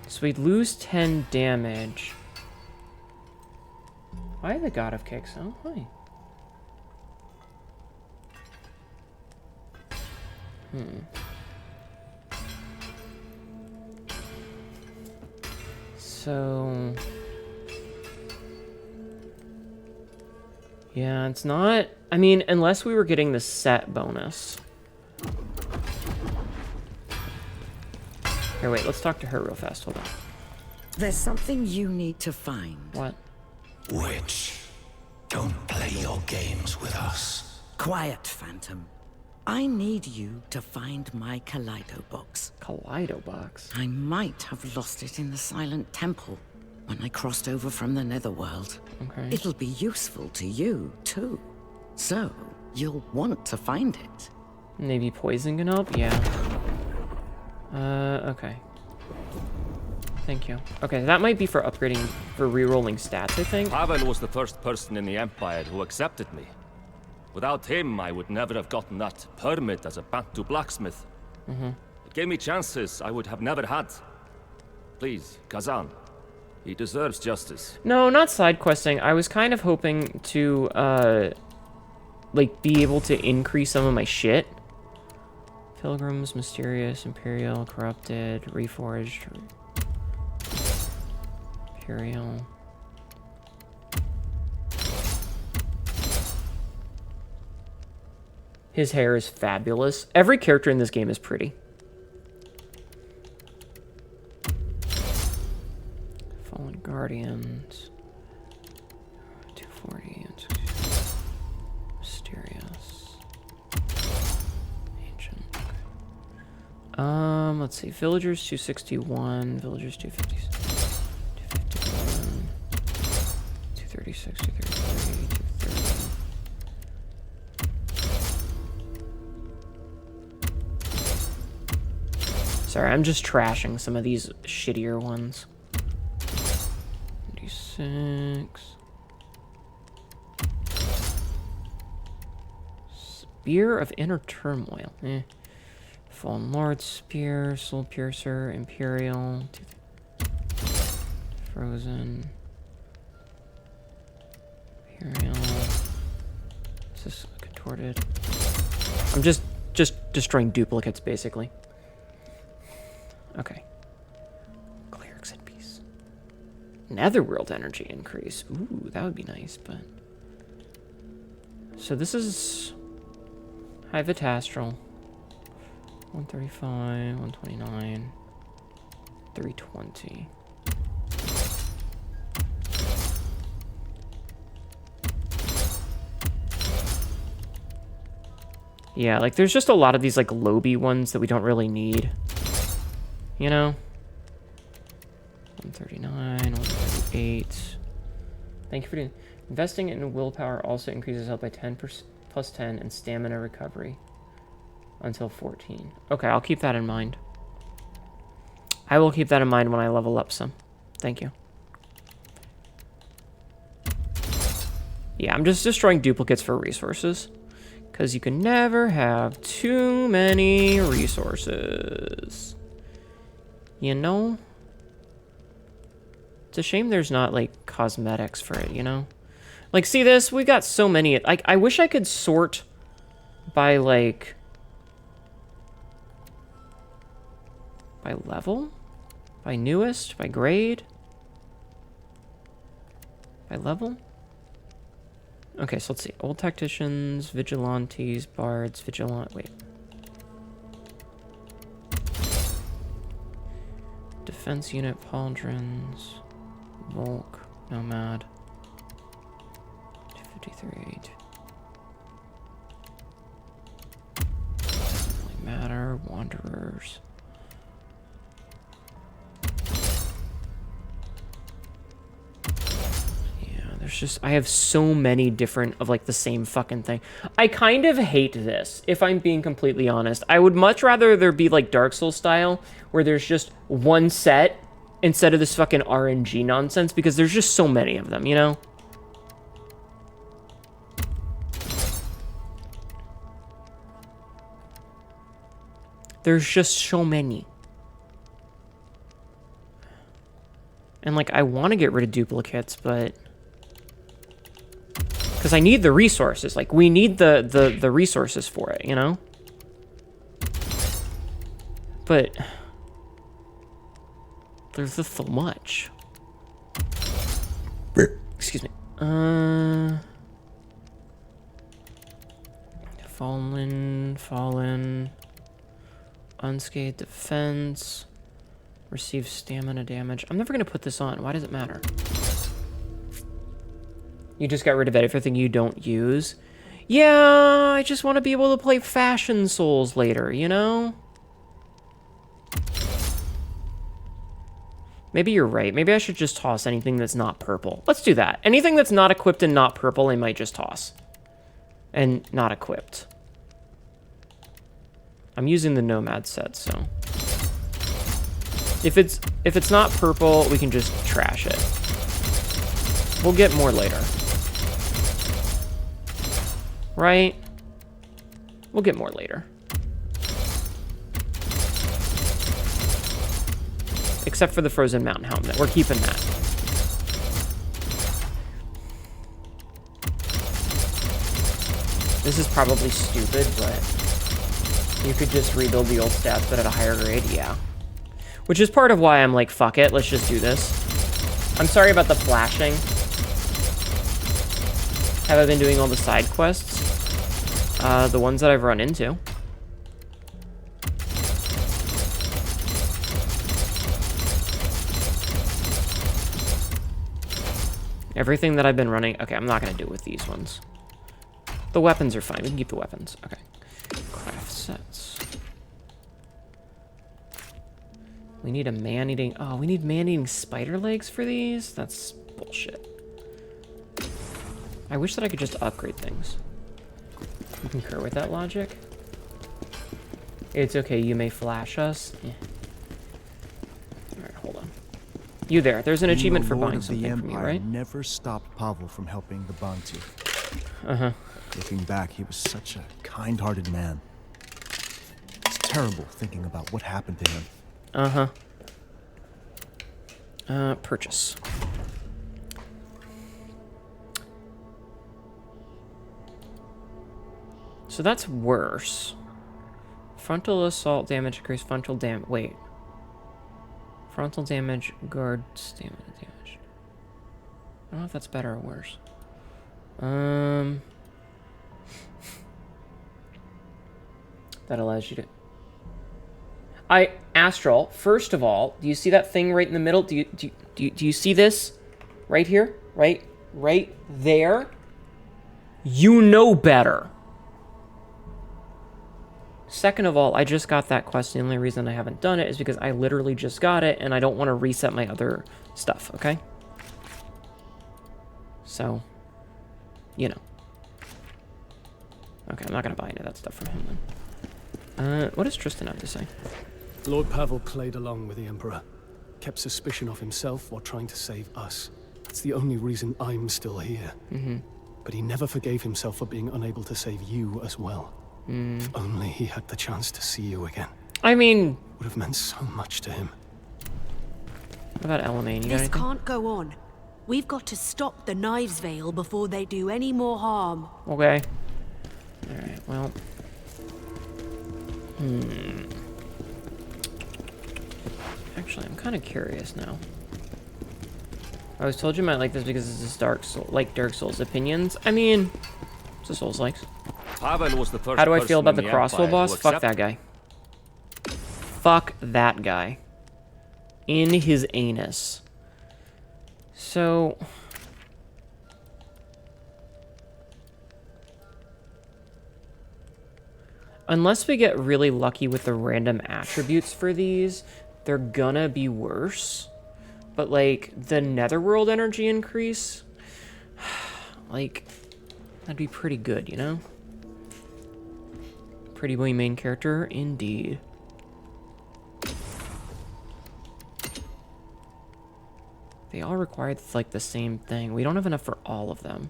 So we'd lose 10 damage. Why the God of Kicks? Oh, hi. So... Yeah, it's not... I mean, unless we were getting the set bonus. Here, wait, let's talk to her real fast. Hold on. There's something you need to find. What? Witch, don't play your games with us. Quiet, Phantom. I need you to find my Kaleido box. Kaleido box? I might have lost it in the Silent Temple when I crossed over from the Netherworld. Okay. It'll be useful to you, too. So, you'll want to find it. Maybe poison can help? Yeah. Okay. Thank you. Okay, that might be for upgrading, for re-rolling stats, I think. Pavel was the first person in the Empire who accepted me. Without him, I would never have gotten that permit as a Bantu blacksmith. It gave me chances I would have never had. Please, Khazan. He deserves justice. No, not side questing. I was kind of hoping to, like, be able to increase some of my shit. Pilgrims, Mysterious, Imperial, Corrupted, Reforged, Imperial. His hair is fabulous. Every character in this game is pretty. Fallen Guardians. 240. Mysterious. Ancient. Okay. Let's see. Villagers 261. Villagers 250. 251. 236. 233. 230. Sorry, I'm just trashing some of these shittier ones. 96. Spear of Inner Turmoil. Fallen Lord Spear, Soul Piercer, Imperial. Frozen. Imperial. Is this contorted? I'm just destroying duplicates, basically. Okay. Cleric's in peace. Netherworld energy increase. Ooh, that would be nice, but... So this is... High Vitastral. 135, 129, 320. Yeah, like there's just a lot of these like Lobi ones that we don't really need. You know? 139, 138. Thank you for doing... Investing in willpower also increases health by 10% plus 10 and stamina recovery until 14. Okay, I'll keep that in mind. I will keep that in mind when I level up some. Thank you. Yeah, I'm just destroying duplicates for resources. Because you can never have too many resources. You know? It's a shame there's not, like, cosmetics for it, you know? Like, see this? We got so many. Like, I wish I could sort by, like... by level? By newest? By grade? By level? Okay, so let's see. Old tacticians, vigilantes, bards, wait. Defense unit, pauldrons, Volk, nomad. 253. Doesn't really matter. Wanderers. There's just, I have so many different of like the same fucking thing. I kind of hate this, if I'm being completely honest. I would much rather there be like Dark Souls style, where there's just one set instead of this fucking RNG nonsense, because there's just so many of them, you know? There's just so many. And like, I want to get rid of duplicates, but... because I need the resources. Like, we need the resources for it, you know? But... there's just so much. Excuse me. Fallen. Unscathed defense. Receive stamina damage. I'm never going to put this on. Why does it matter? You just got rid of everything you don't use? Yeah, I just want to be able to play Fashion Souls later, you know? Maybe you're right. Maybe I should just toss anything that's not purple. Let's do that. Anything that's not equipped and not purple, I might just toss. And not equipped. I'm using the Nomad set, so... If it's not purple, we can just trash it. We'll get more later. Right? We'll get more later. Except for the Frozen Mountain Helmet. We're keeping that. This is probably stupid, but you could just rebuild the old stats, but at a higher grade, yeah. Which is part of why I'm like, fuck it, let's just do this. I'm sorry about the flashing. Have I been doing all the side quests? The ones that I've run into. Everything that I've been running... Okay, I'm not going to do it with these ones. The weapons are fine. We can keep the weapons. Okay. Craft sets. We need a man-eating... Oh, we need man-eating spider legs for these? That's bullshit. I wish that I could just upgrade things. You concur with that logic? It's okay, you may flash us. Yeah. Alright, hold on. You there. There's an achievement for buying something from you, right? Never stopped Pavel from helping the bounty. Uh-huh. Looking back, he was such a kind-hearted man. It's terrible thinking about what happened to him. Uh-huh. Purchase. So that's worse. Frontal assault damage increase frontal damage. Wait. Frontal damage, guard stamina damage. I don't know if that's better or worse. That allows you to... Astral, first of all, do you see that thing right in the middle? Do you see this? Right here? Right there? You know better. Second of all, I just got that quest. The only reason I haven't done it is because I literally just got it, and I don't want to reset my other stuff, okay? So, you know. Okay, I'm not going to buy any of that stuff from him then. What does Tristan have to say? Lord Pavel played along with the Emperor. Kept suspicion of himself while trying to save us. That's the only reason I'm still here. But he never forgave himself for being unable to save you as well. If only he had the chance to see you again. I mean... Would have meant so much to him. What about Elamane? You got This anything? can't go on. We've got to stop the Knives Veil before they do any more harm. Okay. Alright, well... Actually, I'm kind of curious now. I was told you might like this because this is Dark Souls opinions. I mean, it's a Souls-likes. Pavel was the first How do I feel about the person in crossbow Empire boss? who Fuck that guy. Fuck that guy. In his anus. So... unless we get really lucky with the random attributes for these, they're gonna be worse. But, like, the Netherworld energy increase... like, that'd be pretty good, you know? Pretty boy main character, indeed. They all require, like, the same thing. We don't have enough for all of them.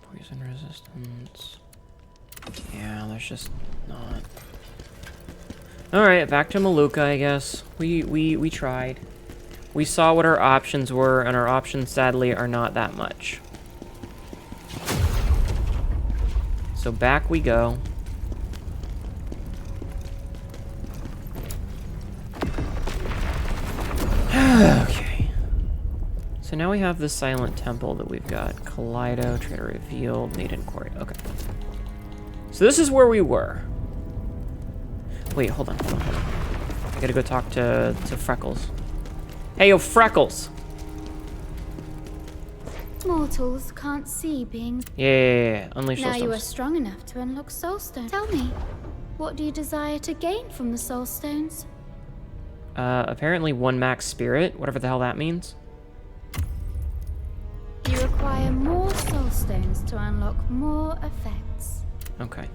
Poison resistance. Yeah, there's just not. Alright, back to Maluka, I guess. We tried. We saw what our options were, and our options, sadly, are not that much. So back we go. Okay. So now we have the Silent Temple that we've got. Kaleido, Trader Revealed, Maiden Quarry. Okay. So this is where we were. Wait, hold on. I gotta go talk to Freckles. Hey, yo, Freckles! Mortals can't see beings. Yeah. Unleash Now those you are stones. strong enough to unlock soulstones. Tell me, what do you desire to gain from the soulstones? Apparently one max spirit, whatever the hell that means. You require more soulstones to unlock more effects. Okay.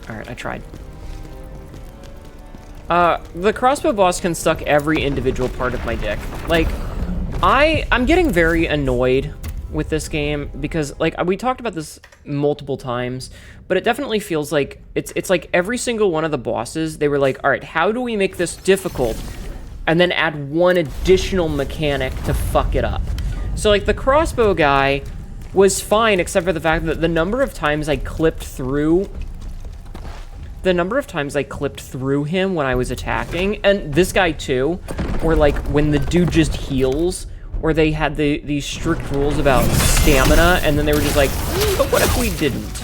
Alright, I tried. The crossbow boss can suck every individual part of my dick. Like, I'm getting very annoyed with this game because, like, we talked about this multiple times, but it definitely feels like it's like every single one of the bosses, they were like, all right, how do we make this difficult? And then add one additional mechanic to fuck it up. So, like, the crossbow guy was fine, except for the fact that the number of times I clipped through him when I was attacking, and this guy too, or like when the dude just heals, or they had these strict rules about stamina, and then they were just like, but what if we didn't?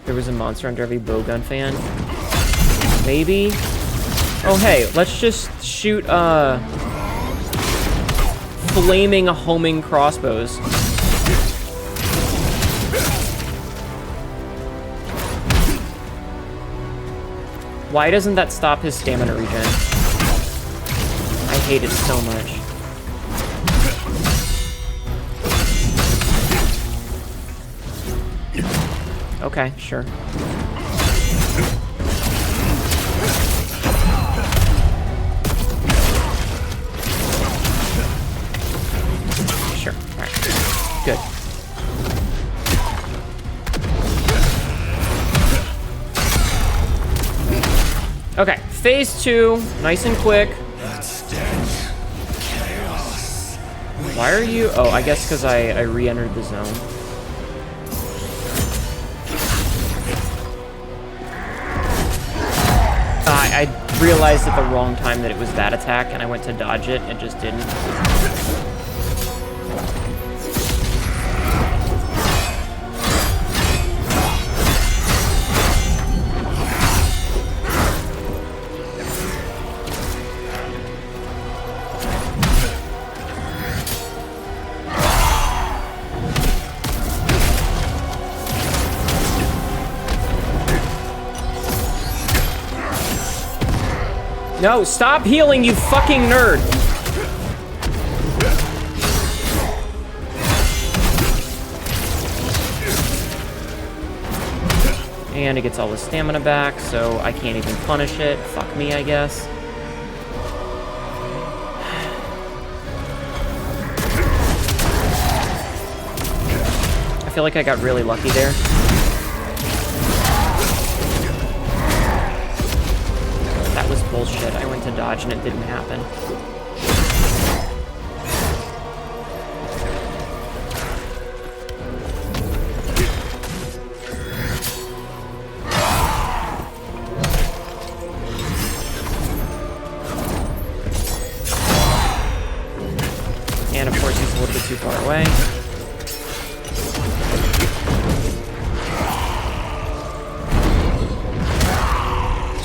There was a monster under every bowgun fan. Maybe? Oh hey, let's just shoot, flaming homing crossbows. Why doesn't that stop his stamina regen? I hate it so much. Okay, sure. Sure. Alright. Good. Okay, phase 2, nice and quick. Why are you... oh, I guess because I re-entered the zone. I realized at the wrong time that it was that attack, and I went to dodge it, and just didn't. No, stop healing, you fucking nerd. And it gets all his stamina back, so I can't even punish it. Fuck me, I guess. I feel like I got really lucky there. That was bullshit. I went to dodge and it didn't happen. And of course he's a little bit too far away.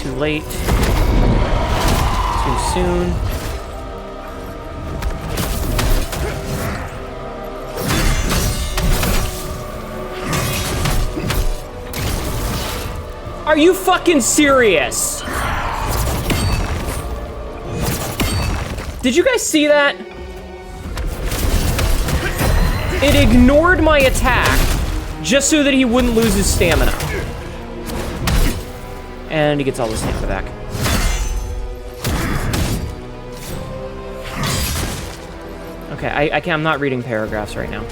Too late. Too soon. Are you fucking serious? Did you guys see that? It ignored my attack just so that he wouldn't lose his stamina. And he gets all his stamina back. Okay, I'm not reading paragraphs right now.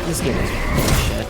This game is bullshit.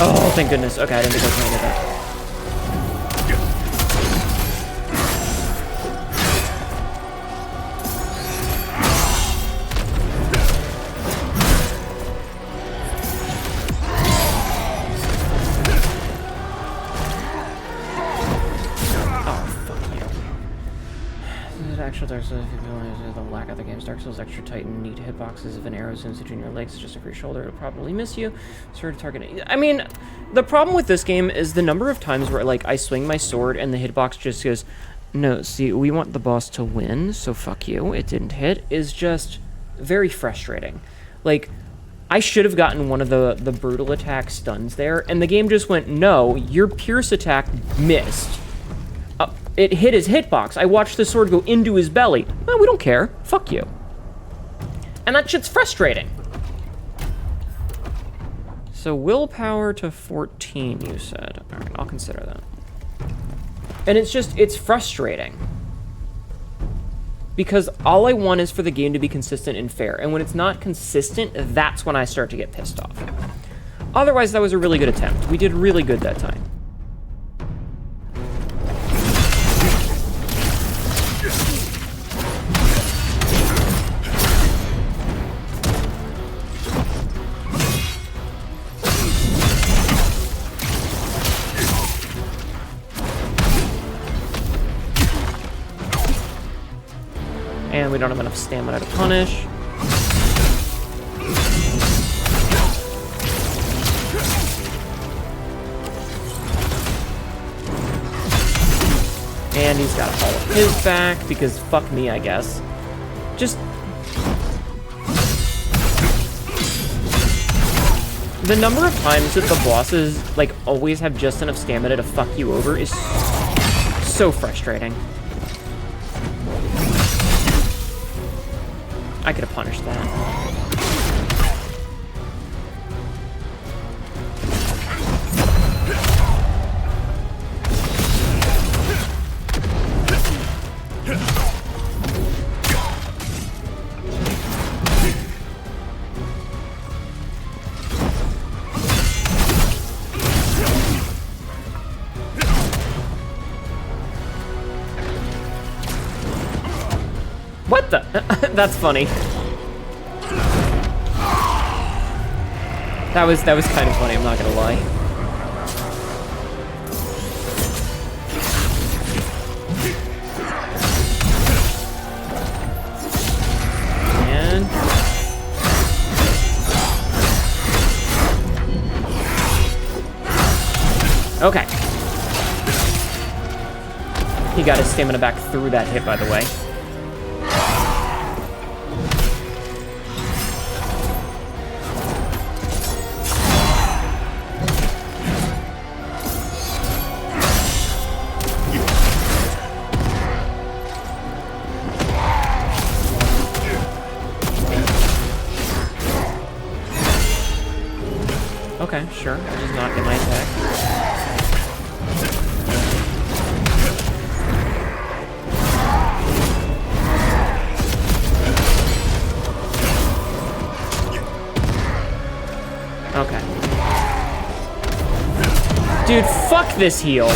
Oh, thank goodness. Okay, I didn't think I was going to get that. Dark Souls, if you realize the lack of the game's Dark Souls extra tight and neat hitboxes. If an arrow zooms between your legs, just over your shoulder, it'll probably miss you. Sort of targeting. I mean, the problem with this game is the number of times where like I swing my sword and the hitbox just goes, no, see, we want the boss to win, so fuck you. It didn't hit. Is just very frustrating. Like, I should have gotten one of the brutal attack stuns there, and the game just went, no, your pierce attack missed. It hit his hitbox. I watched the sword go into his belly. No, we don't care. Fuck you. And that shit's frustrating. So willpower to 14, you said. All right, I'll consider that. And it's frustrating. Because all I want is for the game to be consistent and fair. And when it's not consistent, that's when I start to get pissed off. Otherwise, that was a really good attempt. We did really good that time. And we don't have enough stamina to punish. And he's got all of his back, because fuck me, I guess. Just... the number of times that the bosses, like, always have just enough stamina to fuck you over is so frustrating. I could have punished that. What the? That's funny. That was kind of funny, I'm not gonna lie. And okay. He got his stamina back through that hit, by the way. Okay, sure. I just not get my attack. Okay. Dude, fuck this heal.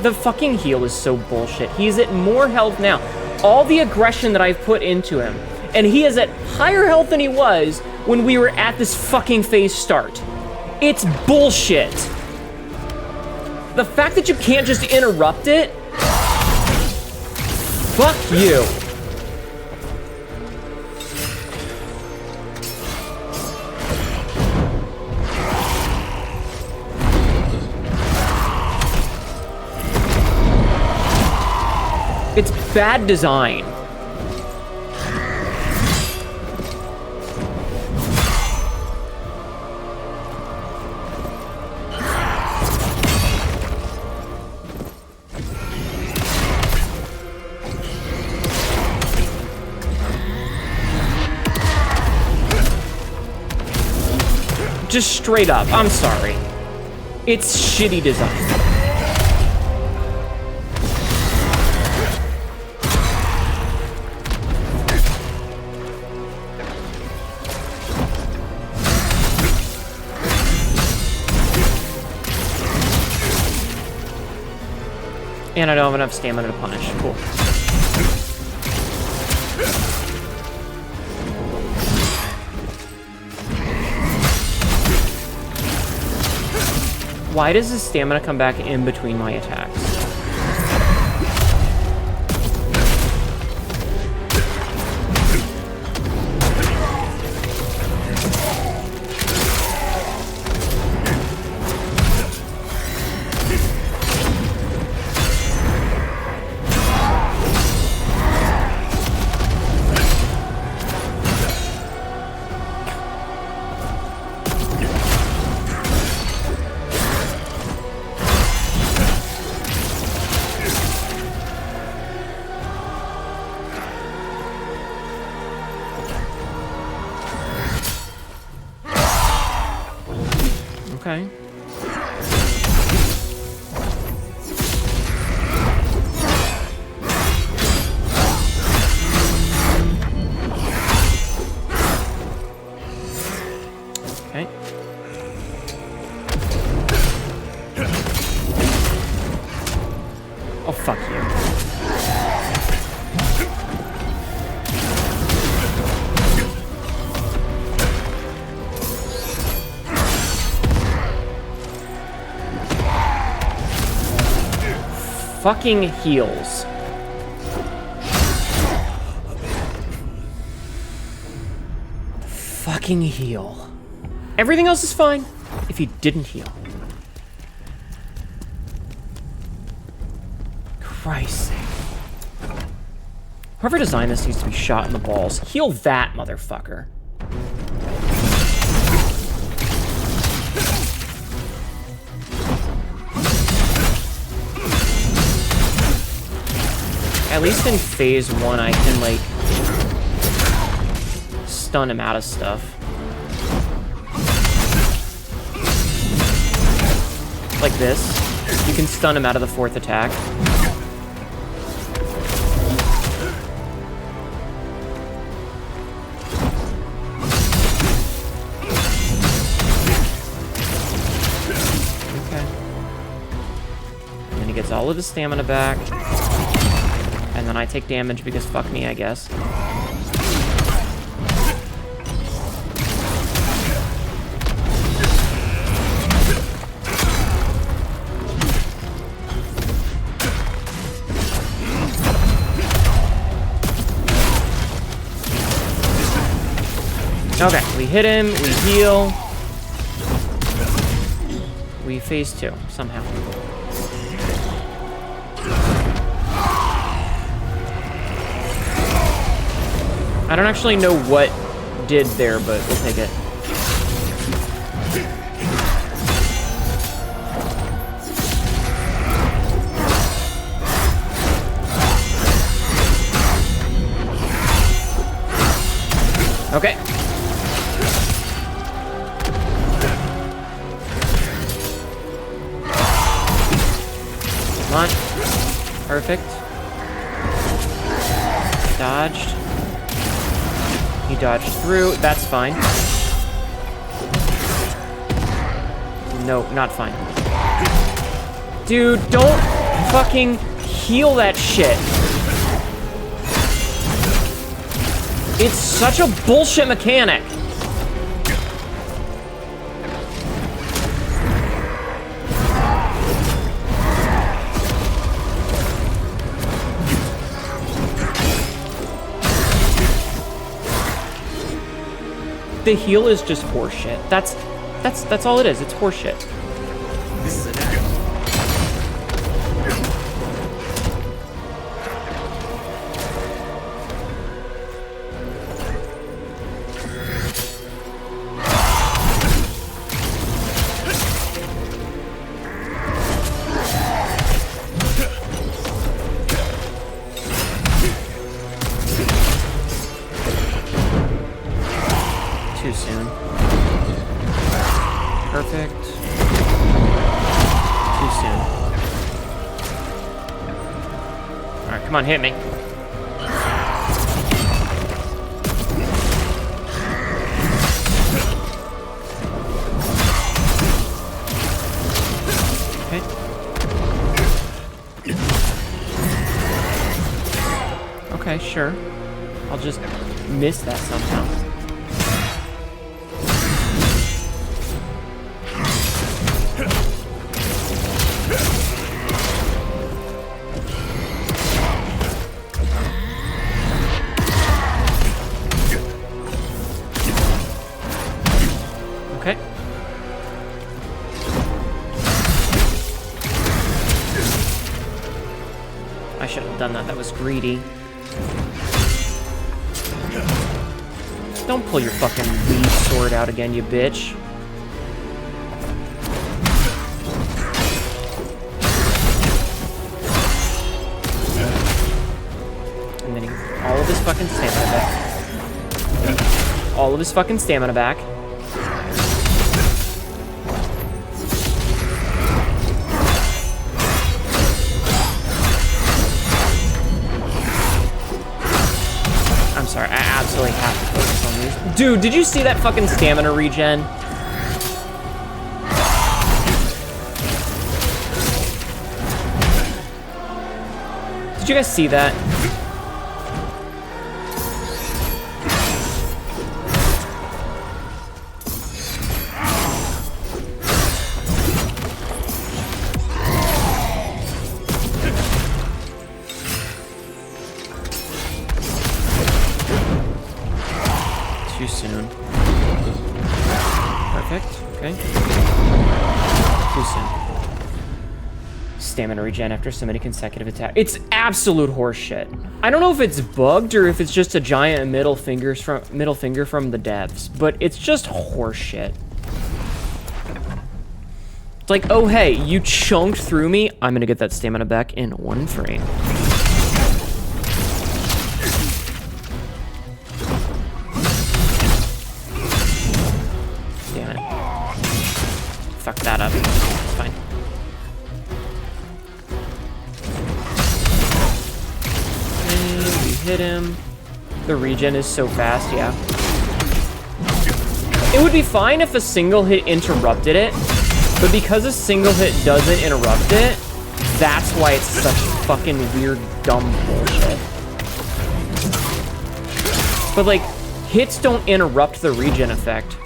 The fucking heal is so bullshit. He's at more health now. All the aggression that I've put into him, and he is at higher health than he was when we were at this fucking phase start. It's bullshit. The fact that you can't just interrupt it, fuck you. It's bad design. Just straight up, I'm sorry. It's shitty design. And I don't have enough stamina to punish. Cool. Why does his stamina come back in between my attacks? Okay. Okay. Oh, fuck you. Fucking heals. Fucking heal. Everything else is fine if he didn't heal. Christ's sake. Whoever designed this needs to be shot in the balls. Heal that motherfucker. At least in phase 1, I can, like, stun him out of stuff. Like this. You can stun him out of the 4th attack. Okay. And then he gets all of his stamina back. And then I take damage because fuck me, I guess. Okay, we hit him, we heal. We phase 2, somehow. I don't actually know what did there, but we'll take it. Okay. Come on. Perfect. Dodged. He dodged through. That's fine. No, not fine. Dude, don't fucking heal that shit. It's such a bullshit mechanic. The heal is just horseshit. That's all it is. It's horseshit. This is an ad. Too soon. Perfect. Too soon. Alright, come on, hit me. Okay. Okay, sure. I'll just miss that somehow. Okay. I should have done that. That was greedy. Don't pull your fucking weed sword out again, you bitch. And then he all of his fucking stamina back. All of his fucking stamina back. I'm sorry, I absolutely have to focus on these. Dude, did you see that fucking stamina regen? Did you guys see that? Too soon. Perfect. Okay. Too soon. Stamina regen after so many consecutive attacks. It's absolute horseshit. I don't know if it's bugged or if it's just a giant middle finger from the devs, but it's just horseshit. It's like, oh hey, you chunked through me. I'm gonna get that stamina back in 1 frame. Fuck that up. It's fine. And we hit him. The regen is so fast, yeah. It would be fine if a single hit interrupted it, but because a single hit doesn't interrupt it, that's why it's such fucking weird, dumb bullshit. But, like, hits don't interrupt the regen effect.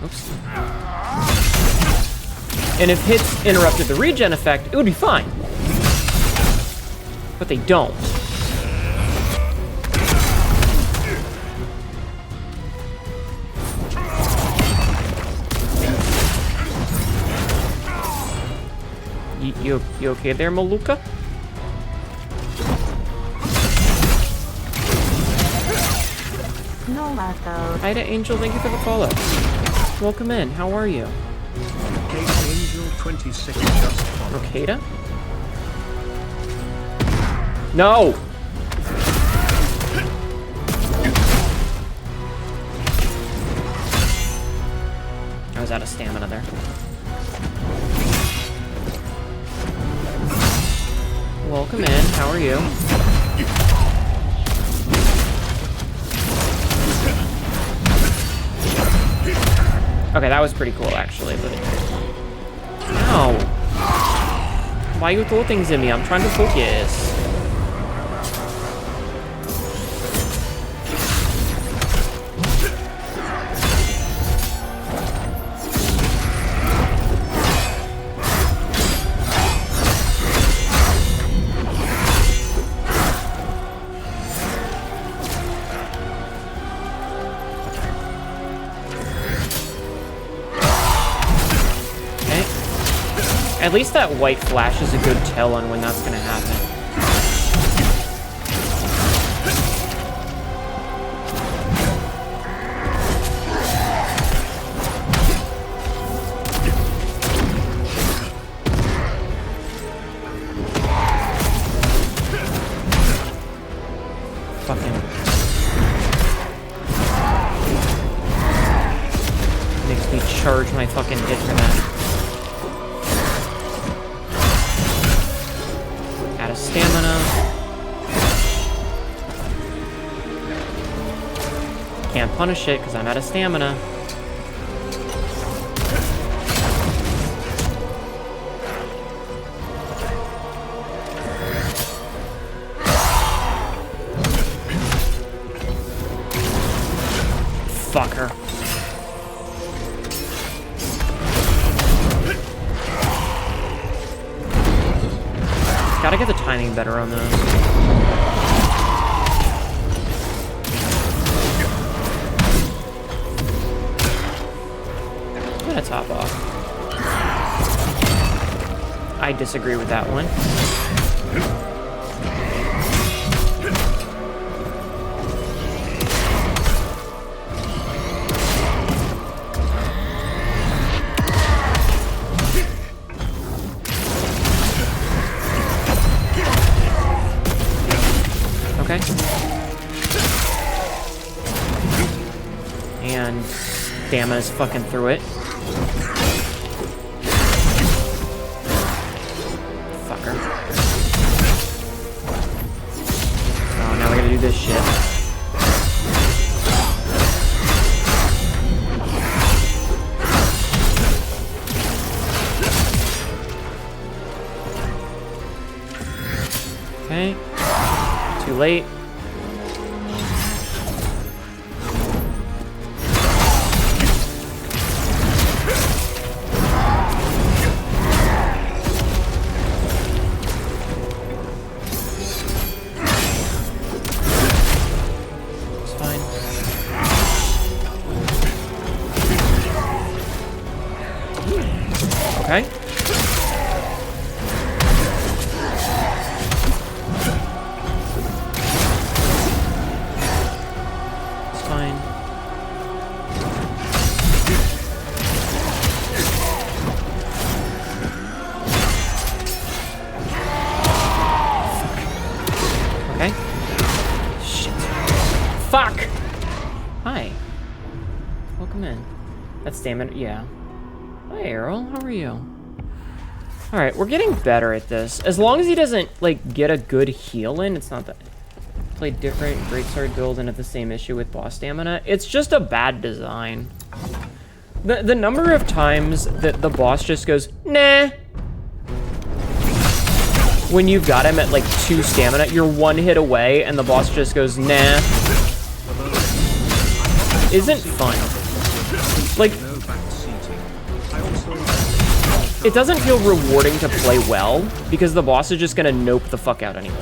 Oops. And if hits interrupted the regen effect, it would be fine. But they don't. You okay there, Maluka? No, Marco. Hi to Angel, thank you for the follow. Welcome in, how are you? Angel 26 just followed. Rokada? No! I was out of stamina there. Welcome in, how are you? Okay, that was pretty cool actually, but... Ow! Why you throw things at me? I'm trying to focus. At least that white flash is a good tell on when that's gonna happen. Fucking makes me charge my fucking hit for that. Stamina. Can't punish it because I'm out of stamina. Fucker. Gotta get the timing better on those. I'm gonna top off. I disagree with that one. Okay. And Dama's fucking through it. Fucker. Oh, now we gotta do this shit. Okay. Too late. It's fine. Okay. Fuck! Hi. Welcome in. That's stamina. Yeah. Hi, Errol. How are you? Alright, we're getting better at this. As long as he doesn't, like, get a good heal in, it's not that... Play different greatsword build and have the same issue with boss stamina. It's just a bad design. The number of times that the boss just goes, nah, when you've got him at like 2 stamina, you're 1 hit away and the boss just goes, nah. Isn't fun. Like, it doesn't feel rewarding to play well because the boss is just gonna nope the fuck out anyway.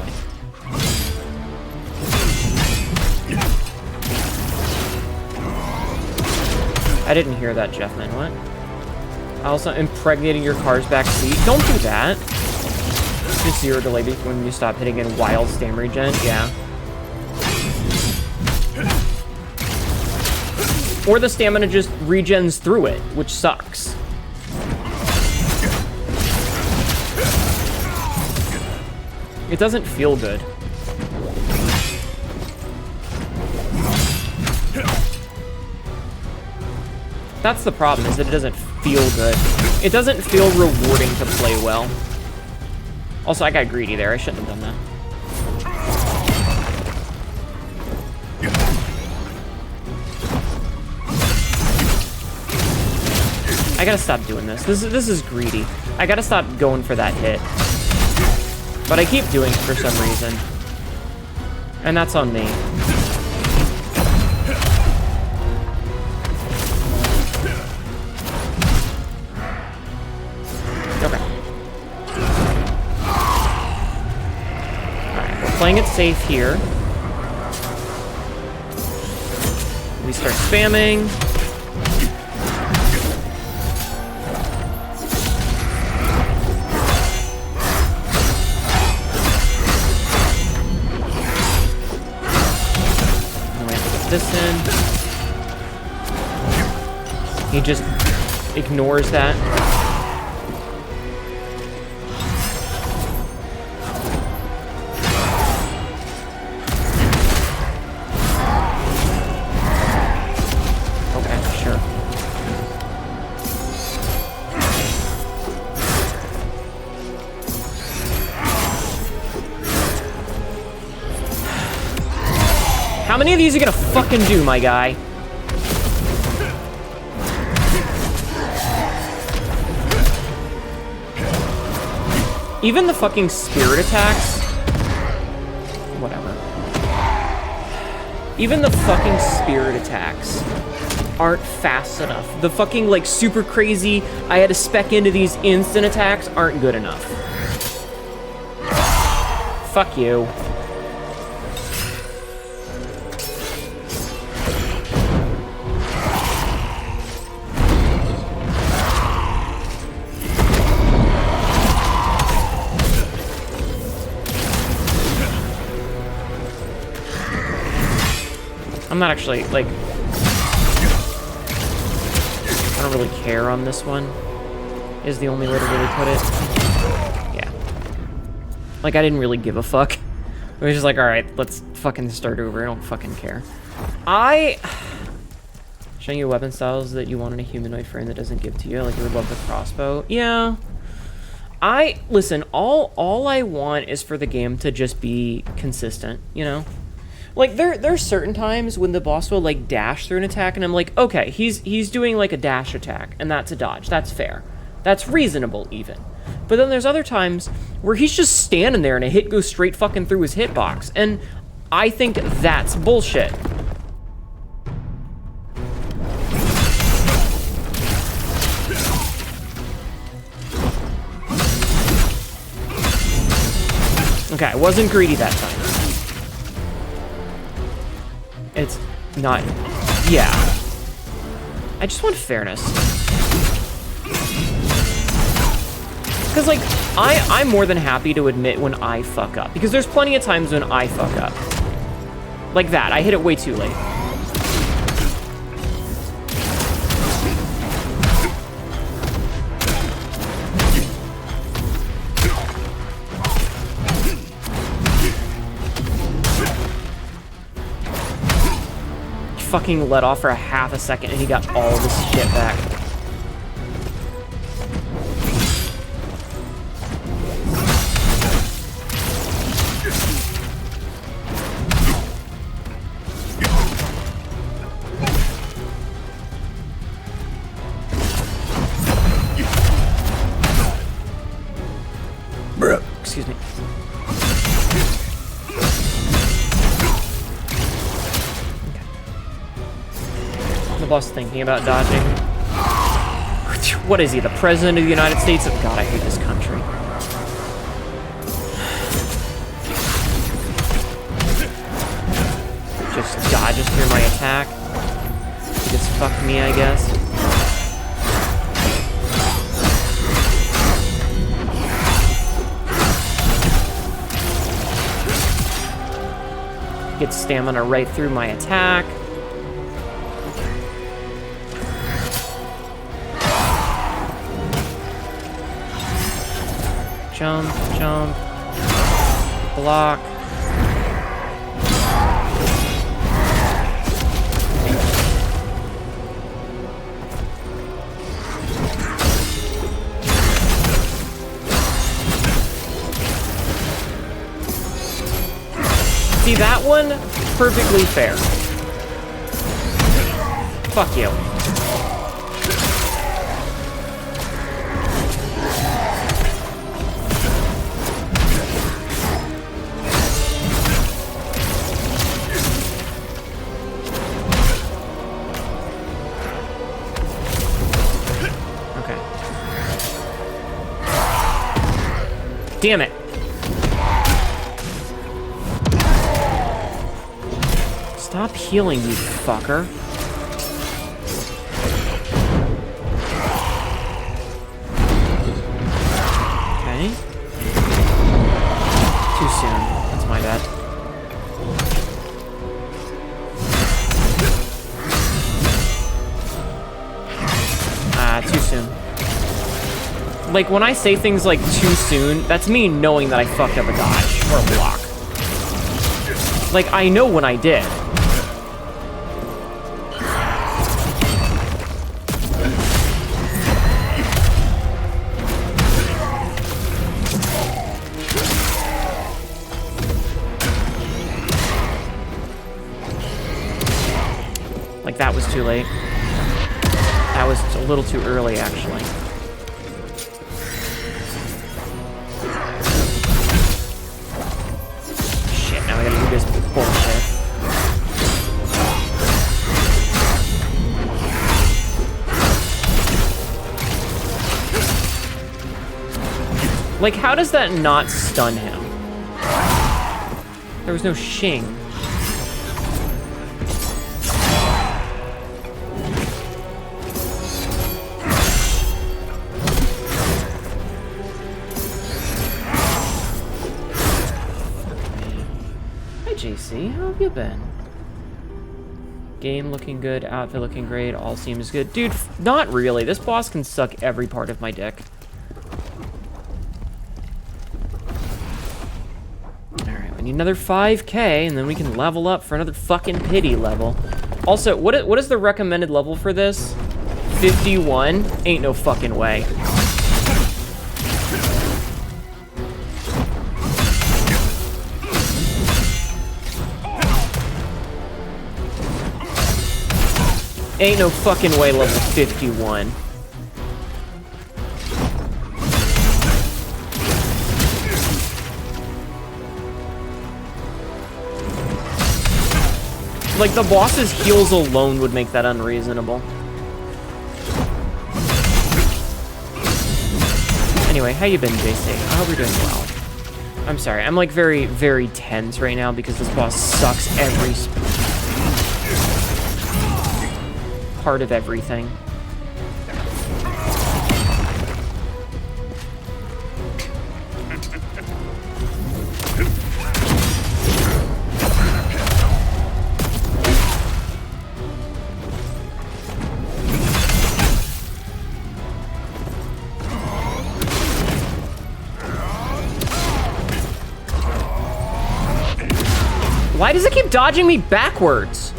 I didn't hear that, Jeffman. What? Also, impregnating your car's back seat. Don't do that. Just 0 delay when you stop hitting in wild stam regen. Yeah. Or the stamina just regens through it, which sucks. It doesn't feel good. That's the problem, is that it doesn't feel good. It doesn't feel rewarding to play well. Also, I got greedy there. I shouldn't have done that. I gotta stop doing this. This is greedy. I gotta stop going for that hit. But I keep doing it for some reason. And that's on me. Okay. Alright, we're playing it safe here. We start spamming. This in. He just ignores that. Okay, sure. How many of these are you gonna fucking do, my guy? Even the fucking spirit attacks? Whatever. Even the fucking spirit attacks aren't fast enough. The fucking, like, super crazy, I had to spec into these instant attacks aren't good enough. Fuck you. I'm not actually, like, I don't really care on this one, is the only way to really put it. Yeah. Like, I didn't really give a fuck. It was just like, alright, let's fucking start over. I don't fucking care. Showing you weapon styles that you want in a humanoid frame that doesn't give to you. Like, you would love the crossbow. Yeah. Listen, all I want is for the game to just be consistent, you know? Like, there's certain times when the boss will, like, dash through an attack, and I'm like, okay, he's doing, like, a dash attack, and that's a dodge. That's fair. That's reasonable, even. But then there's other times where he's just standing there, and a hit goes straight fucking through his hitbox, and I think that's bullshit. Okay, I wasn't greedy that time. It's not... Yeah. I just want fairness. Because, like, I'm more than happy to admit when I fuck up. Because there's plenty of times when I fuck up. Like that. I hit it way too late. Fucking let off for a half a second and he got all this shit back. Brooks. Excuse me. Okay. The boss thinking about dodging. What is he, the president of the United States? Oh God, I hate this country. Just dodges through my attack. Just fuck me, I guess. Gets stamina right through my attack. Jump, jump, block. See, that one, perfectly fair. Fuck you. Okay. Damn it. Stop healing, you fucker. Okay. Too soon. That's my bad. Too soon. Like, when I say things like too soon, that's me knowing that I fucked up a dodge or a block. Like, I know when I did. Like, that was too late. That was a little too early, actually. Shit, now I gotta do this bullshit. Like, how does that not stun him? There was no shing. JC, how have you been? Game looking good, outfit looking great, all seems good. Dude, not really. This boss can suck every part of my dick. Alright, we need another 5k, and then we can level up for another fucking pity level. Also, what is the recommended level for this? 51? Ain't no fucking way. Ain't no fucking way level 51. Like, the boss's heals alone would make that unreasonable. Anyway, how you been, JC? I hope you're doing well. I'm sorry, I'm like very, very tense right now because this boss sucks every part of everything. Why does it keep dodging me backwards?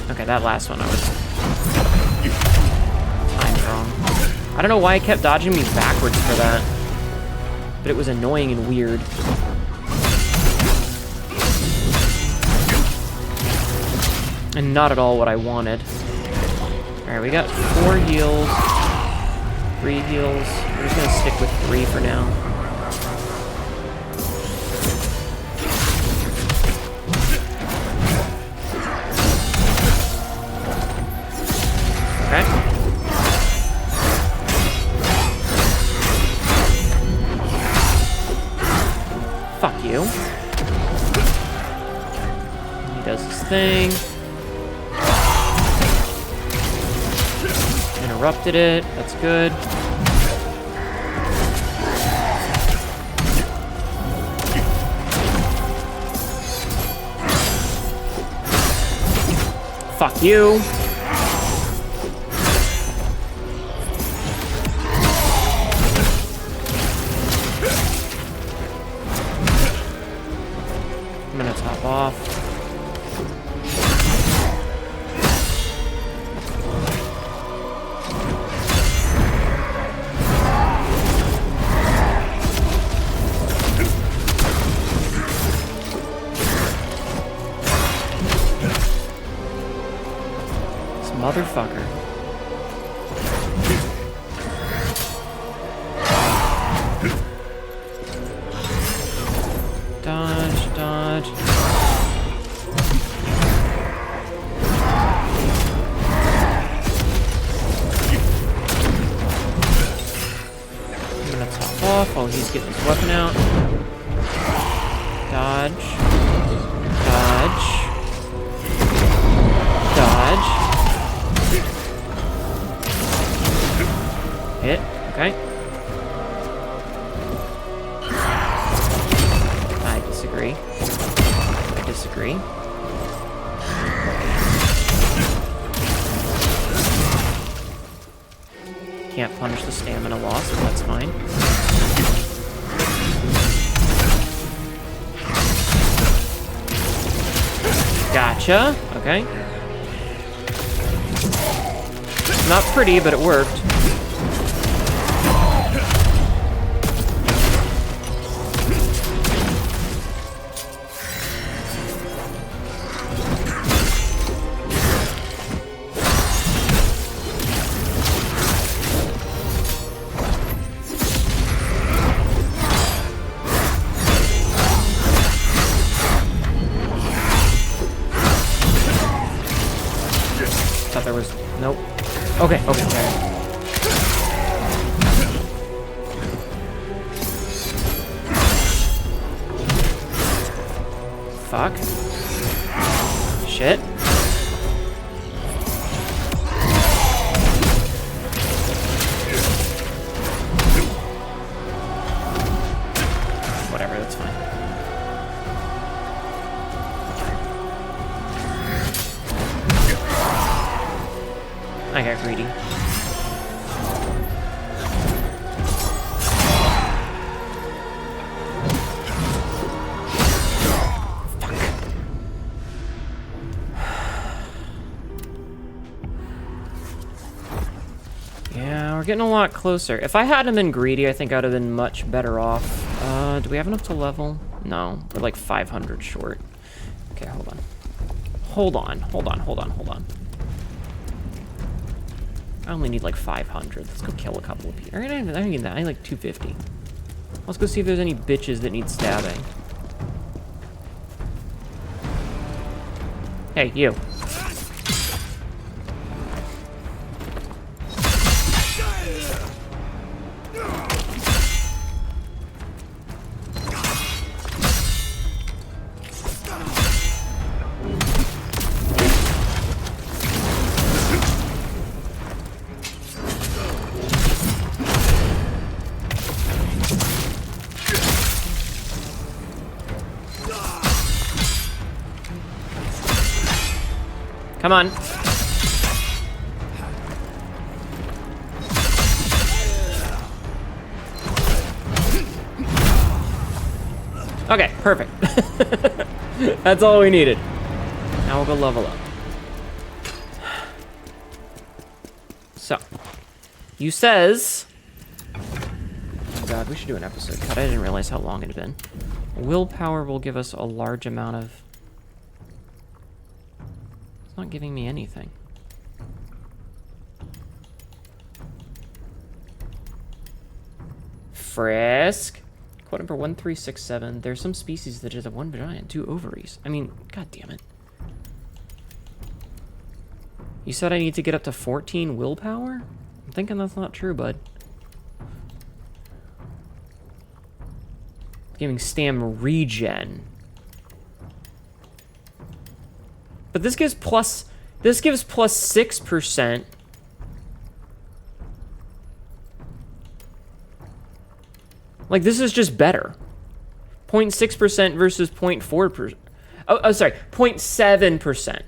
Okay, that last one I was timed wrong. I don't know why it kept dodging me backwards for that, but it was annoying and weird. And not at all what I wanted. Alright, Alright, we got 4 heals. 3 heals. We're just gonna stick with 3 for now. Okay. Fuck you. He does his thing. Interrupted it. That's good. Fuck you. I'm gonna top off. This motherfucker. Dodge, dodge. I'm gonna top off while he's getting his weapon out. Dodge. Dodge. Dodge. Hit. Okay. I disagree. I disagree. Can't punish the stamina loss, but that's fine. Gotcha. Okay. Not pretty, but it worked. Thought there was... Nope. Okay, okay, okay. Fuck. Shit. Whatever, that's fine. I got greedy. Yeah, we're getting a lot closer. If I hadn't been greedy, I think I'd have been much better off. Do we have enough to level? No, we're like 500 short. Okay, hold on. Hold on, hold on, hold on, hold on. I only need like 500. Let's go kill a couple of people. I don't need that. I need like 250. Let's go see if there's any bitches that need stabbing. Hey, you. Come on. Okay, perfect. That's all we needed. Now we'll go level up. So, you says... Oh god, we should do an episode cut. I didn't realize how long it had been. Willpower will give us a large amount of... It's not giving me anything. Frisk. Quote number 1367. There's some species that just have 1 vagina and 2 ovaries. I mean, god damn it. You said I need to get up to 14 willpower? I'm thinking that's not true, bud. Giving stam regen. But this gives plus 6%. Like, this is just better. 0.6% versus 0.4%. Oh, sorry, 0.7%.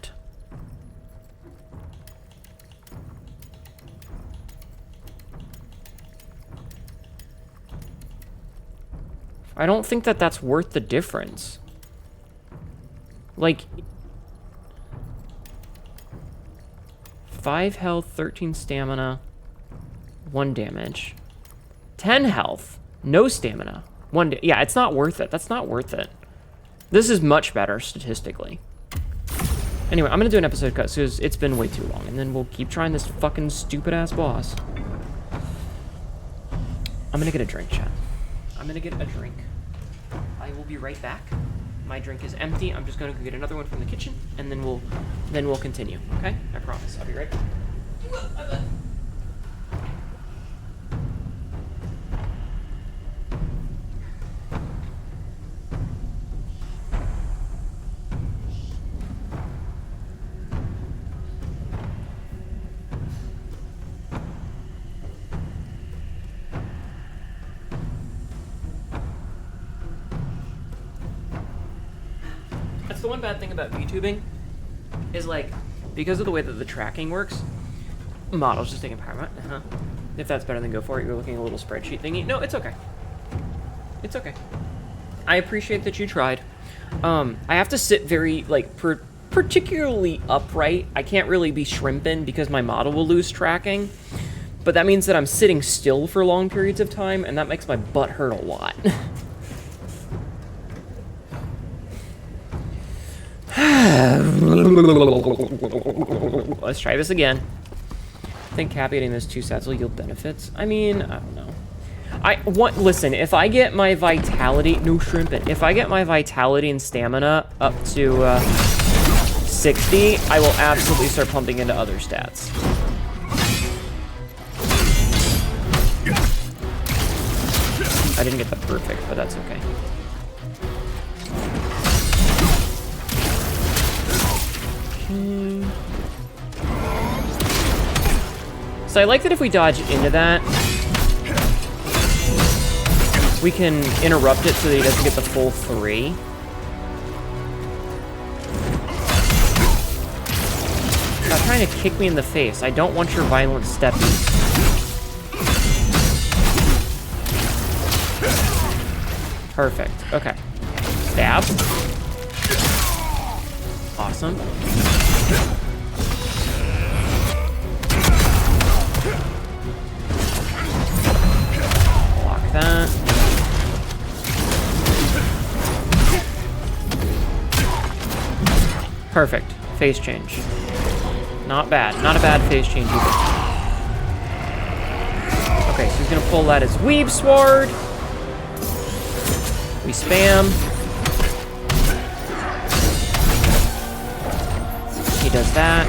I don't think that that's worth the difference. Like, 5 health, 13 stamina, 1 damage. 10 health, no stamina, 1 yeah, it's not worth it. That's not worth it. This is much better statistically. Anyway, I'm gonna do an episode cut because it's been way too long, and then we'll keep trying this fucking stupid-ass boss. I'm gonna get a drink, chat. I'm gonna get a drink. I will be right back. My drink is empty. I'm just gonna go get another one from the kitchen, and then we'll continue. Okay? I promise. I'll be right back. That's the one bad thing about VTubing, is like, because of the way that the tracking works, model's just taking power. If that's better than go for it, you're looking at a little spreadsheet thingy. No, it's okay. It's okay. I appreciate that you tried. I have to sit very, like, particularly upright. I can't really be shrimping because my model will lose tracking. But that means that I'm sitting still for long periods of time, and that makes my butt hurt a lot. Let's try this again. I think caveating those 2 sets will yield benefits. I mean, I don't know. Listen, if I get my vitality, no shrimping. If I get my vitality and stamina up to 60, I will absolutely start pumping into other stats. I didn't get the perfect, but that's okay. So I like that if we dodge into that, we can interrupt it so that he doesn't get the full 3. Stop trying to kick me in the face. I don't want your violent steppies. Perfect. Okay. Stab. Awesome. Block that. Perfect. Phase change. Not bad. Not a bad phase change either. Okay, so he's gonna pull out his Weeb Sword. We spam. He does that.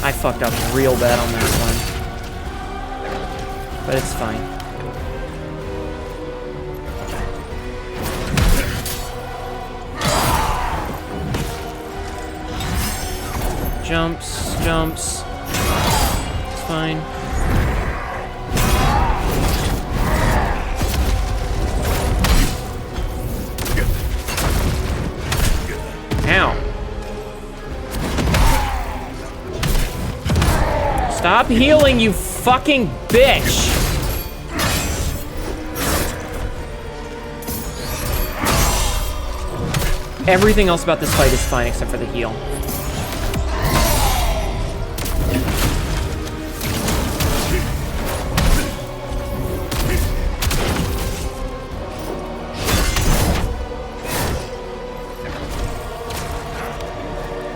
I fucked up real bad on that one. But it's fine. Jumps, jumps. It's fine. Ow. Stop healing, you fucking bitch! Everything else about this fight is fine except for the heal.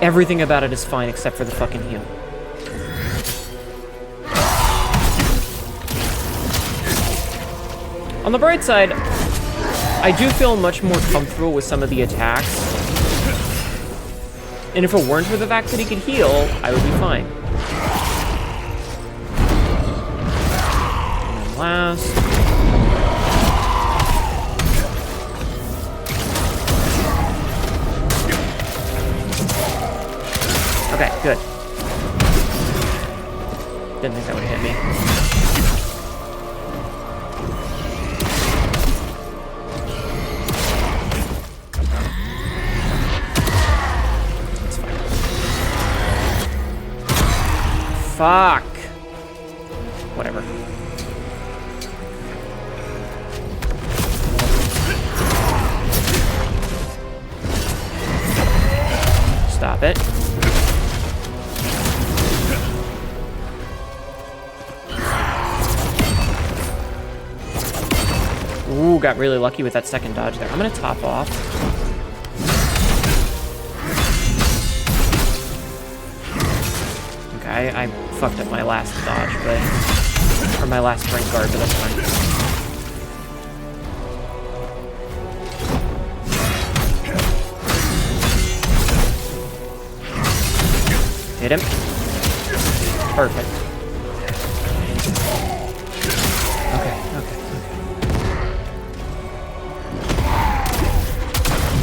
Everything about it is fine except for the fucking heal. On the bright side, I do feel much more comfortable with some of the attacks. And if it weren't for the fact that he could heal, I would be fine. And then last. Okay, good. Didn't think that would hit me. Fuck. Whatever. Stop it. Ooh, got really lucky with that second dodge there. I'm gonna top off. Okay, I fucked up my last dodge, but... or my last strength guard, but that's fine. Hit him. Perfect. Okay.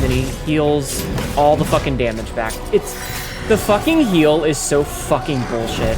Then he heals all the fucking damage back. The fucking heal is so fucking bullshit.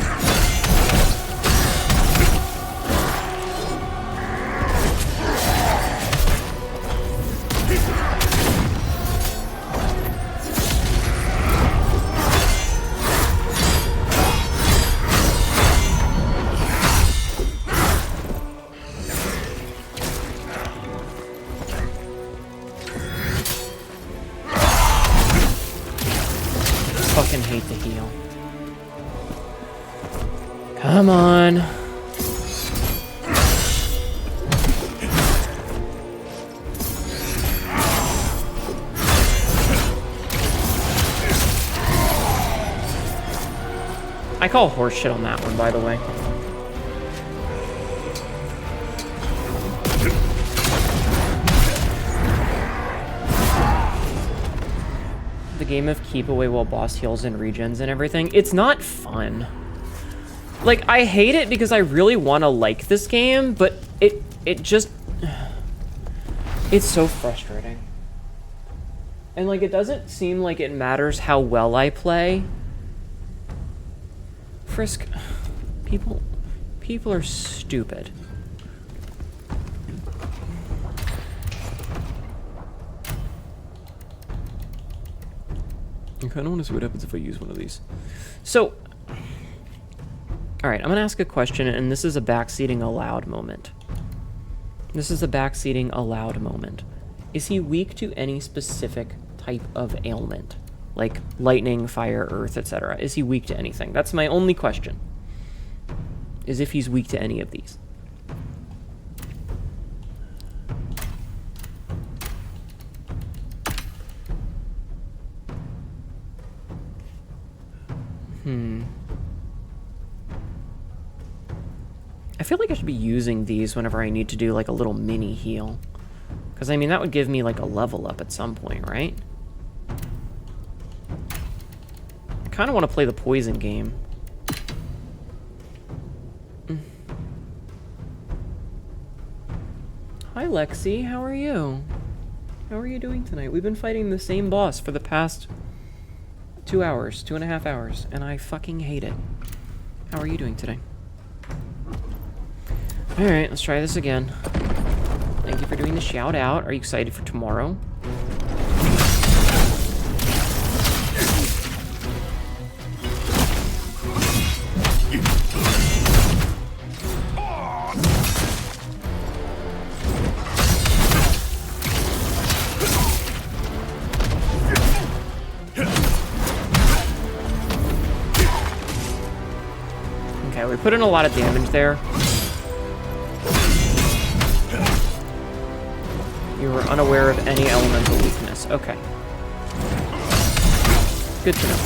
Fucking hate the heal. Come on. I call horse shit on that one, by the way. The game of keep away while boss heals and regens and everything. It's not fun. Like, I hate it because I really want to like this game, but it just... it's so frustrating. And, like, it doesn't seem like it matters how well I play. Frisk... People are stupid. I kind of want to see what happens if I use one of these. So, all right, I'm going to ask a question, and this is a backseating aloud moment. This is a backseating aloud moment. Is he weak to any specific type of ailment? Like lightning, fire, earth, etc. Is he weak to anything? That's my only question. Is if he's weak to any of these. I feel like I should be using these whenever I need to do like a little mini heal. Because I mean, that would give me like a level up at some point, right? I kind of want to play the poison game. Hi Lexi, how are you? How are you doing tonight? We've been fighting the same boss for the past 2 hours, 2.5 hours, and I fucking hate it. How are you doing today? Alright, let's try this again. Thank you for doing the shout out. Are you excited for tomorrow? Okay, we put in a lot of damage there. You were unaware of any elemental weakness. Okay. Good to know.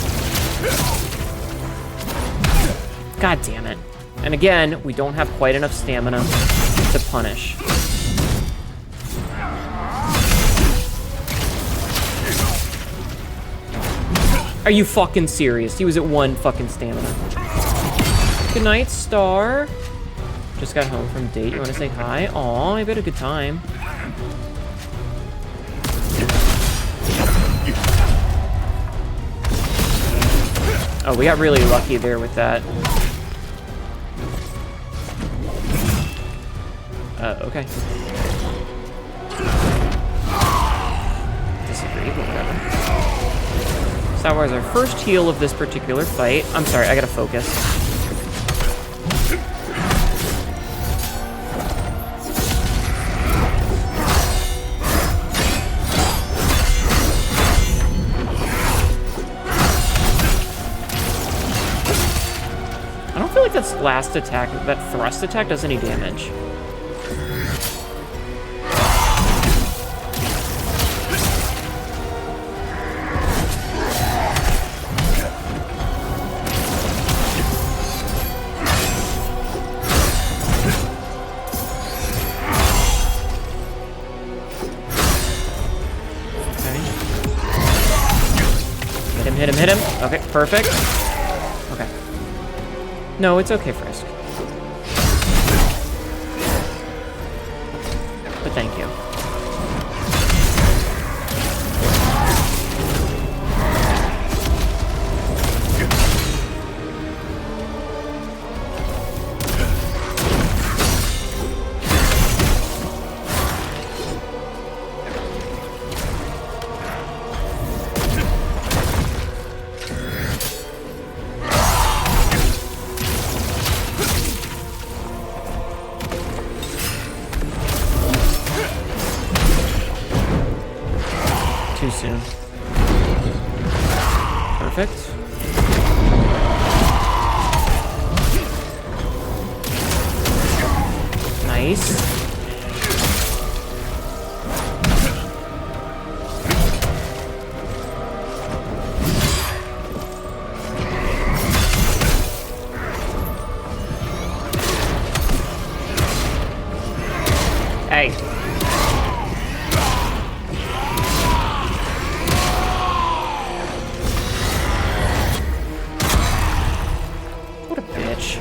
God damn it. And again, we don't have quite enough stamina to punish. Are you fucking serious? He was at 1 fucking stamina. Good night, Star. Just got home from date. You want to say hi? Aw, I had a good time. Oh, we got really lucky there with that. Okay. Disagree, but whatever. So that was our first heal of this particular fight. I'm sorry, I gotta focus. I don't feel like that last attack, that thrust attack, does any damage. Hit him. Okay, perfect. Okay. No, it's okay, Frisk. But thank you. Too soon. Perfect. Nice. Hey. What a bitch.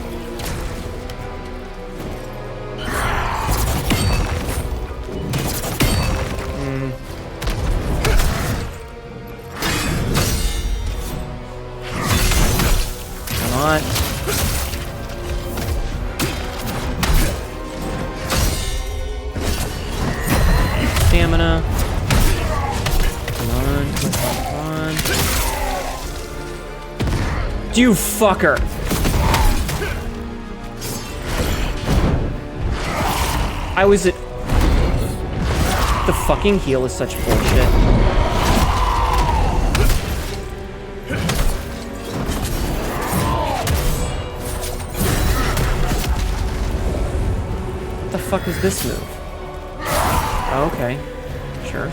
Come on. Stamina. Come on, come on. You fucker. I was at... The fucking heal is such bullshit. What the fuck is this move? Oh, okay. Sure.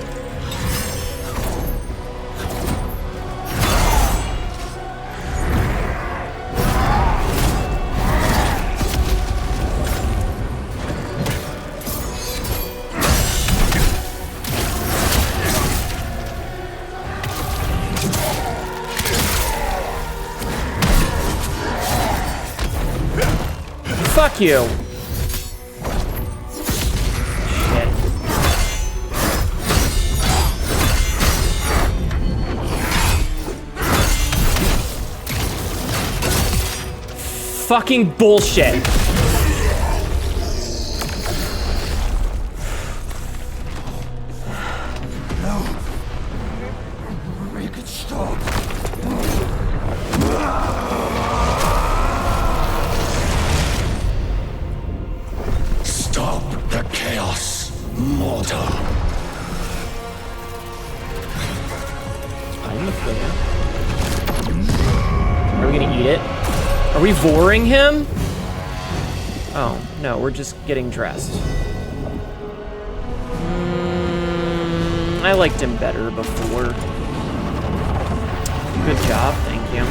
Fuck you! Shit. Fucking bullshit. No. Make it stop. Stop the chaos, mortal. I'm the flavor. Are we gonna eat it? Are we voring him? Oh, no, we're just getting dressed. I liked him better before. Good job, thank you.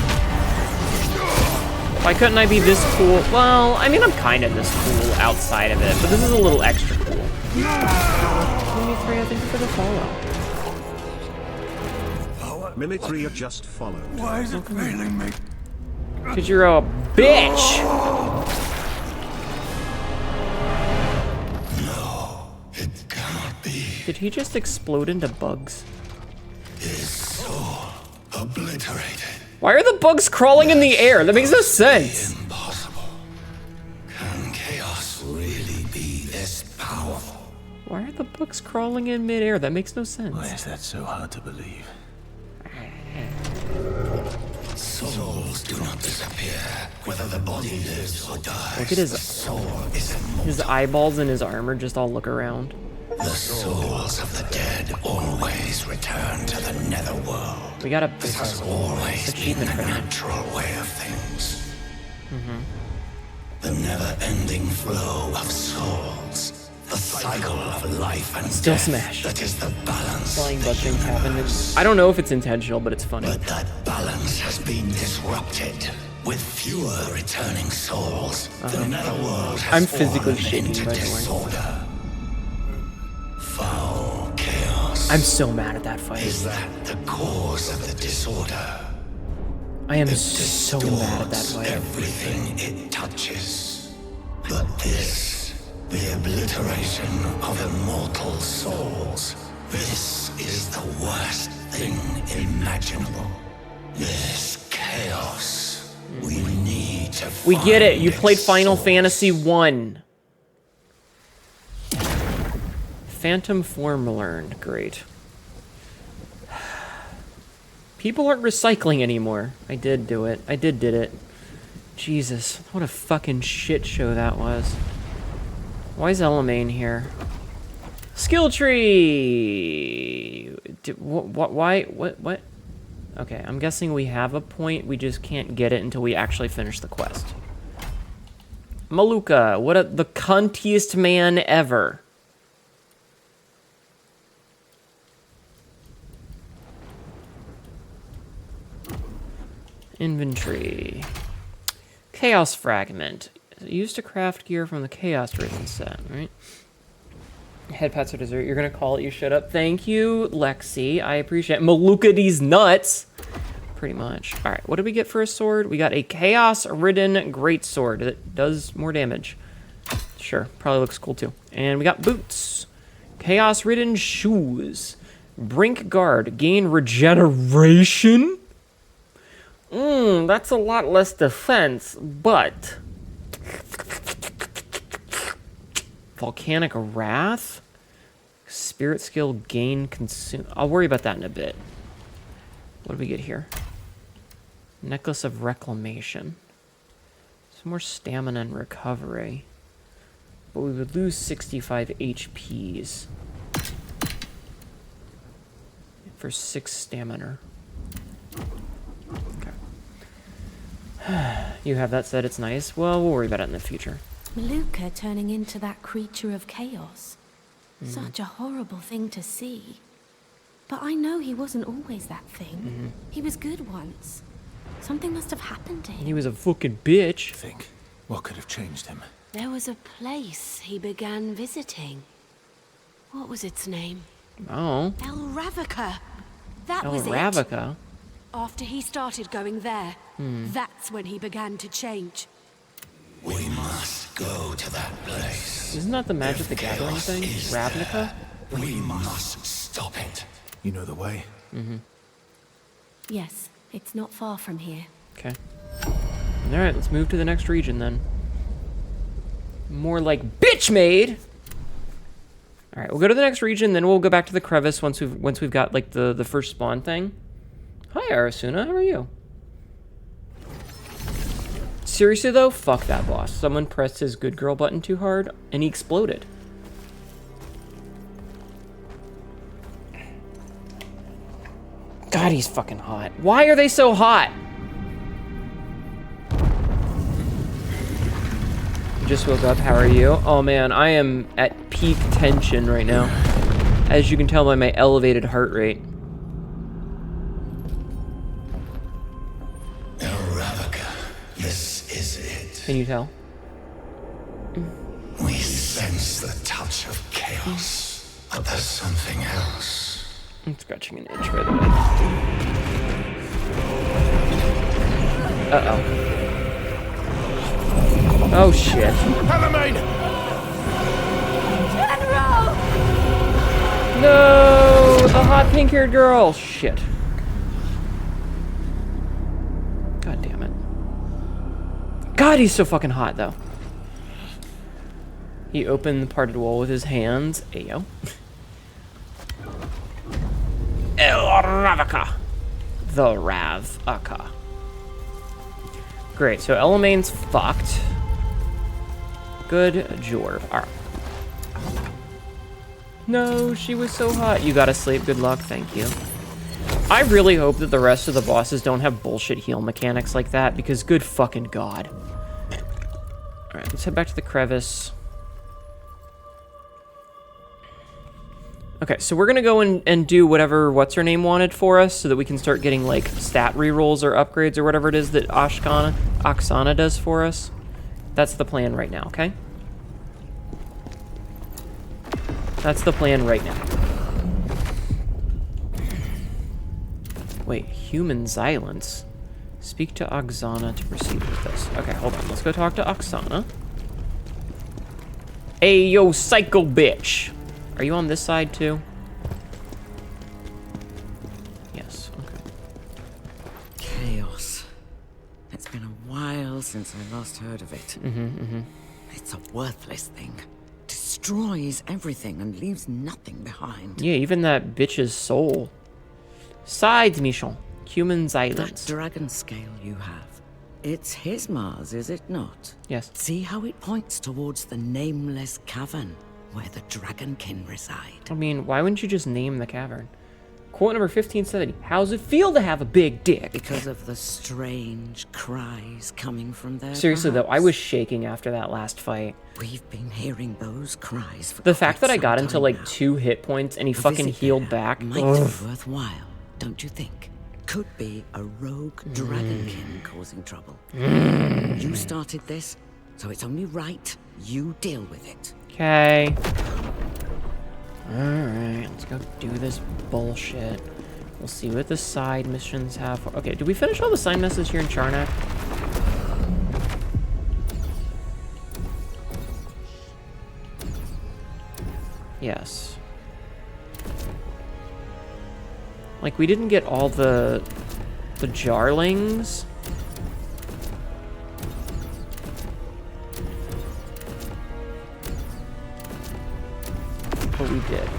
Why couldn't I be this cool? Well, I mean, I'm kind of this cool outside of it, but this is a little extra cool. Mimikry, thank you for the follow. Mimikry just followed. Why is it failing me? Cause you're a bitch! No, it cannot be. Did he just explode into bugs? His soul obliterated. Why are the bugs crawling in the air? That makes no sense. Impossible. Can chaos really be this powerful? Why are the bugs crawling in midair? That makes no sense. Why is that so hard to believe? Souls do not disappear, whether the body lives or dies. Look at his soul is immortal. His eyeballs and his armor just all look around. The souls of the dead always return to the netherworld. We got a This has always been achievement the for that. natural way of things. The never-ending flow of souls. The cycle of life and Still death. smash. That is the balance. Flying the bug things human happen. has. I don't know if it's intentional, but it's funny. But that balance has been disrupted. With fewer returning souls, the netherworld has I'm physically fallen shaking, into by the way. disorder. Foul chaos. I'm so mad at that fight. Is that the cause of the disorder? I am It so mad at that distorts fight. everything it touches. But this, the obliteration of immortal souls, this is the worst thing imaginable. This chaos. We need to We get it. find You played its Final source. Fantasy 1. Phantom form learned. Great. People aren't recycling anymore. I did do it. I did it. Jesus, what a fucking shit show that was. Why is Elamane here? Skill tree! Why? What? Okay, I'm guessing we have a point. We just can't get it until we actually finish the quest. Maluka, the cuntiest man ever. Inventory. Chaos Fragment. Used to craft gear from the Chaos Risen set, right? Head pats or dessert. You're gonna call it, you shut up. Thank you, Lexi. I appreciate it. Maluka these nuts. Pretty much. Alright, what did we get for a sword? We got a Chaos-Ridden Greatsword that does more damage. Sure, probably looks cool too. And we got boots. Chaos-Ridden Shoes. Brink Guard. Gain regeneration? That's a lot less defense, but... Volcanic Wrath? Spirit Skill Gain Consume... I'll worry about that in a bit. What do we get here? Necklace of Reclamation. Some more stamina and recovery. But we would lose 65 HPs. For 6 stamina. You have that said, it's nice. Well, we'll worry about it in the future. Maluka turning into that creature of chaos. Such a horrible thing to see. But I know he wasn't always that thing. He was good once. Something must have happened to him. He was a fucking bitch. Think, what could have changed him? There was a place he began visiting. What was its name? Oh. El Ravaka. That El was it. Ravaka. After he started going there, that's when he began to change. We must go to that place. Isn't that the Magic the Gathering Chaos thing? is Ravnica? there. We must stop it. You know the way? Yes, it's not far from here. Okay. Alright, let's move to the next region then. More like bitch made! Alright, we'll go to the next region, then we'll go back to the crevice once we've got like the first spawn thing. Hi Arasuna, how are you? Seriously though, fuck that boss. Someone pressed his good girl button too hard and he exploded. God, he's fucking hot. Why are they so hot? Just woke up, how are you? Oh man, I am at peak tension right now. As you can tell by my elevated heart rate. El Ravaka, this Can you tell? We sense the touch of chaos, but there's something else. I'm scratching an itch, by the way. Uh-oh. Oh, shit. General! No! The hot pink-haired girl! Shit. God damn it. God, he's so fucking hot, though. He opened the parted wall with his hands. Ayo. El Ravaka. The Ravaka. Great, so Elamane's fucked. Good Jorv. Alright. No, she was so hot. You gotta sleep. Good luck. Thank you. I really hope that the rest of the bosses don't have bullshit heal mechanics like that, because good fucking god. Alright, let's head back to the crevice. Okay, so we're gonna go and do whatever what's-her-name wanted for us so that we can start getting, like, stat rerolls or upgrades or whatever it is that Oksana does for us. That's the plan right now, okay? That's the plan right now. Wait, human silence. Speak to Oksana to proceed with this. Okay, hold on. Let's go talk to Oksana. Hey, yo, psycho bitch. Are you on this side, too? Yes, okay. Chaos. It's been a while since I last heard of it. It's a worthless thing. Destroys everything and leaves nothing behind. Yeah, even that bitch's soul. Sides, Michon. Human That silence. dragon scale you have. It's his Mars, is it not? Yes. See how it points towards the nameless cavern, where the dragonkin reside. I mean, why wouldn't you just name the cavern? Quote number 1570. How's it feel to have a big dick? Because of the strange cries coming from there. Seriously, though, I perhaps? was shaking after that last fight. We've been hearing those cries for The fact quite that I got some into, time like, now. 2 hit points and he A fucking visit healed there back. Might Ugh. be worthwhile, don't you think? Could be a rogue dragonkin causing trouble. You started this, so it's only right you deal with it. Okay. Alright, let's go do this bullshit. We'll see what the side missions have. Okay, did we finish all the side missions here in Charnak? Yes. Like, we didn't get all the jarlings. But we did.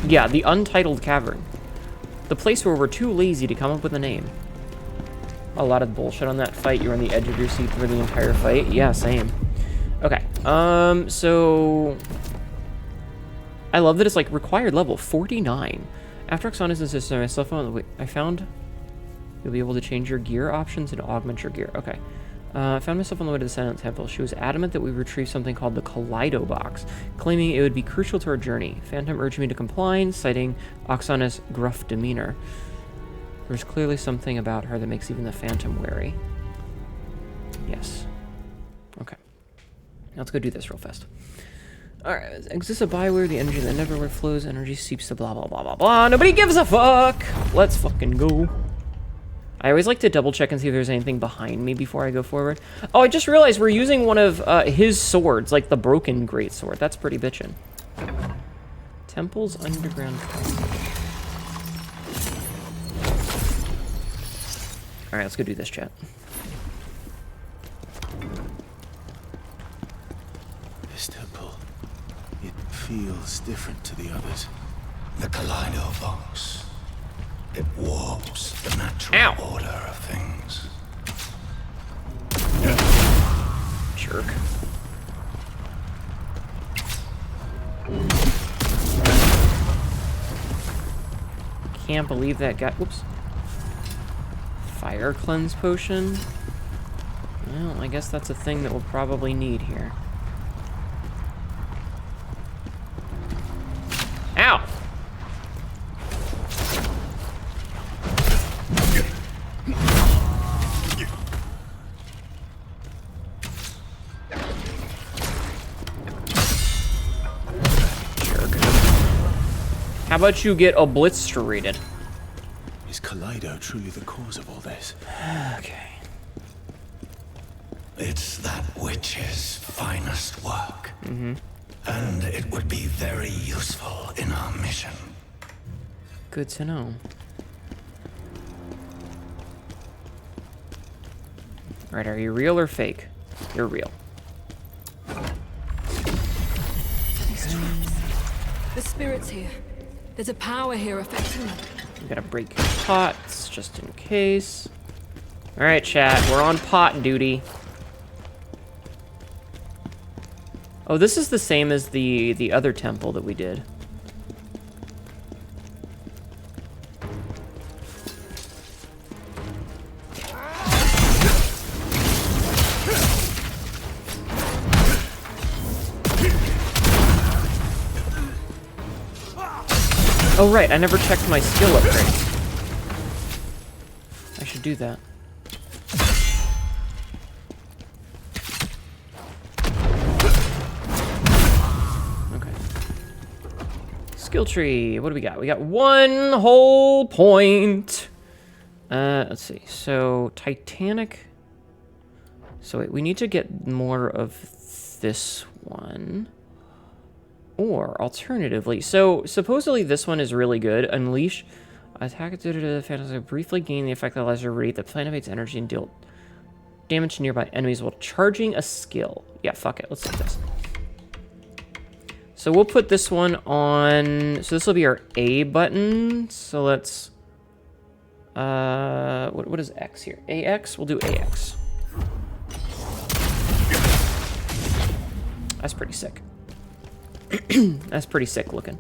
Yeah, the Untitled Cavern. The place where we're too lazy to come up with a name. A lot of bullshit on that fight. You were on the edge of your seat for the entire fight. Yeah, same. Okay. So I love that it's like required level 49. After Oksana's insisted, I found you'll be able to change your gear options and augment your gear. Okay. I found myself on the way to the Silent Temple. She was adamant that we retrieve something called the Kaleido Box, claiming it would be crucial to our journey. Phantom urged me to comply, citing Oksana's gruff demeanor. There's clearly something about her that makes even the Phantom wary. Yes. Okay. Now let's go do this real fast. Alright, exists a bywhere, the energy that never flows, energy seeps to blah blah blah blah blah. Nobody gives a fuck! Let's fucking go. I always like to double check and see if there's anything behind me before I go forward. Oh, I just realized we're using one of his swords, like the broken greatsword. That's pretty bitchin'. Temple's underground passage. Alright, let's go do this, chat. This temple, it feels different to the others. The Kaleido Box. It warps the natural order of things. Jerk. Can't believe that guy. Whoops. Fire cleanse potion. Well, I guess that's a thing that we'll probably need here. Ow! How about you get obliterated? Is Kaleido truly the cause of all this? Okay. It's that witch's finest work. Mm-hmm. And it would be very useful in our mission. Good to know. Alright, are you real or fake? You're real. The spirit's here. There's a power here affecting them. We gotta break pots, just in case. Alright, chat, we're on pot duty. Oh, this is the same as the other temple that we did. Oh, right, I never checked my skill upgrades. I should do that. Okay. Skill tree, what do we got? We got 1 whole point. Let's see, so Titanic. So wait, we need to get more of this one. Or, alternatively, so supposedly this one is really good. Unleash. Attack due to the fantasy. Briefly gain the effect of laser rate that plantivates energy and deal damage to nearby enemies while charging a skill. Yeah, fuck it. Let's do this. So we'll put this one on. So this will be our A button. So let's. What is X here? AX? We'll do AX. That's pretty sick. That's pretty sick looking.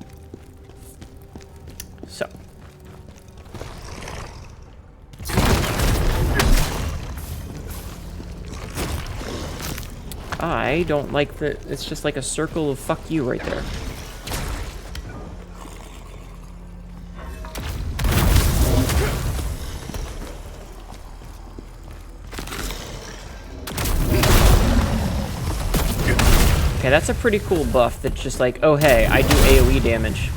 So. I don't like the... It's just like a circle of fuck you right there. Okay, that's a pretty cool buff that's just like, oh hey, I do AoE damage.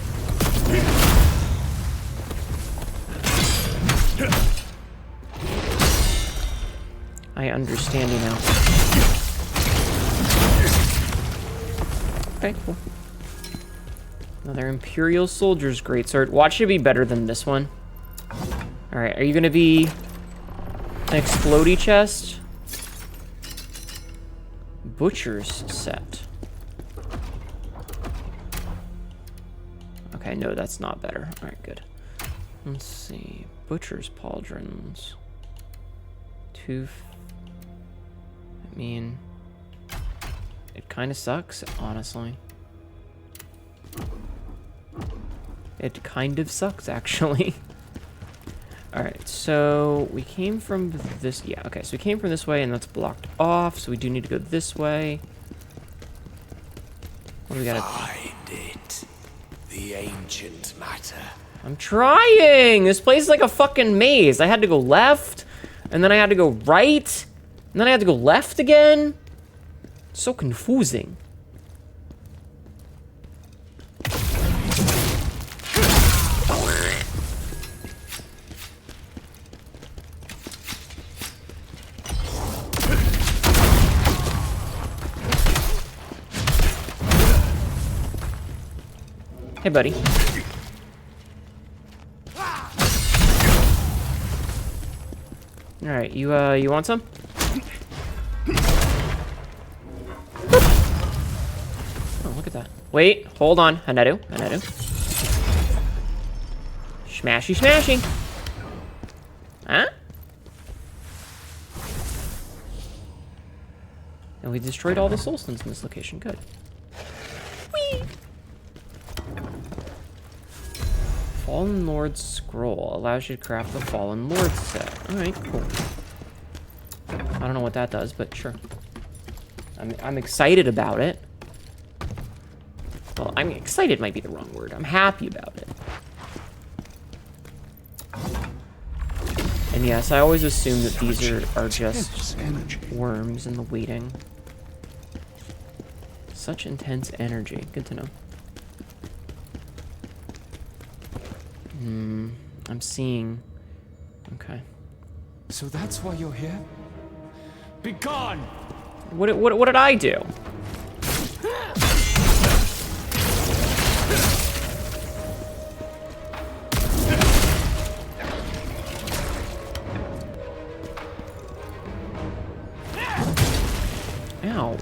I understand you now. Okay, cool. Another Imperial Soldier's Greatsword. Watch it be better than this one. Alright, are you gonna be an explodey chest? Butcher's set. Okay, no, that's not better. Alright, good. Let's see. Butcher's pauldrons. I mean, it kind of sucks, honestly. It kind of sucks, actually. Alright, so we came from this... Yeah, okay, so we came from this way, and that's blocked off, so we do need to go this way. What do we gotta... Find it. The ancient matter. I'm trying! This place is like a fucking maze. I had to go left, and then I had to go right, and then I had to go left again. It's so confusing. Hey, buddy. All right, you want some? Oh, look at that. Wait, hold on, Hnetu. Smashy, smashy. Huh? And we destroyed all the soulstones in this location. Good. Whee! Fallen Lord's Scroll allows you to craft the Fallen Lord set. Alright, cool. I don't know what that does, but sure. I'm excited about it. Well, I'm excited might be the wrong word. I'm happy about it. And yes, I always assume that these are just worms in the waiting. Such intense energy. Good to know. I'm seeing. Okay. So that's why you're here? Be gone! What did I do? Ow.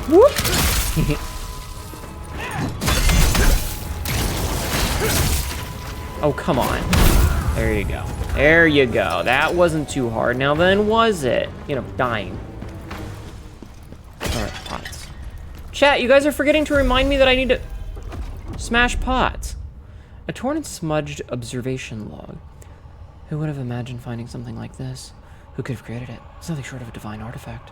Whoop. Oh, come on. There you go. There you go. That wasn't too hard. Now then, was it? You know, dying. Alright, pots. Chat, you guys are forgetting to remind me that I need to smash pots. A torn and smudged observation log. Who would have imagined finding something like this? Who could have created it? It's nothing short of a divine artifact.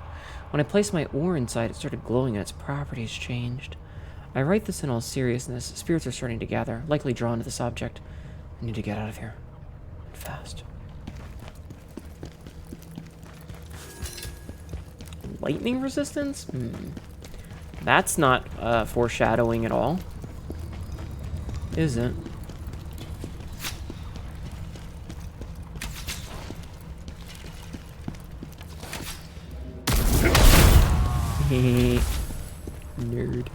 When I placed my ore inside, it started glowing and its properties changed. I write this in all seriousness. Spirits are starting to gather, likely drawn to this object. I need to get out of here. Fast. Lightning resistance? That's not foreshadowing at all. Is it? Nerd.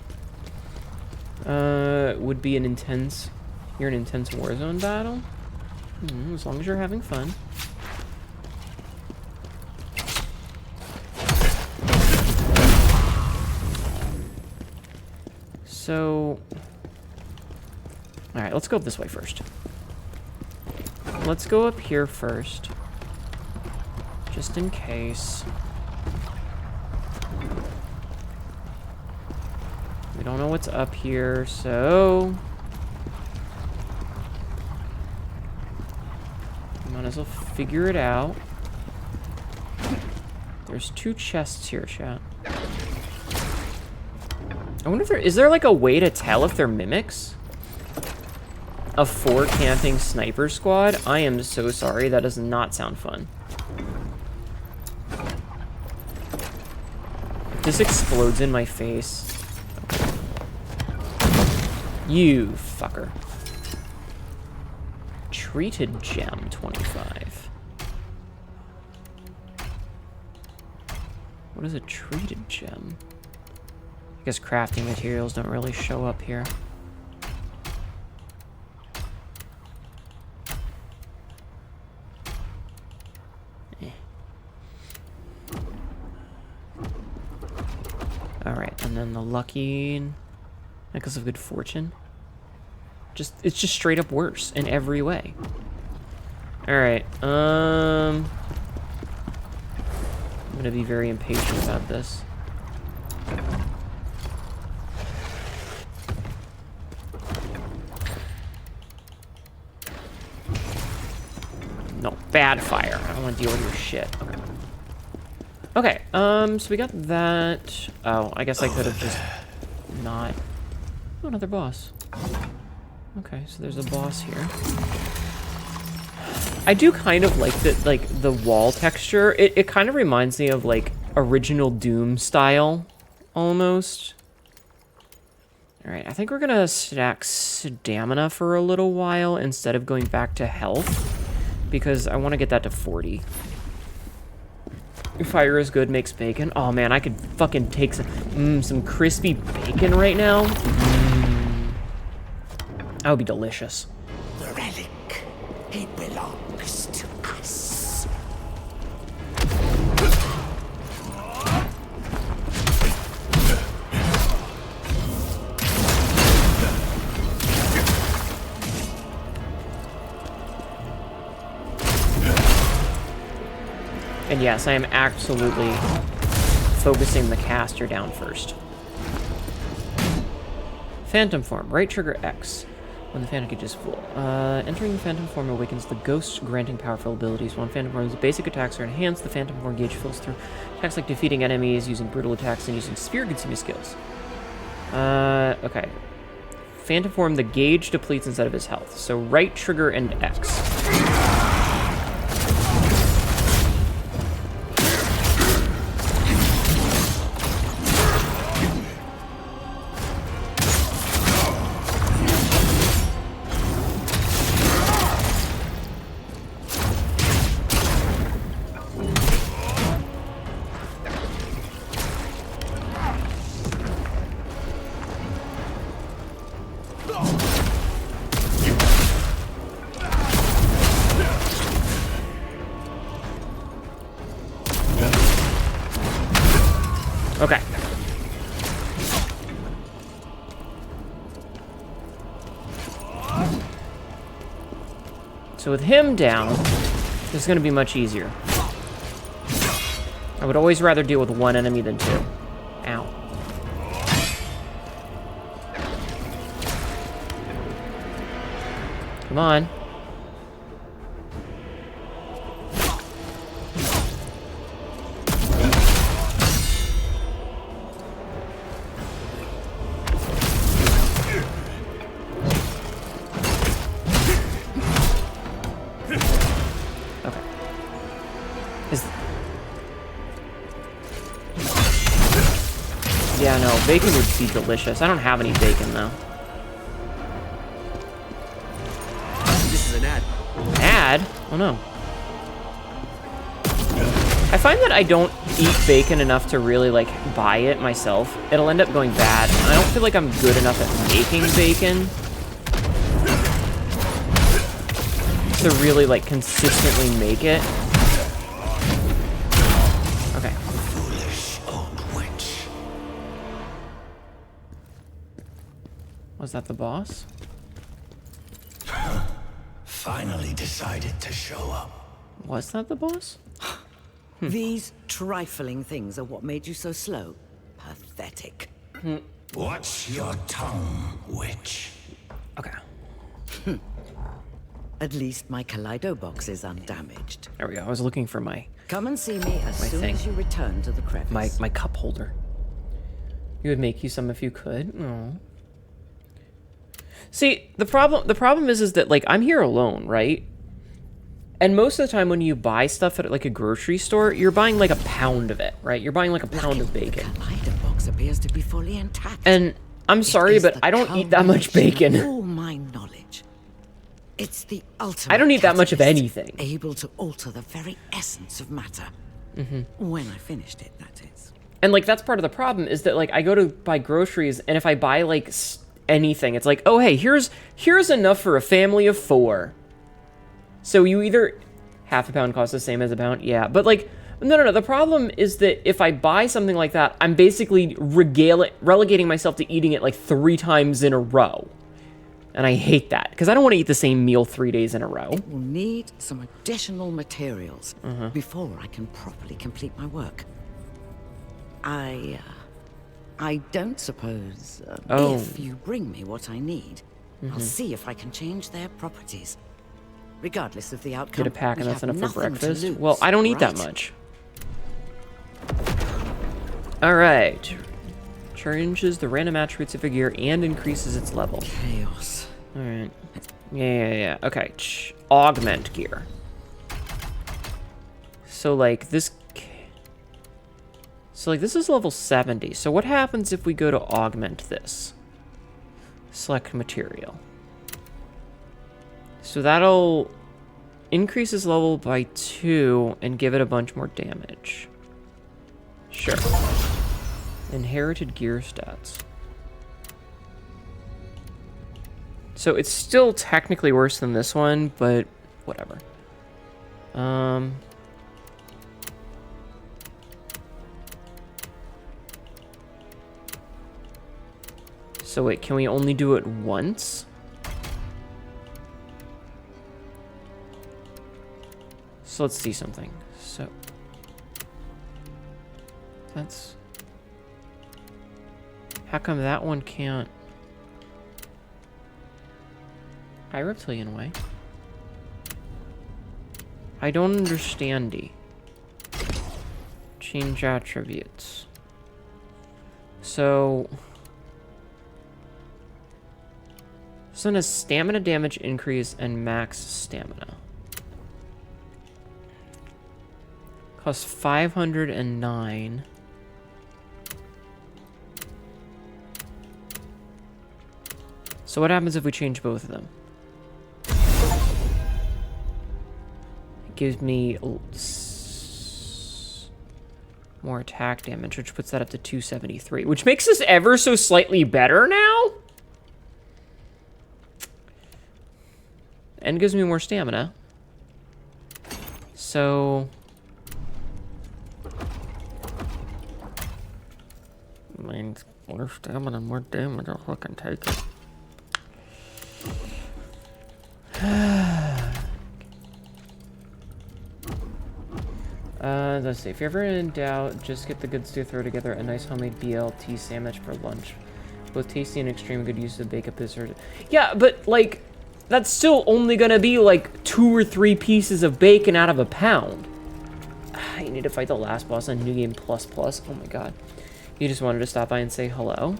Would be an intense... You're an intense Warzone battle? As long as you're having fun. So... Alright, let's go up this way first. Let's go up here first. Just in case. We don't know what's up here, so... Might as well figure it out. There's 2 chests here, chat. I wonder if is there like a way to tell if they're mimics? A 4 camping sniper squad? I am so sorry, that does not sound fun. If this explodes in my face... You fucker. Treated gem 25. What is a treated gem? I guess crafting materials don't really show up here. Alright, and then the lucky necklace of good fortune. It's just straight up worse in every way. Alright, I'm gonna be very impatient about this. No, bad fire. I don't want to deal with your shit. Okay. Okay, so we got that. Oh, I guess I could have just not... Oh, another boss. Okay, so there's a boss here. I do kind of like the wall texture. It kind of reminds me of like original Doom style, almost. All right, I think we're gonna stack stamina for a little while instead of going back to health, because I want to get that to 40. Fire is good, makes bacon. Oh man, I could fucking take some crispy bacon right now. That would be delicious. The relic, it belongs to us. And yes, I am absolutely focusing the caster down first. Phantom form, right trigger X. When the Phantom gauge is full. Entering the Phantom form awakens the ghost, granting powerful abilities. When Phantom form's basic attacks are enhanced, the Phantom form gauge fills through attacks like defeating enemies, using brutal attacks, and using spear-consuming skills. Okay. Phantom form, the gauge depletes instead of his health. So right trigger and X. Okay. So with him down, this is going to be much easier. I would always rather deal with one enemy than two. Ow. Come on. Yeah, no, bacon would be delicious. I don't have any bacon, though. This is an ad. Ad? Oh, no. I find that I don't eat bacon enough to really, like, buy it myself. It'll end up going bad. I don't feel like I'm good enough at making bacon to really, like, consistently make it. Okay. Was that the boss? Finally decided to show up. Was that the boss? These trifling things are what made you so slow. Pathetic. Watch your tongue, witch. Okay. At least my Kaleido box is undamaged. There we go. I was looking for my... Come and see me as soon as you return to the crevice. My cup holder. You would make you some if you could. Oh. See, the problem is that, like, I'm here alone, right? And most of the time when you buy stuff at, like, a grocery store, you're buying, like, a pound of it, right? You're buying, like, a pound of bacon. The Kaleido box appears to be fully intact. And I'm sorry, but I don't eat that much bacon. All my knowledge. It's the ultimate. I don't eat that much of anything. Able to alter the very essence of matter. When I finished it, that is. And, like, that's part of the problem is that, like, I go to buy groceries, and if I buy, like, anything, it's like, oh, hey, here's enough for a family of 4. So you either... half a pound costs the same as a pound? Yeah, but, like, no. The problem is that if I buy something like that, I'm basically relegating myself to eating it, like, 3 times in a row. And I hate that, because I don't want to eat the same meal 3 days in a row. It will need some additional materials before I can properly complete my work. I don't suppose if you bring me what I need, I'll see if I can change their properties. Regardless of the outcome, Get a pack and that's enough for nothing to breakfast? lose, Well, I don't eat that right? much. Alright. Changes the random attributes of a gear and increases its level. Chaos. Alright. Yeah. Okay. Augment gear. So, like, this... So, like, this is level 70. So what happens if we go to augment this? Select material. So that'll increase its level by 2 and give it a bunch more damage. Sure. Inherited gear stats. So it's still technically worse than this one, but whatever. So wait, can we only do it once? So let's see something. So that's... How come that one can't? Hi, Reptilian Way. I don't understand. Change attributes. So... This one has stamina damage increase and max stamina. Costs 509. So what happens if we change both of them? It gives me more attack damage, which puts that up to 273, which makes this ever so slightly better now? and gives me more stamina. So... means more stamina, more damage. I'll fucking take it. Let's see. If you're ever in doubt, just get the goods to throw together a nice homemade BLT sandwich for lunch. Both tasty and extreme good use of bacon Berserker. Yeah, but like, that's still only gonna be like 2 or 3 pieces of bacon out of a pound. You need to fight the last boss on New Game Plus Plus. Oh my god. You just wanted to stop by and say hello?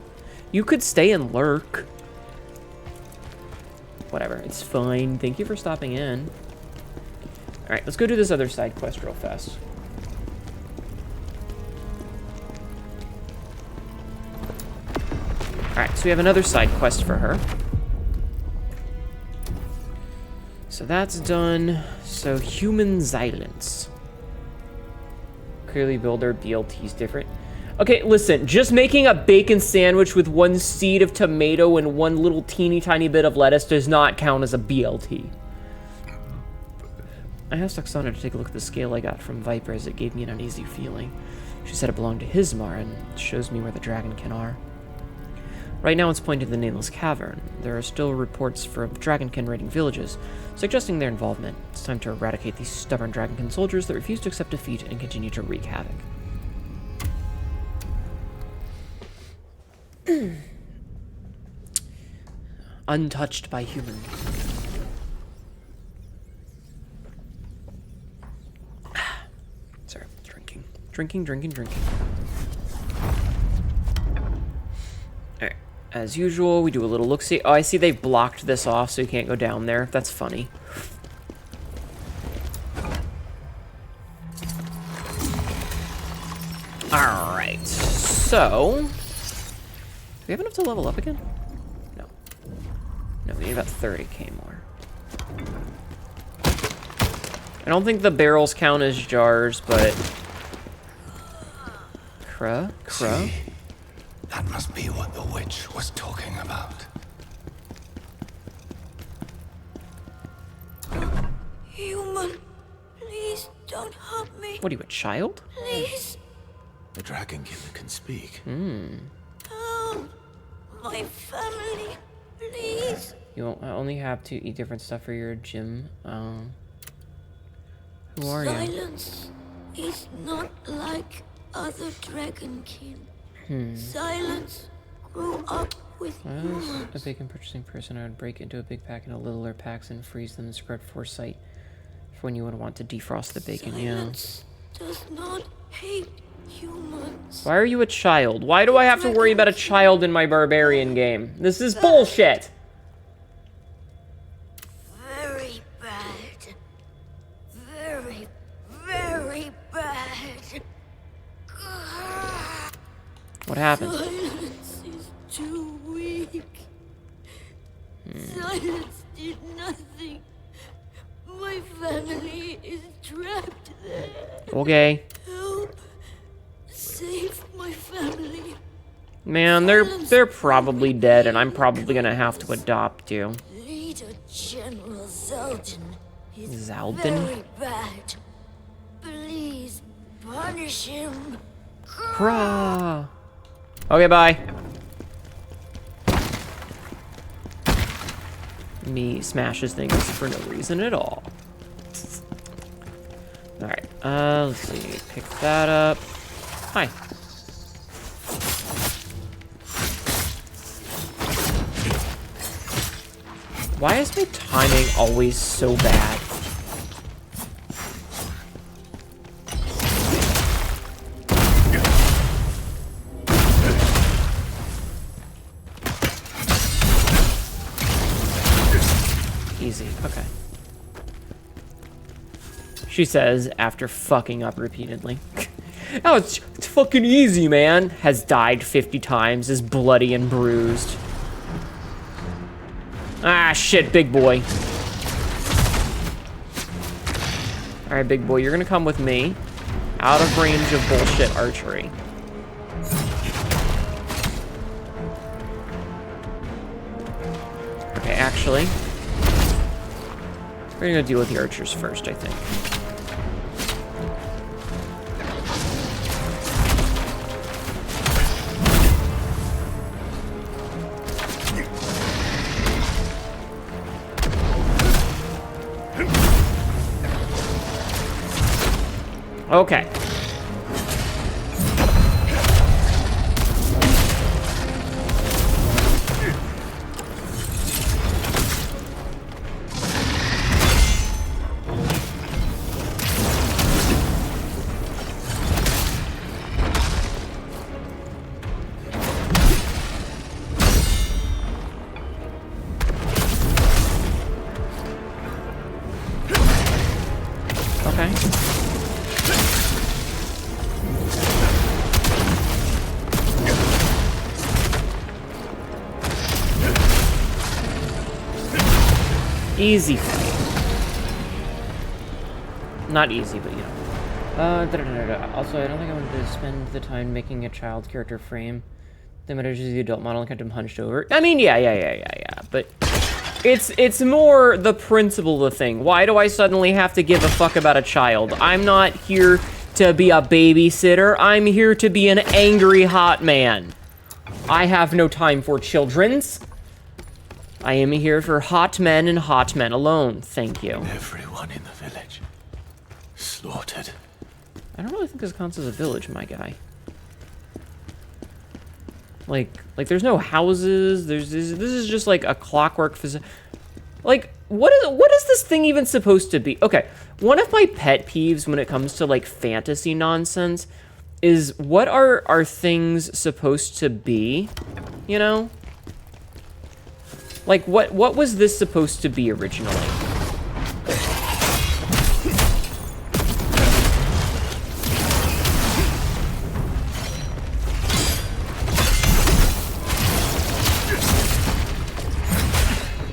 You could stay and lurk. Whatever, it's fine. Thank you for stopping in. Alright, let's go do this other side quest real fast. Alright, so we have another side quest for her. So that's done. So human silence. Clearly builder BLT's different. Okay, listen, just making a bacon sandwich with 1 seed of tomato and 1 little teeny tiny bit of lettuce does not count as a BLT. I asked Oksana to take a look at the scale I got from Viper as it gave me an uneasy feeling. She said it belonged to Hismar and shows me where the Dragonkin are. Right now it's pointed to the Nameless Cavern. There are still reports for Dragonkin raiding villages, suggesting their involvement. It's time to eradicate these stubborn Dragonkin soldiers that refuse to accept defeat and continue to wreak havoc. Untouched by human. Sorry, drinking. Drinking. Alright, as usual, we do a little look-see. Oh, I see they've blocked this off so you can't go down there. That's funny. Alright, so... do we have enough to level up again? No. No, we need about 30k more. I don't think the barrels count as jars, but... Crow? See, that must be what the witch was talking about. Human, please don't hurt me. What are you, a child? Please. The Dragonkin can speak. Help my family, please. You only have to eat different stuff for your gym. Who are you? Silence is not like other Dragonkin. Silence grew up with When I humans. was a bacon purchasing person, I would break into a big pack into littler packs and freeze them in spread foresight for when you would want to defrost the bacon. Silence does not hate humans. Why are you a child? Why do I have to worry about a child in my barbarian game? This is bullshit. Very bad. Very, very bad. What happened? Silence is too weak. Silence did nothing. My family is trapped there. Okay. Help. Save my family. Man, they're probably dead, and I'm probably gonna have to adopt you. Leader General Zaldin is Zaldin? very bad. Please punish him. Hurrah! Okay, bye. Me smashes things for no reason at all. Alright, let's see. Pick that up. Hi. Why is my timing always so bad? Easy, okay. She says after fucking up repeatedly. Oh, it's fucking easy, man. Has died 50 times, is bloody and bruised. Ah, shit, big boy. Alright, big boy, you're gonna come with me. Out of range of bullshit archery. Okay, actually. We're gonna deal with the archers first, I think. Okay. Easy fight. Not easy, but you know. Also, I don't think I wanted to spend the time making a child character frame. The matter is the adult model and kept him hunched over. I mean, yeah. But it's more the principle of the thing. Why do I suddenly have to give a fuck about a child? I'm not here to be a babysitter. I'm here to be an angry hot man. I have no time for children's. I am here for hot men and hot men alone. Thank you. Everyone in the village slaughtered. I don't really think this counts as a village, my guy. Like there's no houses. This is just like a clockwork like, what is this thing even supposed to be? Okay, one of my pet peeves when it comes to like fantasy nonsense is what are things supposed to be? You know? Like, what was this supposed to be originally?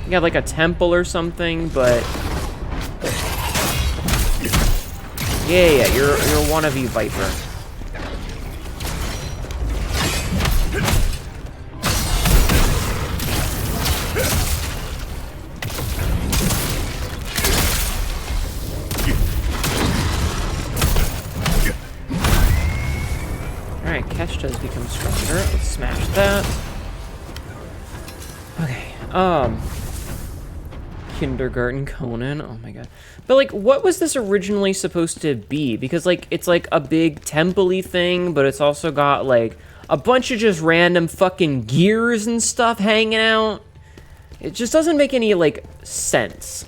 You got like a temple or something, but yeah, you're one of you, Viper. Catch does become stronger. Let's smash that. Okay, Kindergarten Conan, oh my god. But like, what was this originally supposed to be? Because like, it's like a big temple-y thing, but it's also got like a bunch of just random fucking gears and stuff hanging out. It just doesn't make any like sense.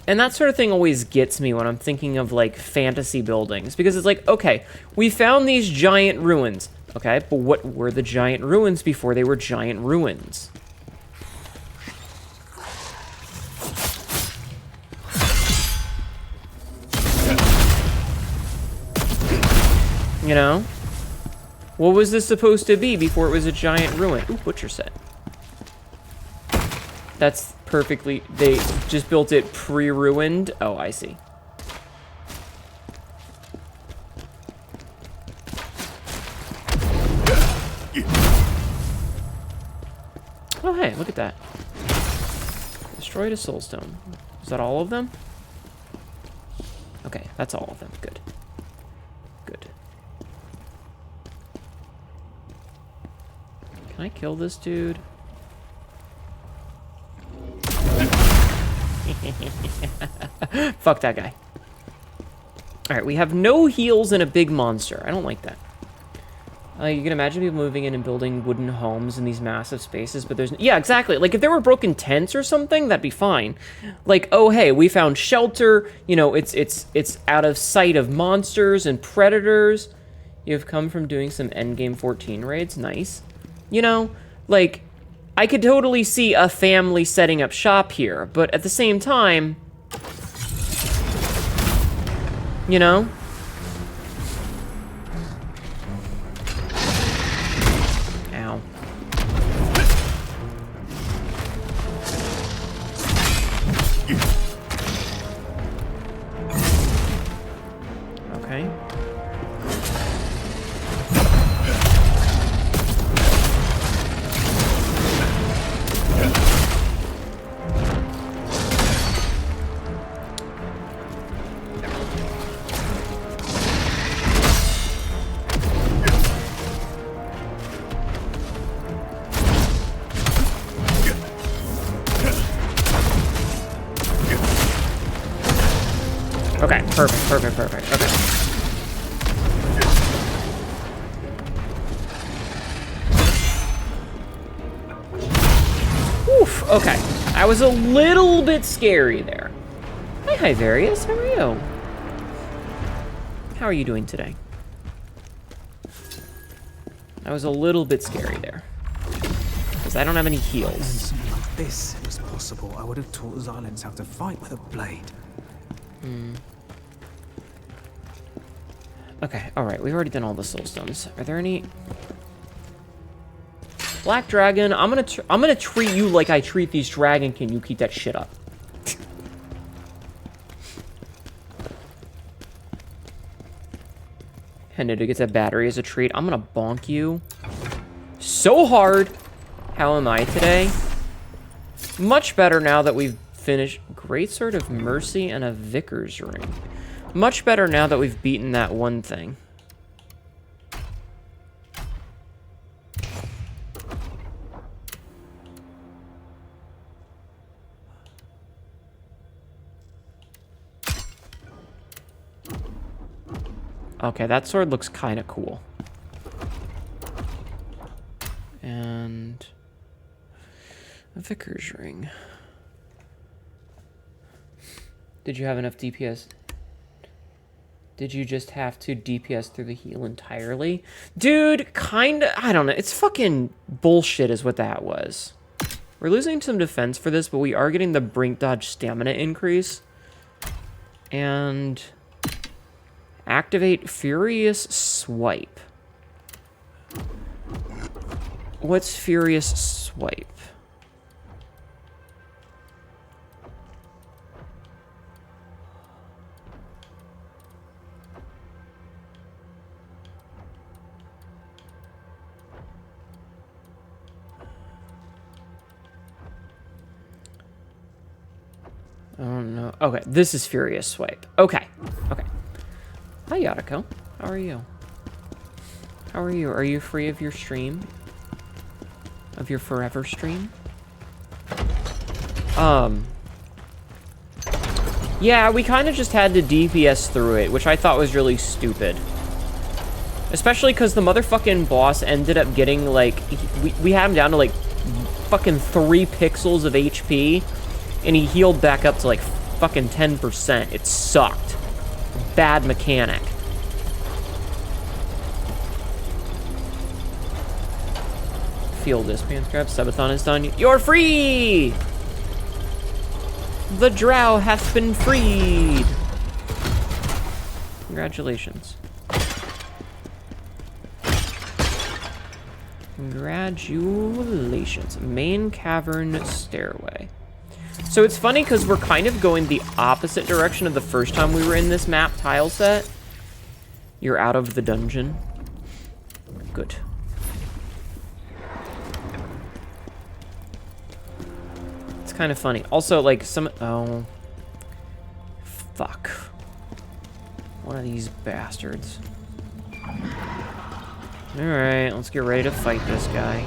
And that sort of thing always gets me when I'm thinking of, like, fantasy buildings. Because it's like, okay, we found these giant ruins. Okay, but what were the giant ruins before they were giant ruins? You know? What was this supposed to be before it was a giant ruin? Ooh, butcher set. That's perfectly... They just built it pre-ruined. Oh, I see. Oh, hey, look at that. Destroyed a soulstone. Is that all of them? Okay, that's all of them. Good. Good. Can I kill this dude? Fuck that guy. Alright, we have no heals and a big monster. I don't like that. You can imagine people moving in and building wooden homes in these massive spaces, but there's... Yeah, exactly. Like, if there were broken tents or something, that'd be fine. Like, oh, hey, we found shelter. You know, it's out of sight of monsters and predators. You've come from doing some Endgame 14 raids. Nice. You know, like... I could totally see a family setting up shop here, but at the same time, you know? Ow. Okay. Okay, perfect. Okay. Oof, okay. I was a little bit scary there. Hi, Various. How are you? How are you doing today? I was a little bit scary there. Because I don't have any heals. Something like this was possible. I would have taught Xylens how to fight with a blade. Okay, alright. We've already done all the soulstones. Are there any... Black Dragon, I'm gonna treat you like I treat these Dragonkin. You keep that shit up. Hnetu gets a battery as a treat. I'm gonna bonk you so hard. How am I today? Much better now that we've finished Greatsword of Mercy and a Vicar's Ring. Much better now that we've beaten that one thing. Okay, that sword looks kind of cool. And a Vicar's Ring. Did you have enough DPS? Did you just have to DPS through the heal entirely? Dude, kinda, I don't know. It's fucking bullshit is what that was. We're losing some defense for this, but we are getting the Brink Dodge stamina increase. And... activate Furious Swipe. What's Furious Swipe? I don't know. Okay, this is Furious Swipe. Okay. Okay. Hi, Yatako. How are you? How are you? Are you free of your stream? Of your forever stream? Yeah, we kind of just had to DPS through it, which I thought was really stupid. Especially because the motherfucking boss ended up getting, like... We had him down to, like, fucking 3 pixels of HP, and he healed back up to, like, fucking 10%. It sucked. Bad mechanic. Feel this, Pants Grab. Subathon is done. You're free! The drow hath been freed! Congratulations. Congratulations. Main cavern stairway. So it's funny because we're kind of going the opposite direction of the first time we were in this map tile set. You're out of the dungeon. Good. It's kind of funny. Also, like, some... Oh. Fuck. One of these bastards. Alright, let's get ready to fight this guy.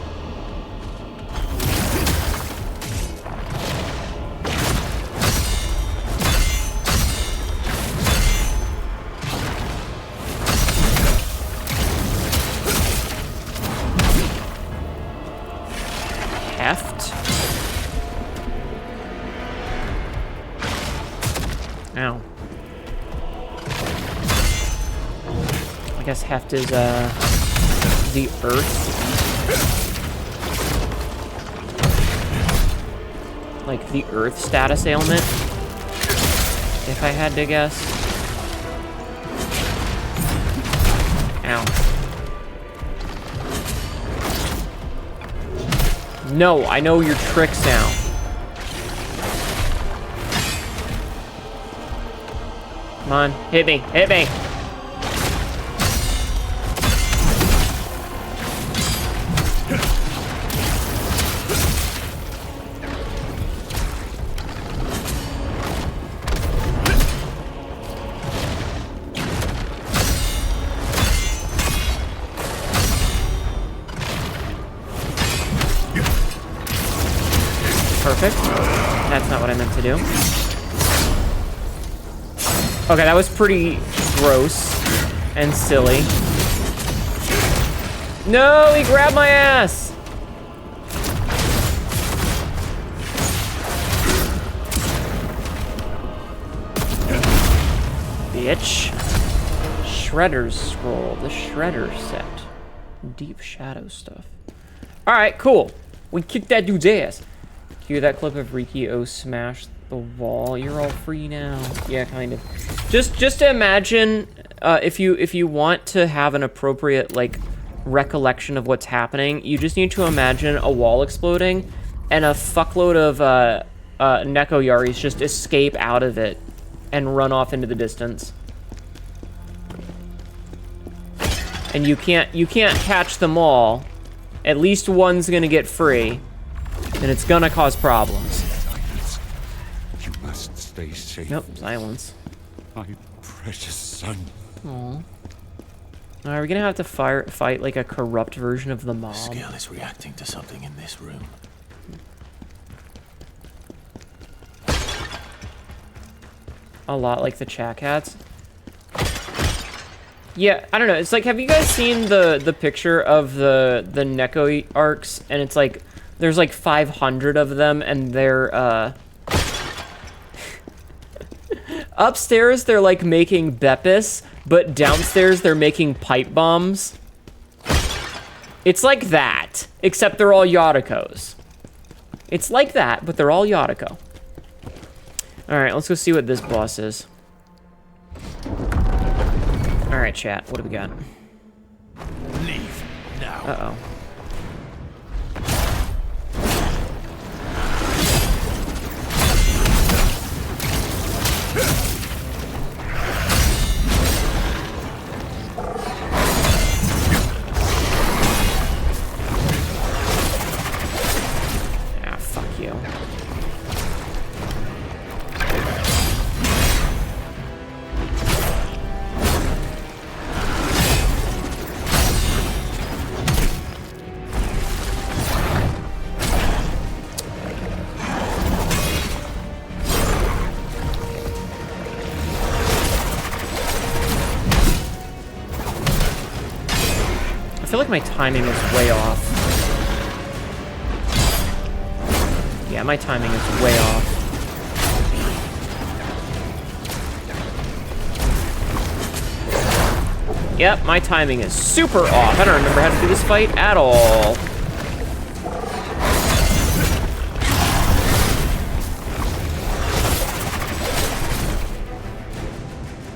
Heft. Ow. I guess Heft is, the earth. Like, the earth status ailment. If I had to guess. Ow. No, I know your tricks now. Come on, hit me, hit me. Perfect. That's not what I meant to do. Okay, that was pretty gross and silly. No, he grabbed my ass! Bitch. Shredder's Scroll, the Shredder set. Deep Shadow stuff. Alright, cool. We kicked that dude's ass. Cue that clip of Riki-O smash the wall. You're all free now. Yeah, kind of. Just to imagine, if you want to have an appropriate, like, recollection of what's happening, you just need to imagine a wall exploding and a fuckload of Neko Yaris just escape out of it and run off into the distance. And you can't catch them all. At least one's gonna get free, and it's gonna cause problems. You must stay safe. Nope, silence. My precious son. Aww. Are we gonna have to fight like a corrupt version of the mob? This girl is reacting to something in this room. A lot like the Chat Cats. Yeah, I don't know. It's like, have you guys seen the picture of the Neko arcs? And it's like, there's like 500 of them, and they're, upstairs, they're like making Beppis, but downstairs, they're making pipe bombs. It's like that, except they're all Yodakos. It's like that, but they're all Yodako. Alright, let's go see what this boss is. Alright, chat, what do we got? Leave now. Uh-oh. Ah, fuck you. I feel like my timing is way off. Yeah, my timing is way off. Yep, my timing is super off. I don't remember how to do this fight at all.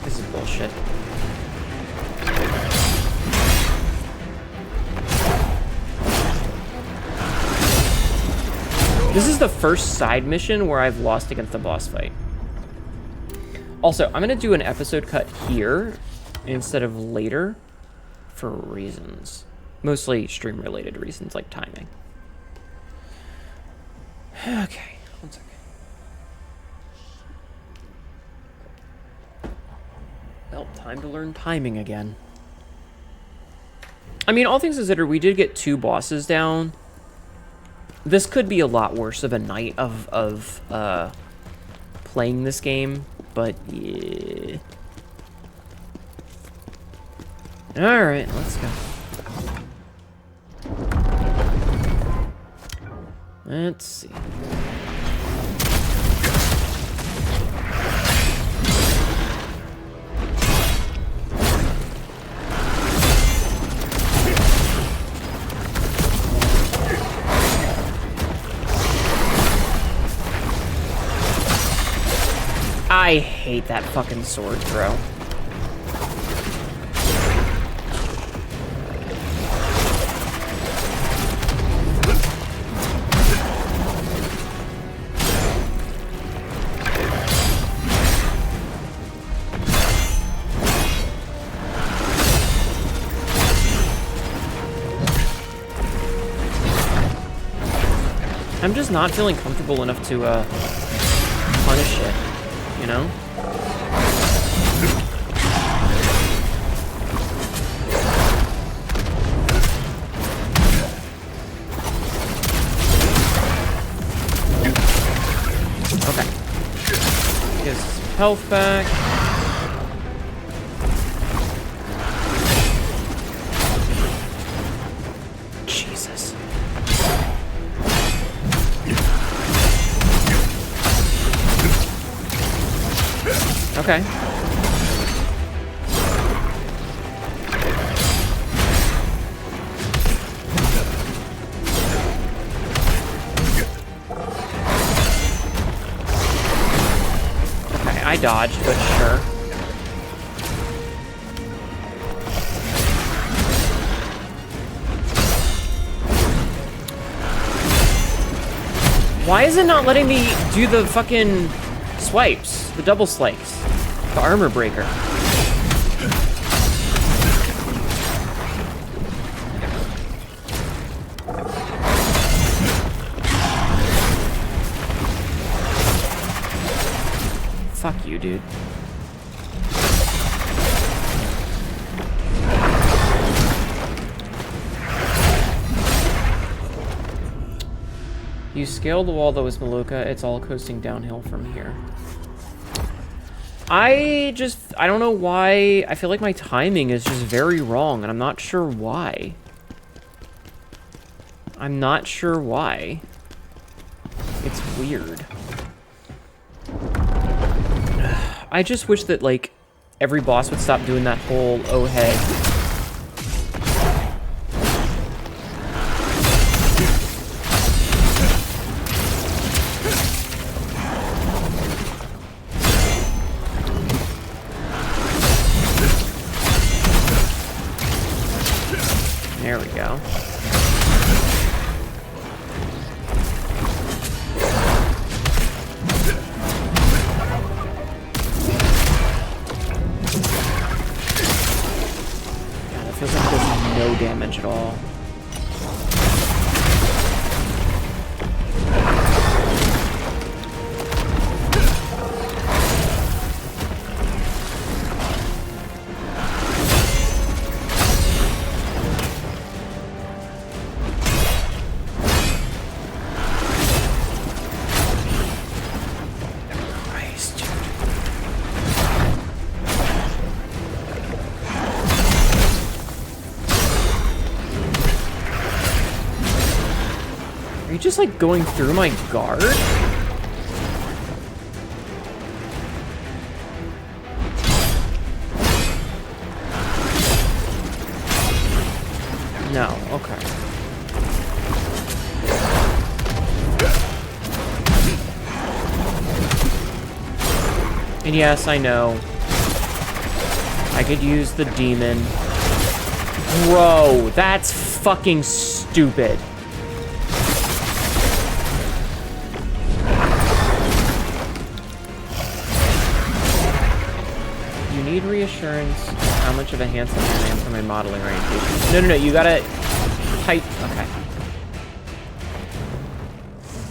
This is bullshit. This is the first side mission where I've lost against the boss fight. Also, I'm gonna do an episode cut here instead of later for reasons. Mostly stream-related reasons, like timing. Okay, one second. Well, time to learn timing again. I mean, all things considered, we did get 2 bosses down. This could be a lot worse of a night of playing this game, but yeah. Alright, let's go. Let's see. I hate that fucking sword throw. I'm just not feeling comfortable enough to punish it, you know? Okay. Get his health back. Okay. Okay, I dodged, but sure. Why is it not letting me do the fucking swipes? The double slikes? The armor breaker? Fuck you, dude. You scaled the wall that was Meluka. It's all coasting downhill from here. I don't know why. I feel like my timing is just very wrong, and I'm not sure why. I'm not sure why. It's weird. I just wish that, like, every boss would stop doing that whole, oh, hey. There we go. God, it feels like it does no damage at all. Just like going through my guard? No, okay. And yes, I know. I could use the demon. Bro, that's fucking stupid. Need reassurance how much of a handsome man I am for my modeling orientation. No, you gotta type. Okay.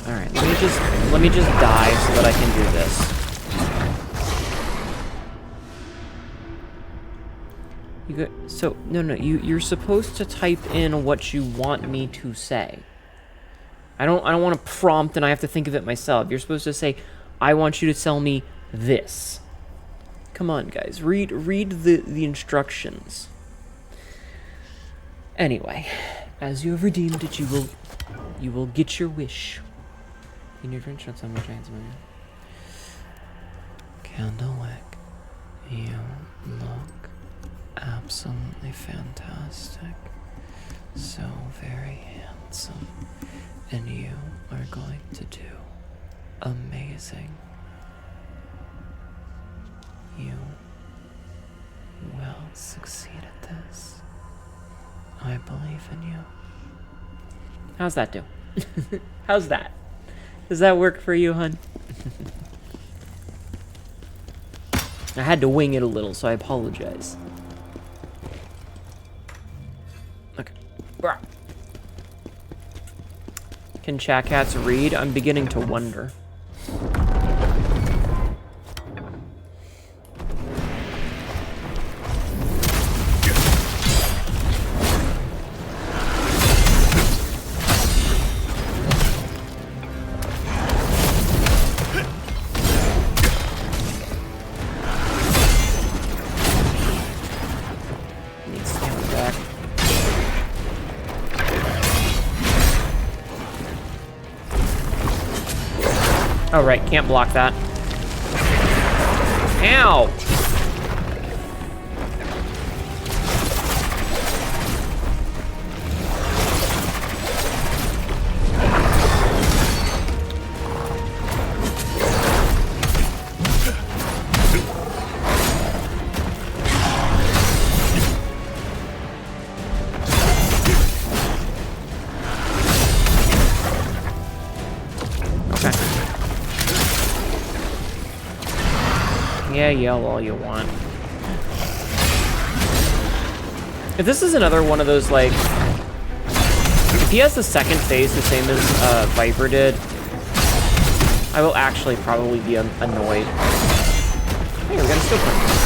Alright, let me just die so that I can do this. You go, so you're supposed to type in what you want me to say. I don't want to prompt and I have to think of it myself. You're supposed to say, I want you to tell me this. Come on, guys. Read the instructions. Anyway, as you have redeemed it, you will get your wish. In your drink, not so much handsome. Candlewick, you look absolutely fantastic. So very handsome. And you are going to do amazing. You will succeed at this. I believe in you. How's that do? How's that? Does that work for you, hun? I had to wing it a little, so I apologize. Okay. Can chat cats read? I'm beginning to wonder. Oh, right, can't block that. Ow! Yeah, yell all you want. If this is another one of those, like... If he has the second phase the same as Viper did, I will actually probably be annoyed. Hey, we're gonna still play.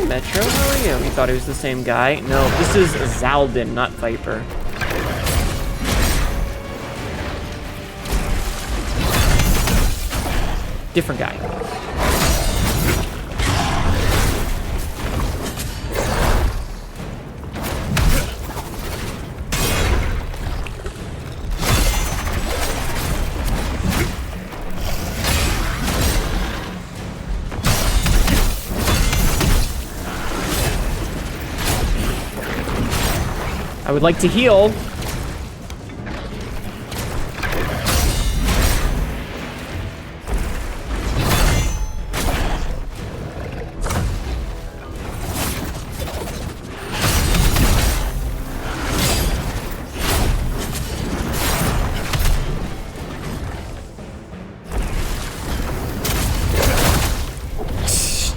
Metro, how are you? You thought he was the same guy? No, this is Zaldin, not Viper. Different guy. I would like to heal.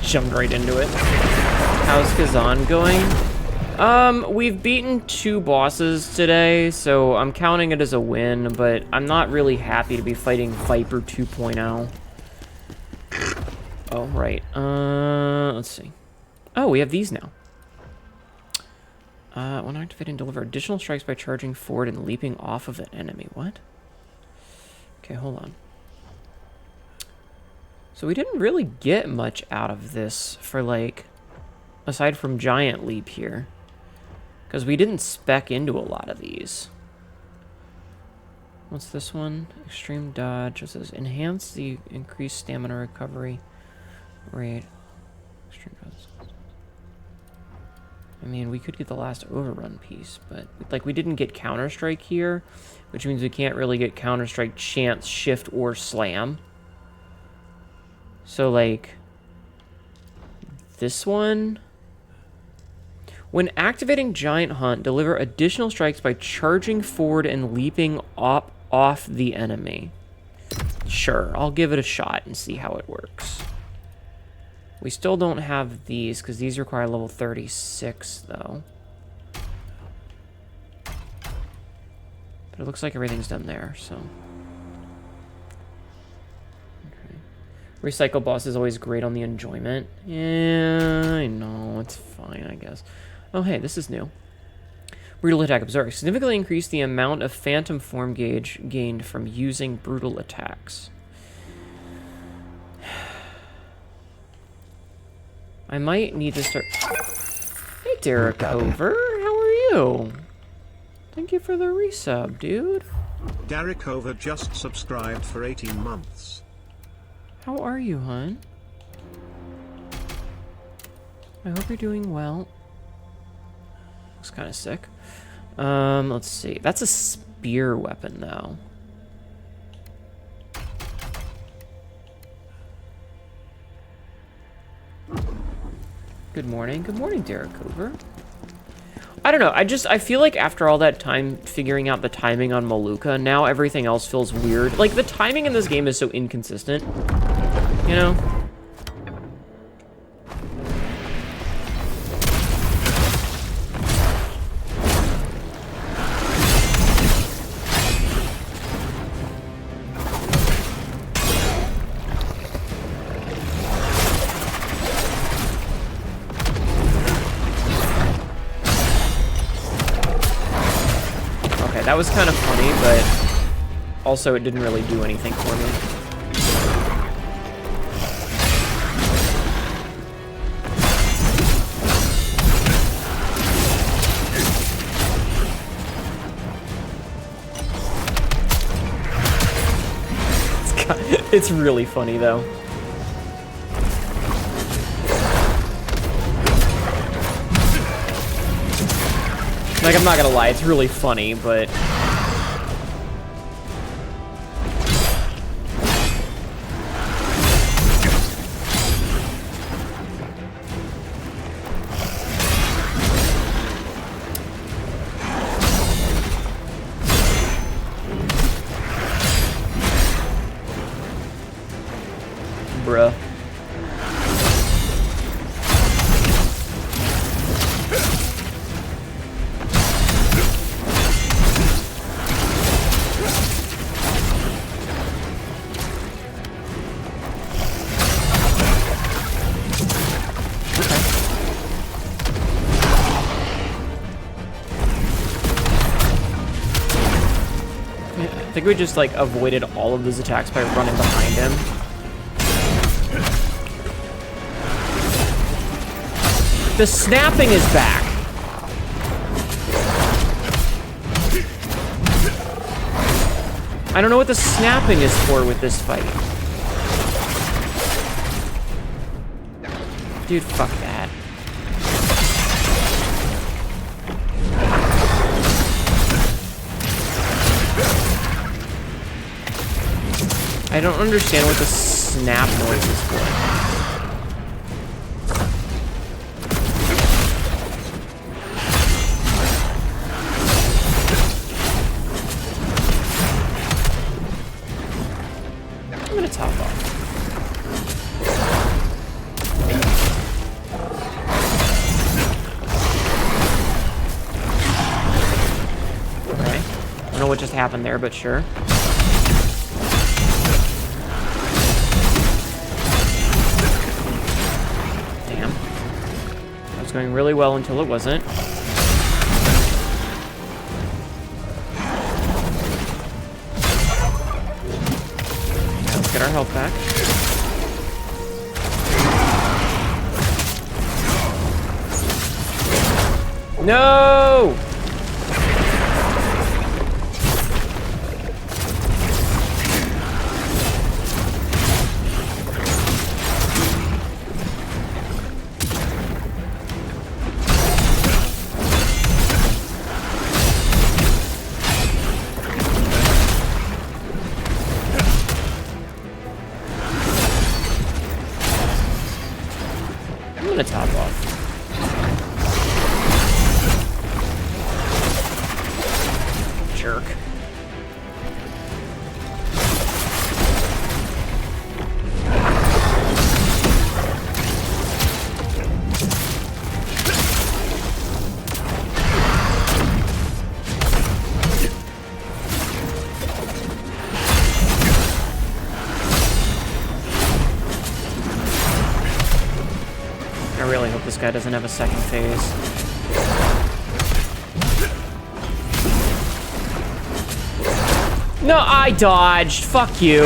Jumped right into it. How's Khazan going? We've beaten 2 bosses today, so I'm counting it as a win, but I'm not really happy to be fighting Viper 2.0. Oh, right. Let's see. Oh, we have these now. When activating, deliver additional strikes by charging forward and leaping off of an enemy. What? Okay, hold on. So we didn't really get much out of this for, like, aside from Giant Leap here. Because we didn't spec into a lot of these. What's this one? Extreme dodge. It says enhance the increased stamina recovery rate. Extreme dodge. I mean, we could get the last overrun piece, but like we didn't get Counter-Strike here, which means we can't really get Counter-Strike chance, shift, or slam. So like this one. When activating Giant Hunt, deliver additional strikes by charging forward and leaping off the enemy. Sure, I'll give it a shot and see how it works. We still don't have these, because these require level 36, though. But it looks like everything's done there, so... Okay. Recycle boss is always great on the enjoyment. Yeah, I know, it's fine, I guess. Oh, hey, this is new. Brutal attack observed. Significantly increase the amount of phantom form gauge gained from using brutal attacks. I might need to start... Hey, Derek Over, how are you? Thank you for the resub, dude. Derek Over just subscribed for 18 months. How are you, hon? I hope you're doing well. Looks kind of sick. Let's see. That's a spear weapon, though. Good morning. Good morning, Derek Hoover. I don't know. I feel like after all that time figuring out the timing on Maluka, now everything else feels weird. Like, the timing in this game is so inconsistent. You know? That was kind of funny, but also it didn't really do anything for me. It's really funny though. Like, I'm not gonna lie, it's really funny, but... Bruh. I think we just, like, avoided all of those attacks by running behind him. The snapping is back. I don't know what the snapping is for with this fight. Dude, fuck that. I don't understand what the snap noise is for. I'm gonna top off. Okay. I don't know what just happened there, but sure. Going really well until it wasn't. Let's get our health back. No! Top off. Jerk. I really hope this guy doesn't have a second phase. No, I dodged. Fuck you.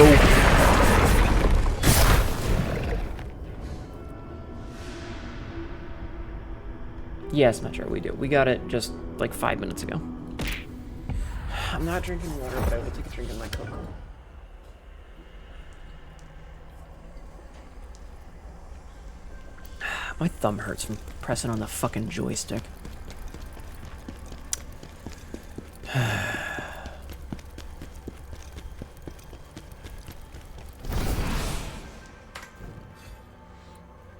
Yes, Metro, we do. We got it just like 5 minutes ago. I'm not drinking water, but I will take a drink of my cocoa. My thumb hurts from pressing on the fucking joystick.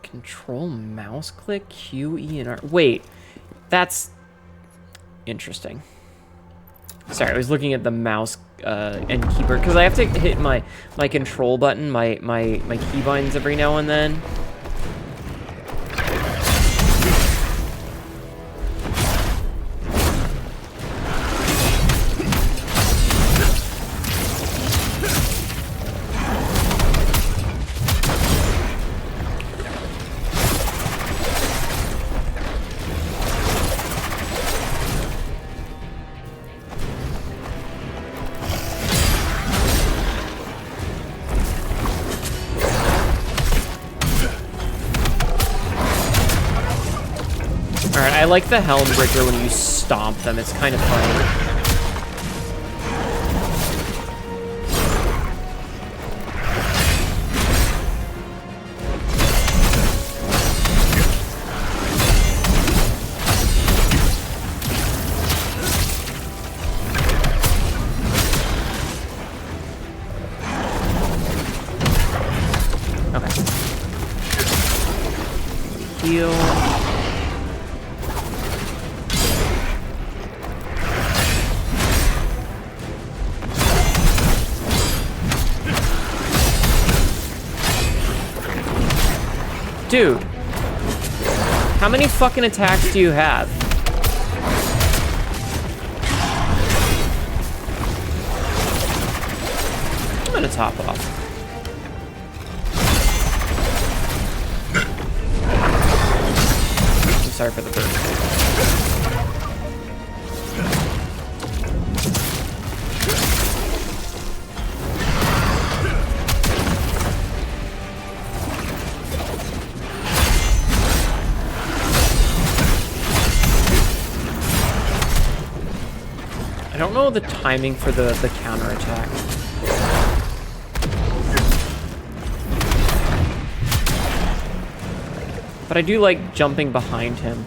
Control mouse click Q, E, and R. Wait, that's interesting. Sorry, I was looking at the mouse and keyboard because I have to hit my control button, my keybinds every now and then. like the Helmbreaker when you stomp them. It's kind of funny. Heal. Dude, how many fucking attacks do you have? I'm gonna top off. Sorry for the burn. I don't know the timing for the counterattack. But I do like jumping behind him.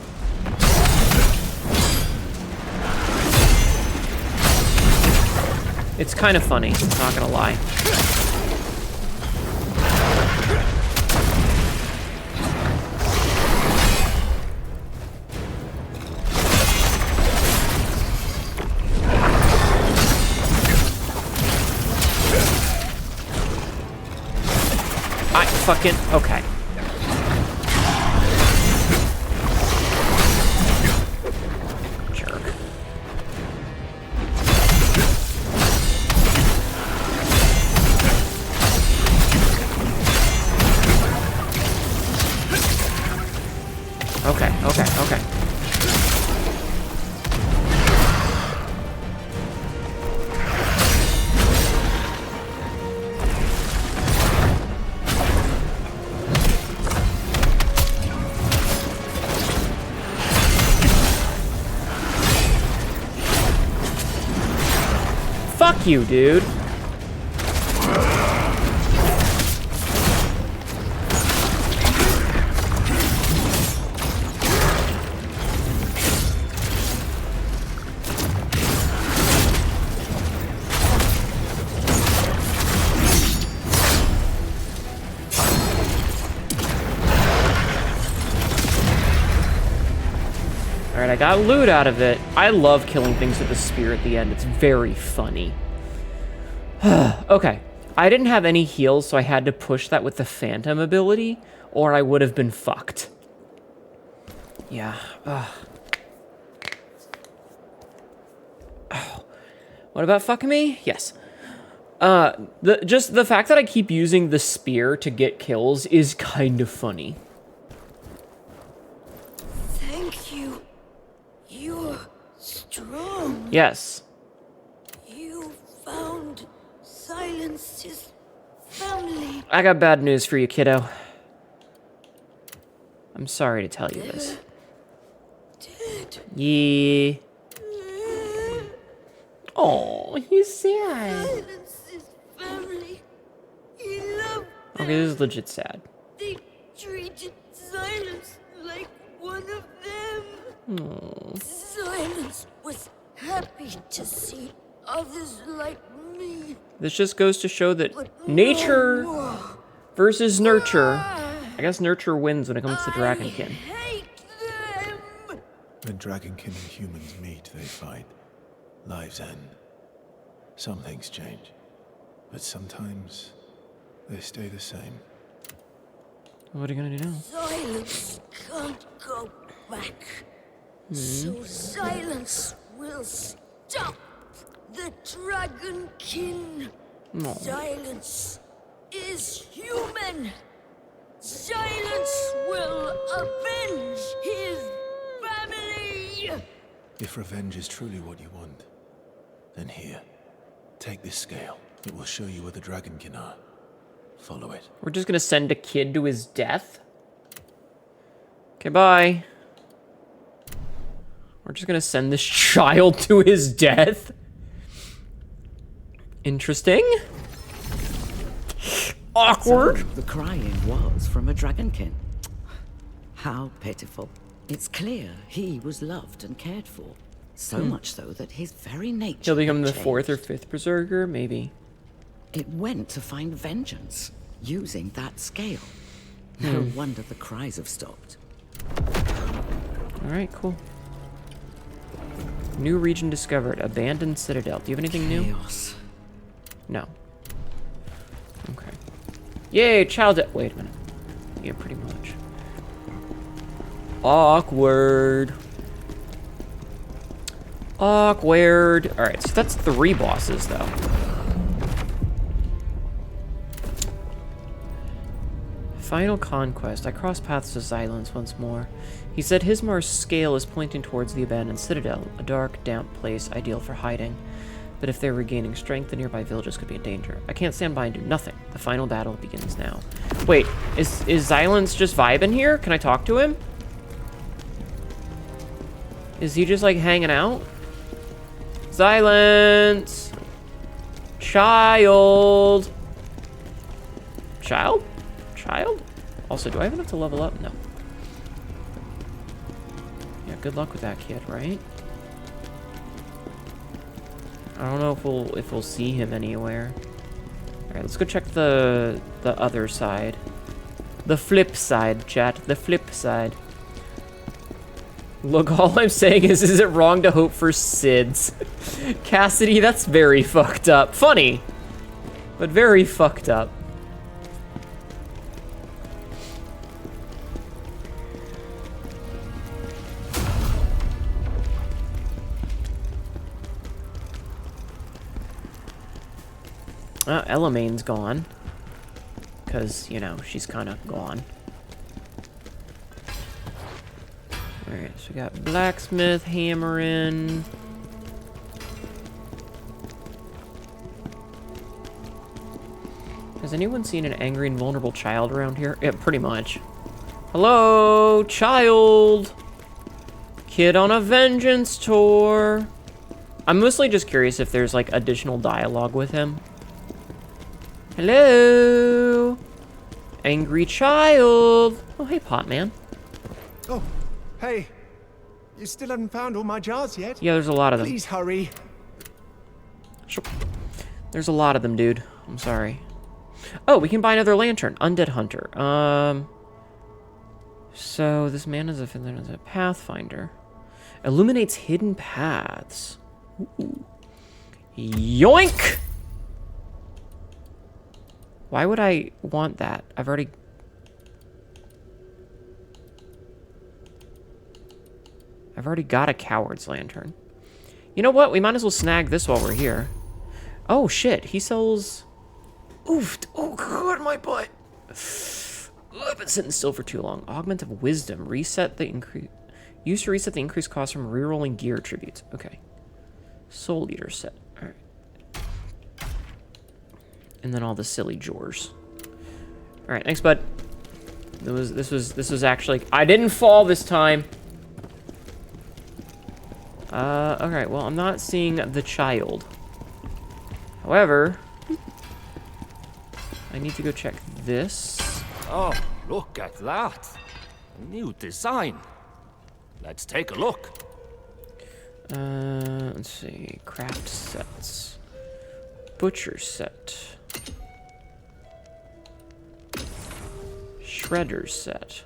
It's kind of funny, not gonna lie. I fucking... okay. Okay. Fuck you, dude. I got loot out of it. I love killing things with the spear at the end. It's very funny. Okay. I didn't have any heals, so I had to push that with the Phantom ability, or I would have been fucked. Yeah. Oh. What about fucking me? Yes. Just the fact that I keep using the spear to get kills is kind of funny. Strong. Yes. You found Silence's family. I got bad news for you, kiddo. I'm sorry to tell you this. Dead. Yeah. Oh, he's sad. Silence's family. He loved them. Okay, this is legit sad. They treated Silence like one of them. Aww. Silence was happy to see others like me. This just goes to show that nature versus nurture. I guess nurture wins when it comes to Dragonkin. When Dragonkin and humans meet, they fight. Lives end. Some things change, but sometimes they stay the same. What are you gonna do now? Silence can't go back. So Silence will stop the Dragonkin. No. Silence is human. Silence will avenge his family. If revenge is truly what you want, then here, take this scale. It will show you where the Dragonkin are. Follow it. We're just gonna send a kid to his death? Okay, bye. We're just gonna send this child to his death. Interesting. Awkward. So, the crying was from a dragonkin. How pitiful. It's clear he was loved and cared for. So much so that his very nature He'll become the had 4th or changed. 5th Berserker, maybe. It went to find vengeance, using that scale. No wonder the cries have stopped. Alright, cool. New region discovered. Abandoned Citadel. Do you have anything new? Chaos. No. Okay. Yay, child. Wait a minute. Yeah, pretty much. Awkward. Awkward. Alright, so that's 3 bosses, though. Final conquest. I cross paths with Xylans once more. He said Hismar's scale is pointing towards the abandoned citadel, a dark, damp place ideal for hiding. But if they're regaining strength, the nearby villages could be in danger. I can't stand by and do nothing. The final battle begins now. Wait, is Xylans just vibing here? Can I talk to him? Is he just like hanging out? Xylans! Child! Child? Child? Also, do I have enough to level up? No. Yeah, good luck with that kid, right? I don't know if we'll see him anywhere. Alright, let's go check the other side. The flip side, chat. The flip side. Look, all I'm saying is it wrong to hope for SIDS? Cassidy, that's very fucked up. Funny, but very fucked up. Elamane's gone. Because, you know, she's kind of gone. Alright, so we got blacksmith hammering. Has anyone seen an angry and vulnerable child around here? Yeah, pretty much. Hello, child! Kid on a vengeance tour! I'm mostly just curious if there's, like, additional dialogue with him. Hello! Angry child! Oh, hey, Potman. Oh, hey. You still haven't found all my jars yet? Yeah, there's a lot of them. Please hurry. Sure. There's a lot of them, dude. I'm sorry. Oh, we can buy another lantern. Undead Hunter. So this man is a pathfinder. Illuminates hidden paths. Ooh. Yoink! Why would I want that? I've already got a coward's lantern. You know what? We might as well snag this while we're here. Oh shit, he sells... Oof! Oh god, my butt! I've been sitting still for too long. Augment of Wisdom. Reset the increase... Used to reset the increased cost from rerolling gear attributes. Okay. Soul Eater set. Alright. And then all the silly jors. Alright, thanks, bud. This was actually... I didn't fall this time! Alright, well, I'm not seeing the child. However... I need to go check this. Oh, look at that. A new design. Let's take a look. Let's see. Craft sets. Butcher set. Shredder set.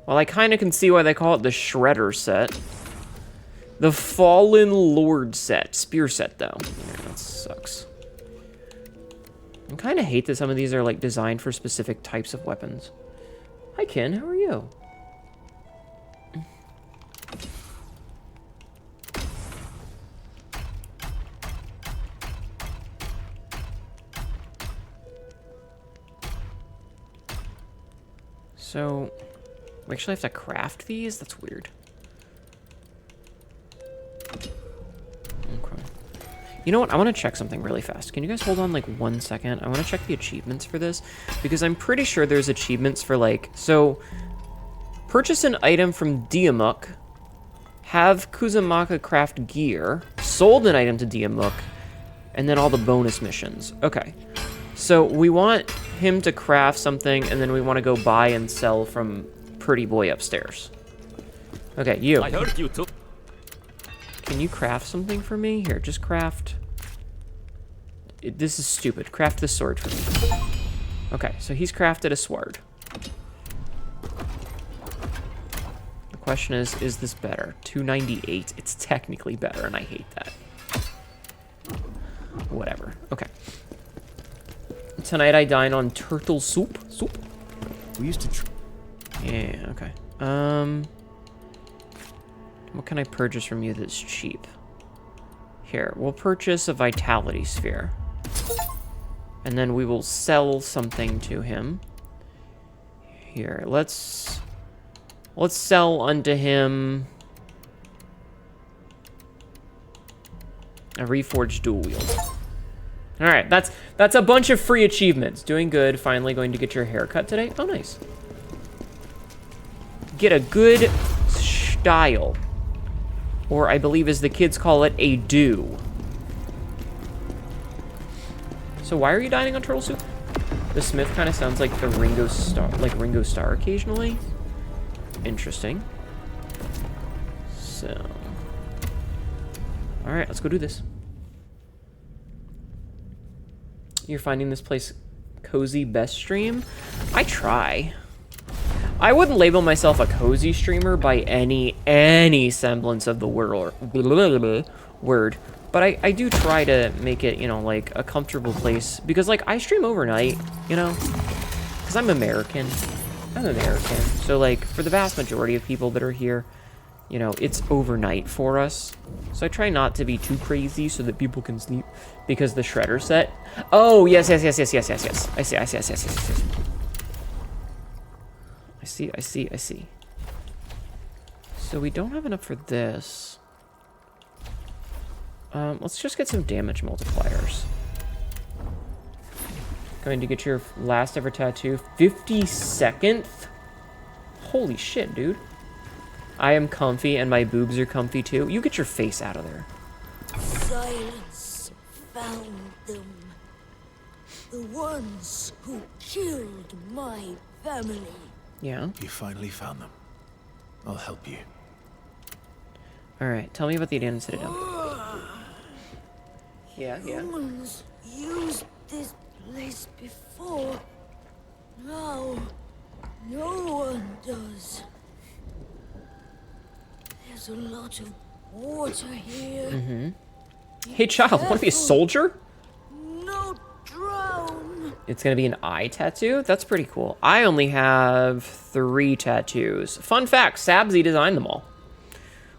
Well, I kind of can see why they call it the Shredder set. The Fallen Lord set. Spear set, though. Yeah, that sucks. I kind of hate that some of these are, like, designed for specific types of weapons. Hi, Ken. How are you? So, we actually have to craft these? That's weird. Okay. You know what? I want to check something really fast. Can you guys hold on like 1 second? I want to check the achievements for this, because I'm pretty sure there's achievements for like... So, purchase an item from Diamuk. have Kuzumaka craft gear, sold an item to Diamuk, and then all the bonus missions. Okay. So we want him to craft something, and then we want to go buy and sell from Pretty Boy upstairs. Okay, you. I heard you too. Can you craft something for me? Here, just craft. This is stupid. Craft this sword for me. Okay, so he's crafted a sword. The question is this better? 298. It's technically better, and I hate that. Whatever. Okay. Tonight I dine on turtle soup. We used to. Yeah. Okay. What can I purchase from you that's cheap? Here, we'll purchase a vitality sphere. And then we will sell something to him. Here, let's sell unto him a reforged dual wield. All right, that's a bunch of free achievements. Doing good. Finally going to get your haircut today. Oh, nice. Get a good style. Or I believe as the kids call it, a do. So why are you dining on turtle soup? The Smith kind of sounds like the Ringo Starr occasionally. Interesting. So. Alright, let's go do this. You're finding this place cozy best stream? I try. I wouldn't label myself a cozy streamer by any semblance of the word, but I do try to make it, you know, like a comfortable place, because like I stream overnight, you know, because I'm American. So like for the vast majority of people that are here, you know, it's overnight for us. So I try not to be too crazy so that people can sleep, because the shredder set. Oh, yes. I see. So we don't have enough for this. Let's just get some damage multipliers. Going to get your last ever tattoo. 52nd? Holy shit, dude. I am comfy and my boobs are comfy too. You get your face out of there. Silence found them. The ones who killed my family. Yeah. You finally found them. I'll help you. Alright, tell me about the Adan Citadel. Yeah. Humans used this place before. Now, no one does. There's a lot of water here. Mm-hmm. Hey, child, want to be a soldier? No drown. It's gonna be an eye tattoo? That's pretty cool. I only have 3 tattoos. Fun fact, Sabzi designed them all.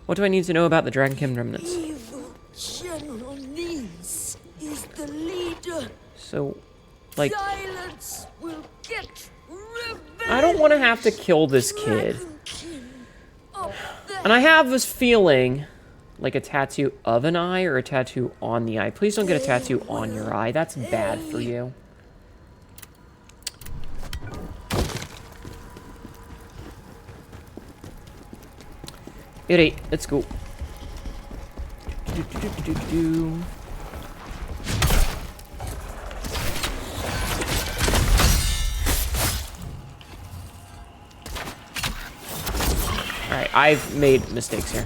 What do I need to know about the Dragonkin remnants? Evil General Nins is the leader. So, like... Silence will get revenge. I don't want to have to kill this kid. And I have this feeling, like a tattoo of an eye or a tattoo on the eye. Please don't get a tattoo on your eye. That's bad for you. Alright, let's go. Alright, I've made mistakes here.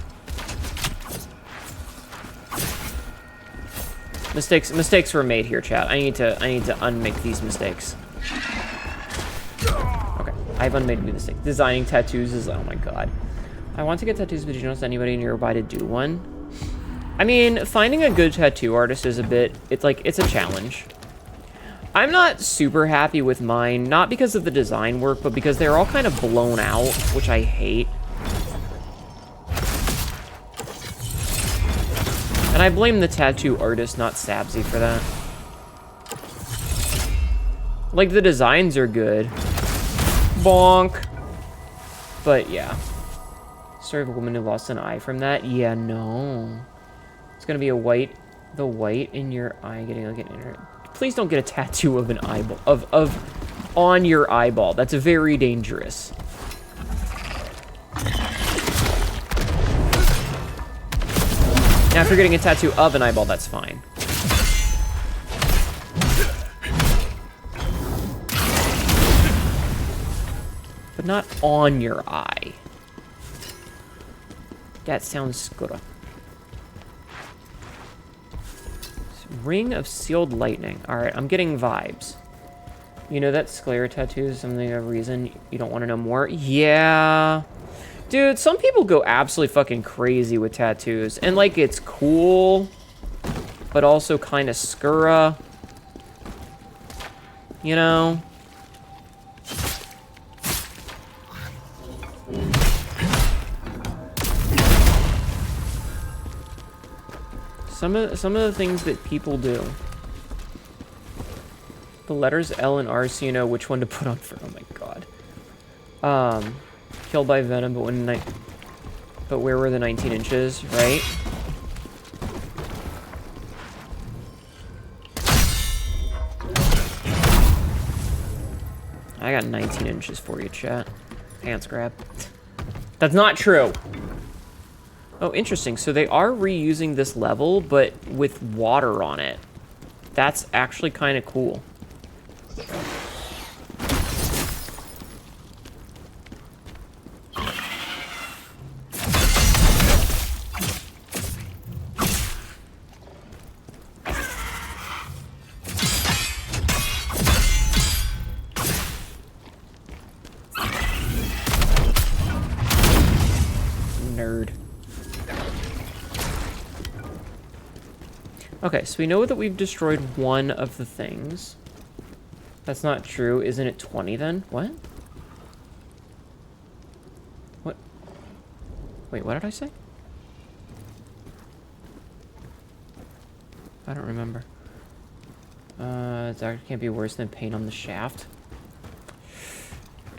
Mistakes were made here, chat. I need to unmake these mistakes. Okay, I've unmade a mistake. Designing tattoos is, oh my god. I want to get tattoos, but you don't know anybody nearby to do one. I mean, finding a good tattoo artist is a bit, it's a challenge. I'm not super happy with mine, not because of the design work, but because they're all kind of blown out, which I hate. And I blame the tattoo artist, not Sabzi, for that. Like, the designs are good. Bonk. But, yeah. Story of a woman who lost an eye from that? Yeah, no. It's gonna be a white... The white in your eye getting like an inner... Please don't get a tattoo of an eyeball. On your eyeball. That's very dangerous. Now, if you're getting a tattoo of an eyeball, that's fine. But not on your eye. That sounds good. Ring of Sealed Lightning. Alright, I'm getting vibes. You know that sclera tattoo is something of reason you don't want to know more? Yeah. Dude, some people go absolutely fucking crazy with tattoos. And, like, it's cool, but also kind of scurra. You know? Some of the things that people do. The letters L and R, so you know which one to put on for. Oh my god. Killed by venom, but where were the 19 inches, right? I got 19 inches for you, chat. Pants grab. That's not true. Oh, interesting. So they are reusing this level, but with water on it. That's actually kind of cool. Nerd. Okay, so we know that we've destroyed one of the things. That's not true. Isn't it 20 then? What? What? Wait, what did I say? I don't remember. That can't be worse than pain on the shaft.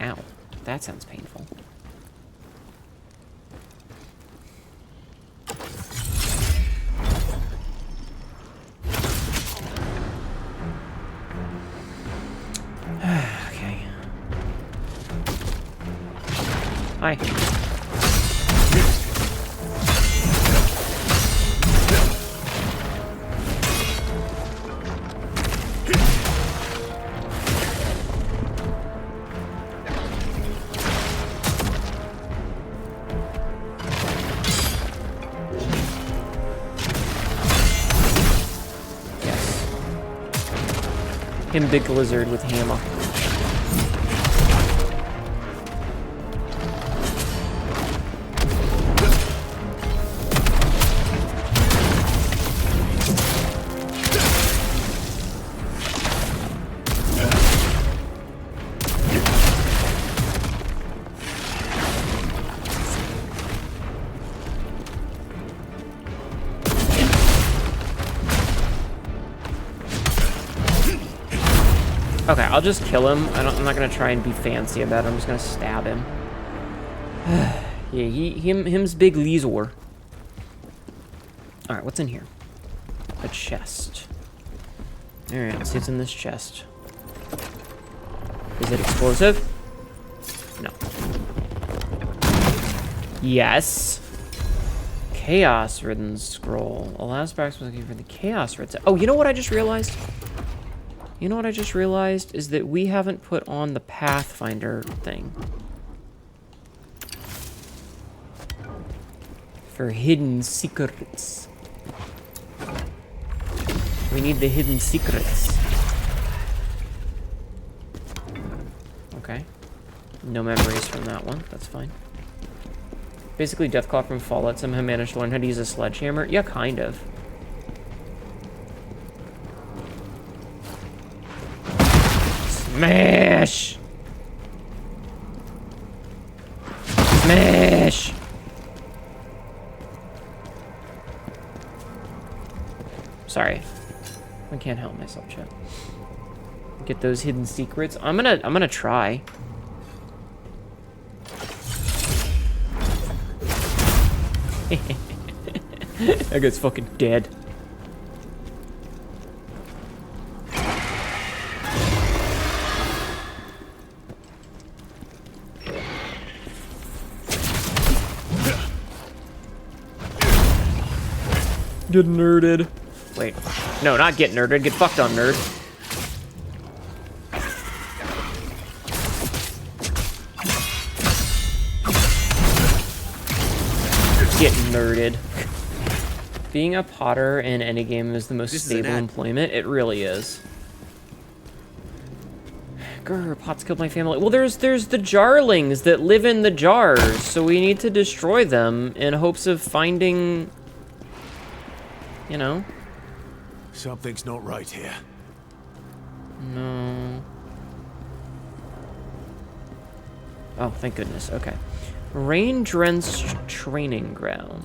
Ow. That sounds painful. Okay. Hi. Him big lizard with hammer. Okay, I'll just kill him. I'm not gonna try and be fancy about it. I'm just gonna stab him. Yeah, him's big lizard. All right, what's in here? A chest. All right, let's see what's in this chest. Is it explosive? No. Yes. Chaos Ridden Scroll. Allows Brax was looking for the Chaos Ridden. Oh, you know what I just realized? You know what I just realized is that we haven't put on the Pathfinder thing. For hidden secrets. We need the hidden secrets. Okay. No memories from that one. That's fine. Basically, Deathclaw from Fallout somehow managed to learn how to use a sledgehammer. Yeah, kind of. Smash! Smash! Sorry. I can't help myself, chat. Get those hidden secrets. I'm gonna try. That guy's fucking dead. Get nerded. Wait. No, not get nerded. Get fucked on, nerd. Get nerded. Being a potter in any game is the most stable employment. It really is. Grr, pots killed my family. Well, there's the jarlings that live in the jars, so we need to destroy them in hopes of finding, you know. Something's not right here. No. Oh, thank goodness. Okay. Rain-drenched training ground.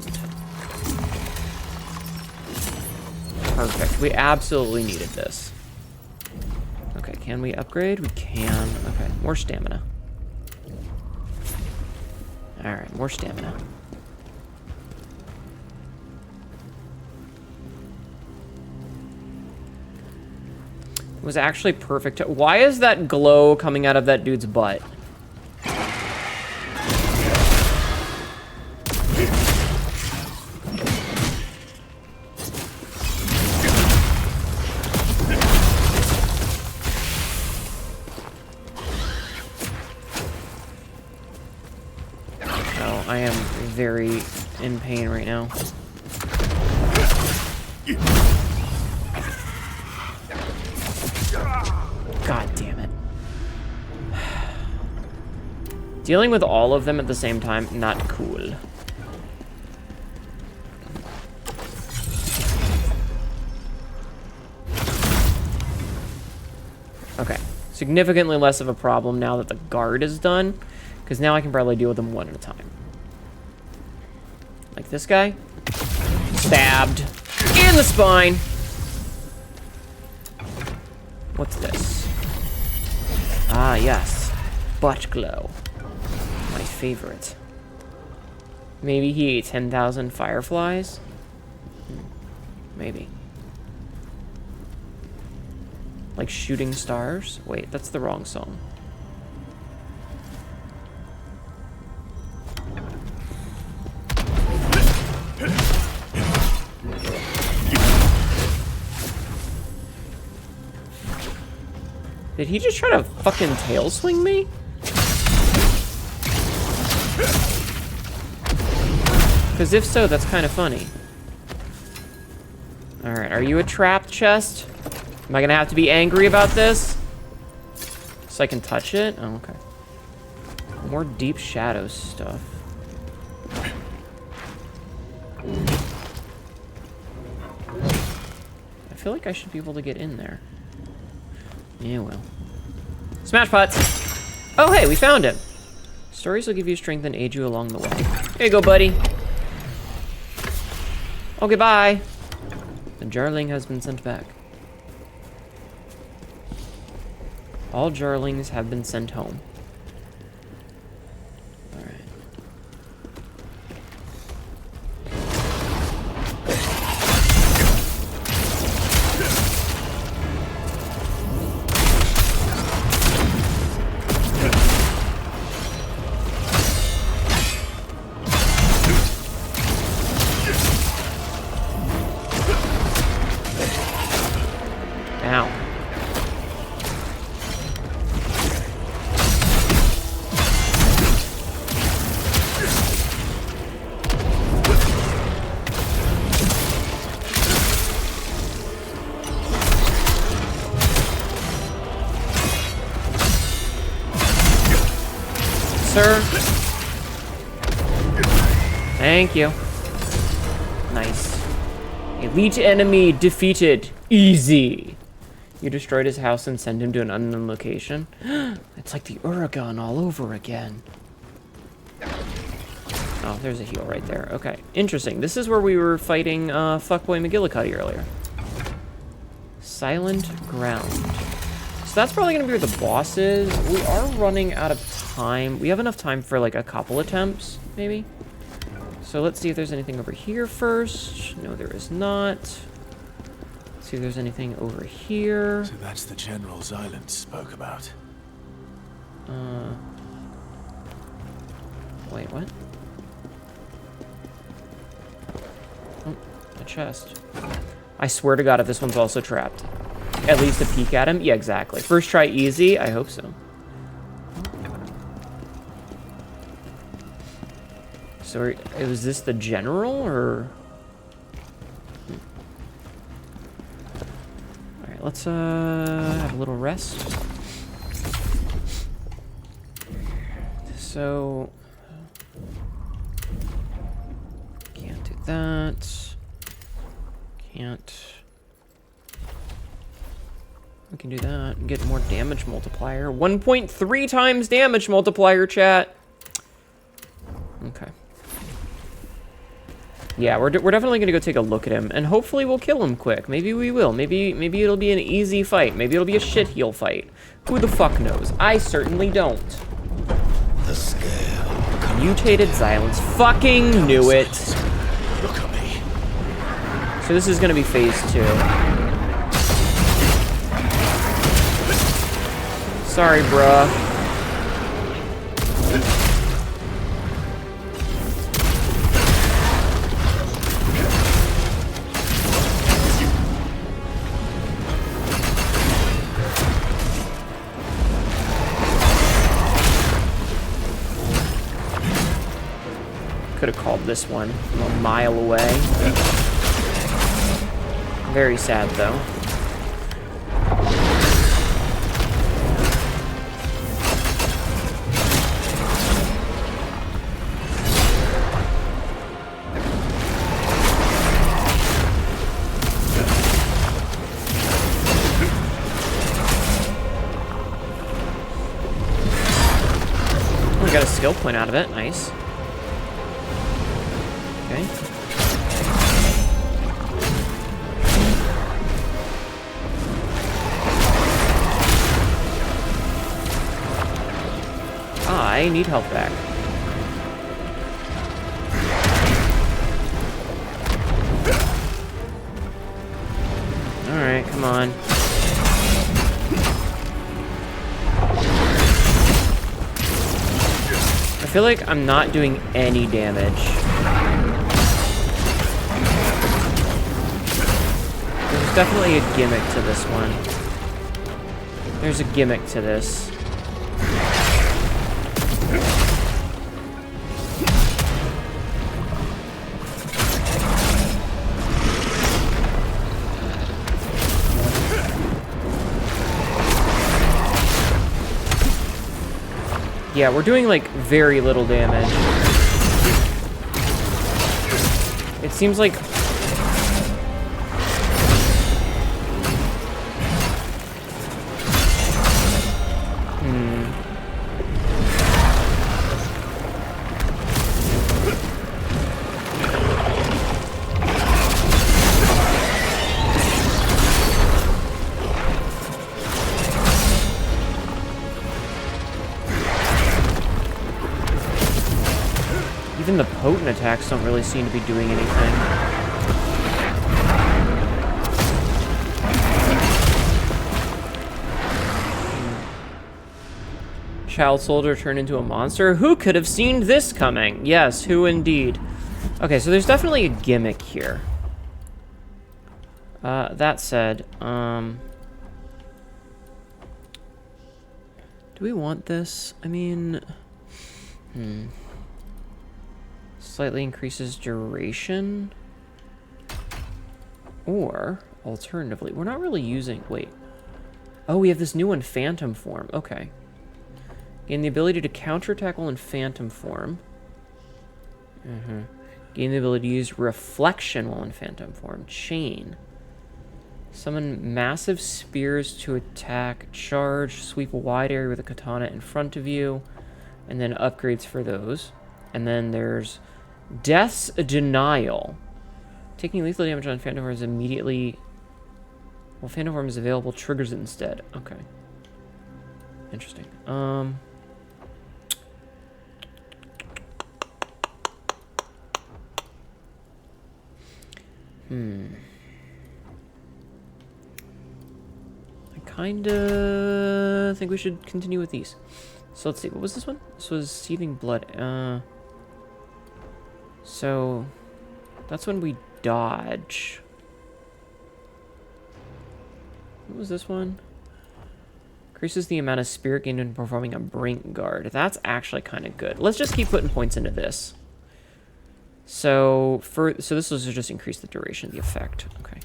Perfect. We absolutely needed this. Okay, can we upgrade? We can. Okay, more stamina. Alright, more stamina. It was actually perfect. Why is that glow coming out of that dude's butt? I am very in pain right now. God damn it. Dealing with all of them at the same time, not cool. Okay, significantly less of a problem now that the guard is done, because now I can probably deal with them one at a time. Like this guy. Stabbed. In the spine. What's this? Ah, yes. Butt glow. My favorite. Maybe he ate 10,000 fireflies? Maybe. Like shooting stars? Wait, that's the wrong song. Did he just try to fucking tail swing me? Because if so, that's kind of funny. Alright, are you a trapped chest? Am I gonna have to be angry about this? So I can touch it? Oh, okay. More deep shadow stuff. I feel like I should be able to get in there. Yeah, well. Smash pots! Oh, hey, we found him! Stories will give you strength and aid you along the way. Here you go, buddy. Okay, bye. The jarling has been sent back. All jarlings have been sent home. Alright. Ow. Sir. Thank you. Nice. Elite enemy defeated. Easy. You destroyed his house and sent him to an unknown location. It's like the Uragan all over again. Oh, there's a heal right there. Okay, interesting. This is where we were fighting fuckboy McGillicuddy earlier. Silent ground. So that's probably gonna be where the boss is. We are running out of time. We have enough time for like a couple attempts, maybe. So let's see if there's anything over here first. No, there is not. Let's see if there's anything over here. So that's the General Xylent spoke about. Wait, what? Oh, A chest. I swear to God, if this one's also trapped. At least a peek at him. Yeah, exactly. First try easy. I hope so. So, was this the general, or? Alright, let's, have a little rest. So... Can't do that. Can't... We can do that and get more damage multiplier. 1.3 times damage multiplier, chat. Okay. Yeah, we're definitely gonna go take a look at him, and hopefully we'll kill him quick. Maybe we will. Maybe it'll be an easy fight. Maybe it'll be a shit heal fight. Who the fuck knows? I certainly don't. The scale. Mutated Xylens. Fucking knew it. Look at me. So this is gonna be phase 2. Sorry, bruh. Could have called this one from a mile away. Very sad, though. Oh, we got a skill point out of it. Nice. Okay. I need health back. Alright, come on. I feel like I'm not doing any damage. There's definitely a gimmick to this one. There's a gimmick to this. Yeah, we're doing, like, very little damage. It seems like... Even the potent attacks don't really seem to be doing anything. Child soldier turned into a monster? Who could have seen this coming? Yes, who indeed? Okay, so there's definitely a gimmick here. That said, do we want this? I mean... Slightly increases duration. Or, alternatively, we're not really using... Wait. Oh, we have this new one, Phantom Form. Okay. Gain the ability to counterattack while in Phantom Form. Gain the ability to use Reflection while in Phantom Form. Chain. Summon massive spears to attack, charge, sweep a wide area with a katana in front of you. And then upgrades for those. And then there's... Death's Denial. Taking lethal damage on Phantom Form is immediately... Well, Phantom Form is available, triggers it instead. Okay. Interesting. I kinda think we should continue with these. So let's see, what was this one? This was Seething Blood. So that's when we dodge. What was this one? Increases the amount of spirit gained when performing a brink guard. That's actually kind of good. Let's just keep putting points into this. So this will just increase the duration of the effect. Okay.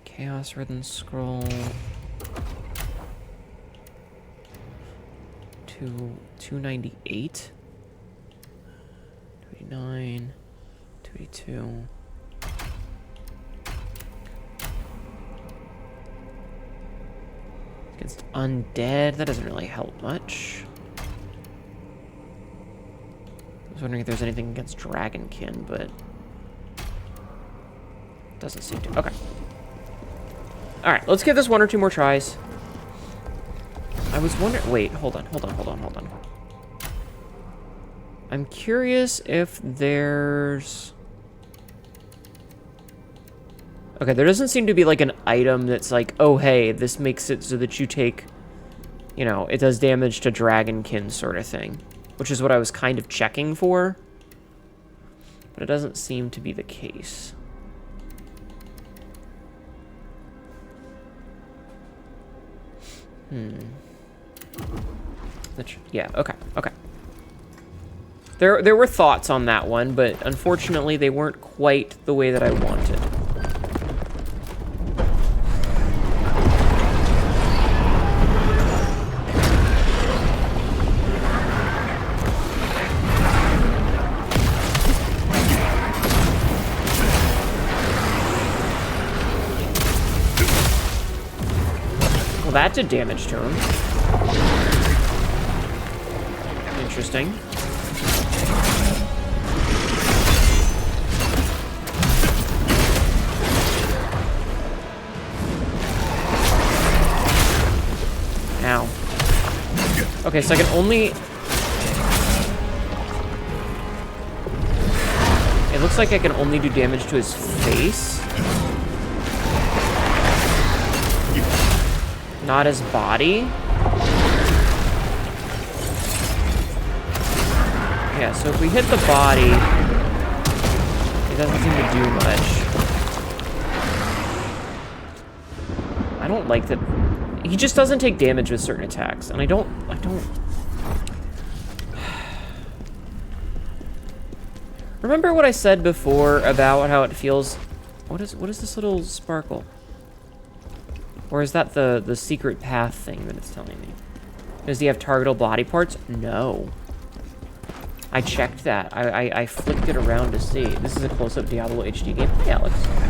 Chaos Rhythm Scroll. 298. 289. 282. Against undead, that doesn't really help much. I was wondering if there's anything against Dragonkin, but doesn't seem to. Okay. Alright, let's give this 1 or 2 more tries. I was wondering. Wait, hold on. I'm curious if there's. Okay, there doesn't seem to be like an item that's like, oh hey, this makes it so that you take, you know, it does damage to Dragonkin sort of thing. Which is what I was kind of checking for. But it doesn't seem to be the case. Yeah, okay. There were thoughts on that one, but unfortunately they weren't quite the way that I wanted. Well, that did damage to him. Interesting. Ow. Okay, so I can only... It looks like I can only do damage to his face. Not his body. Yeah, so if we hit the body, it doesn't seem to do much. I don't like that. He just doesn't take damage with certain attacks, and I don't. Remember what I said before about how it feels? What is this little sparkle? Or is that the secret path thing that it's telling me? Does he have targetable body parts? No. I checked that. I flicked it around to see. This is a close-up Diablo HD game. Yeah, it looks okay.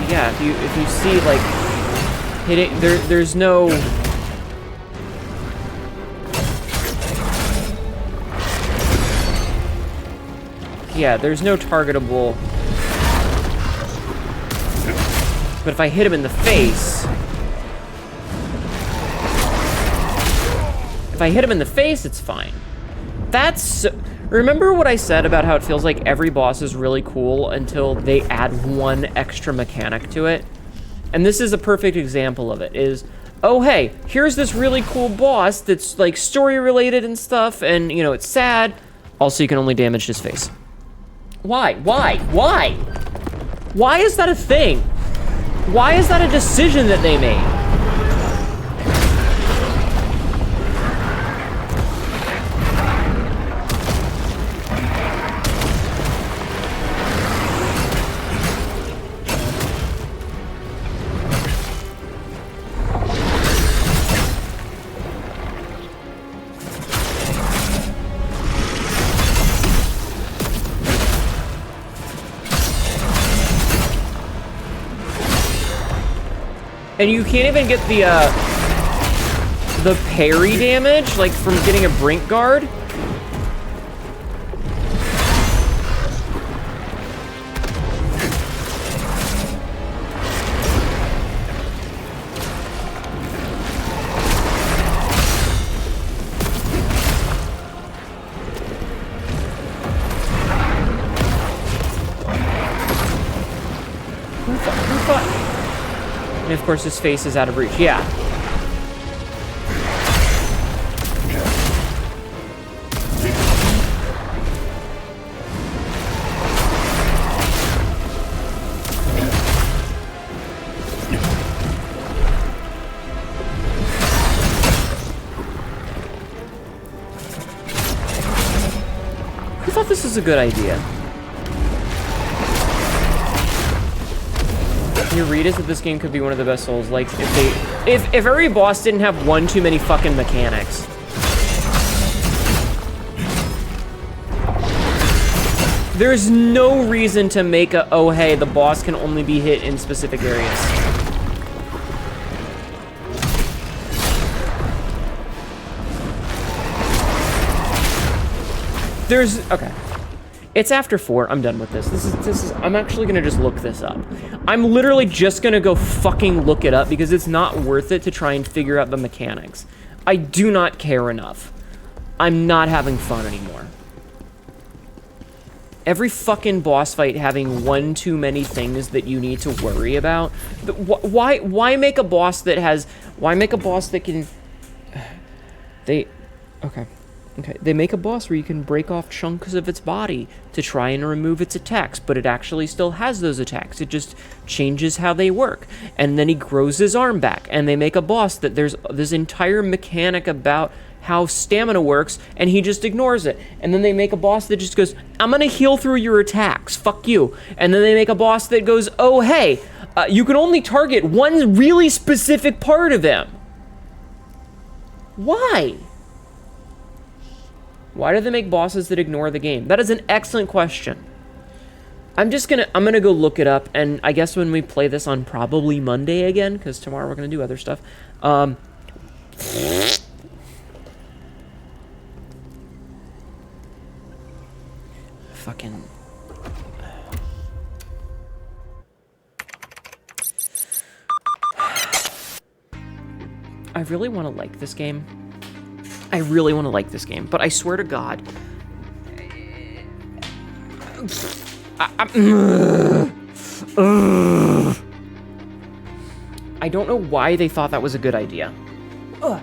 Yeah, if you see like hitting, there's no. Yeah, there's no targetable. But if I hit him in the face... If I hit him in the face, it's fine. That's... Remember what I said about how it feels like every boss is really cool until they add one extra mechanic to it? And this is a perfect example of it, is... Oh, hey, here's this really cool boss that's, like, story-related and stuff, and, you know, it's sad. Also, you can only damage his face. Why? Why? Why? Why is that a thing? Why is that a decision that they made? And you can't even get the parry damage, like, from getting a brink guard. And of course his face is out of reach. Yeah. I thought this was a good idea. Your read is that this game could be one of the best Souls. Like, if every boss didn't have one too many fucking mechanics. There's no reason to make a, oh hey, the boss can only be hit in specific areas. Okay. It's after 4. I'm done with this. This is, I'm actually gonna just look this up. I'm literally just gonna go fucking look it up because it's not worth it to try and figure out the mechanics. I do not care enough. I'm not having fun anymore. Every fucking boss fight having one too many things that you need to worry about. Why make a boss that has, why make a boss that can, Okay, they make a boss where you can break off chunks of its body to try and remove its attacks, but it actually still has those attacks. It just changes how they work. And then he grows his arm back, and they make a boss that there's this entire mechanic about how stamina works, and he just ignores it. And then they make a boss that just goes, I'm gonna heal through your attacks, fuck you. And then they make a boss that goes, oh hey, you can only target one really specific part of him. Why? Why do they make bosses that ignore the game? That is an excellent question. I'm gonna go look it up, and I guess when we play this on probably Monday again, because tomorrow we're gonna do other stuff. Fucking. I really want to like this game. I really want to like this game, but I swear to God, I don't know why they thought that was a good idea. Ow!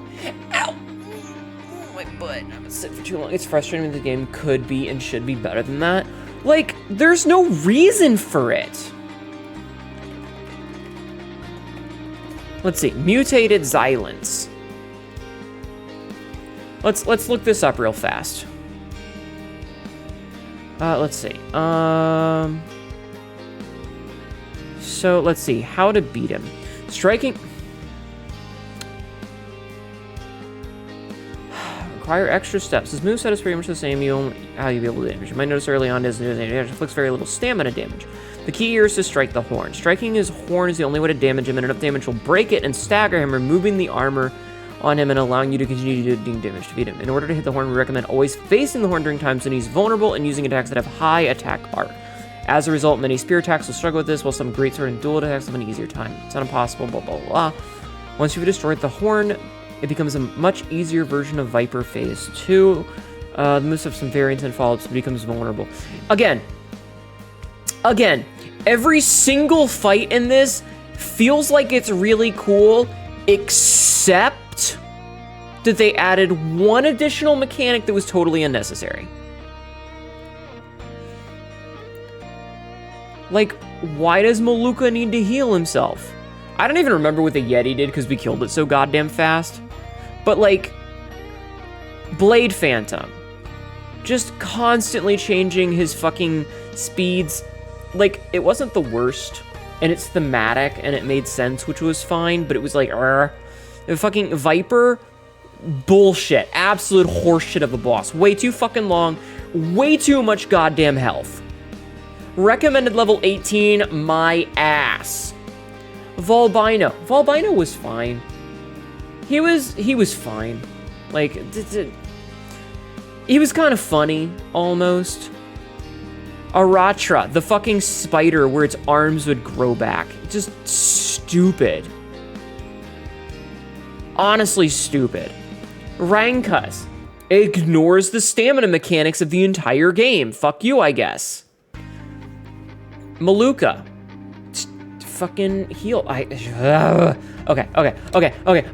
My butt. I've been sitting for too long. It's frustrating that the game could be and should be better than that. Like, there's no reason for it. Let's see. Mutated Xylence. Let's look this up real fast. Let's see. So let's see how to beat him. Striking. Require extra steps. His moveset is pretty much the same. How you be able to damage. You might notice early on his damage inflicts very little stamina damage. The key here is to strike the horn. Striking his horn is the only way to damage him, and enough damage will break it and stagger him, removing the armor on him and allowing you to continue doing damage to beat him. In order to hit the horn, we recommend always facing the horn during times when he's vulnerable and using attacks that have high attack bar. As a result, many spear attacks will struggle with this, while some greatsword and dual attacks have an easier time. It's not impossible, blah, blah, blah. Once you've destroyed the horn, it becomes a much easier version of Viper Phase 2. The moves have some variants and follow-ups, but becomes vulnerable. Again, every single fight in this feels like it's really cool, except that they added one additional mechanic that was totally unnecessary. Like, why does Maluka need to heal himself? I don't even remember what the Yeti did because we killed it so goddamn fast. But like, Blade Phantom, just constantly changing his fucking speeds. Like, it wasn't the worst, and it's thematic, and it made sense, which was fine, but it was like, the fucking Viper, bullshit, absolute horseshit of a boss. Way too fucking long, way too much goddamn health. Recommended level 18, my ass. Volbino. Volbino was fine. He was fine. Like, he was kind of funny, almost. Aratra, the fucking spider where its arms would grow back. Just stupid. Honestly stupid. Rankus ignores the stamina mechanics of the entire game. Fuck you, I guess. Maluka. fucking heal. Okay.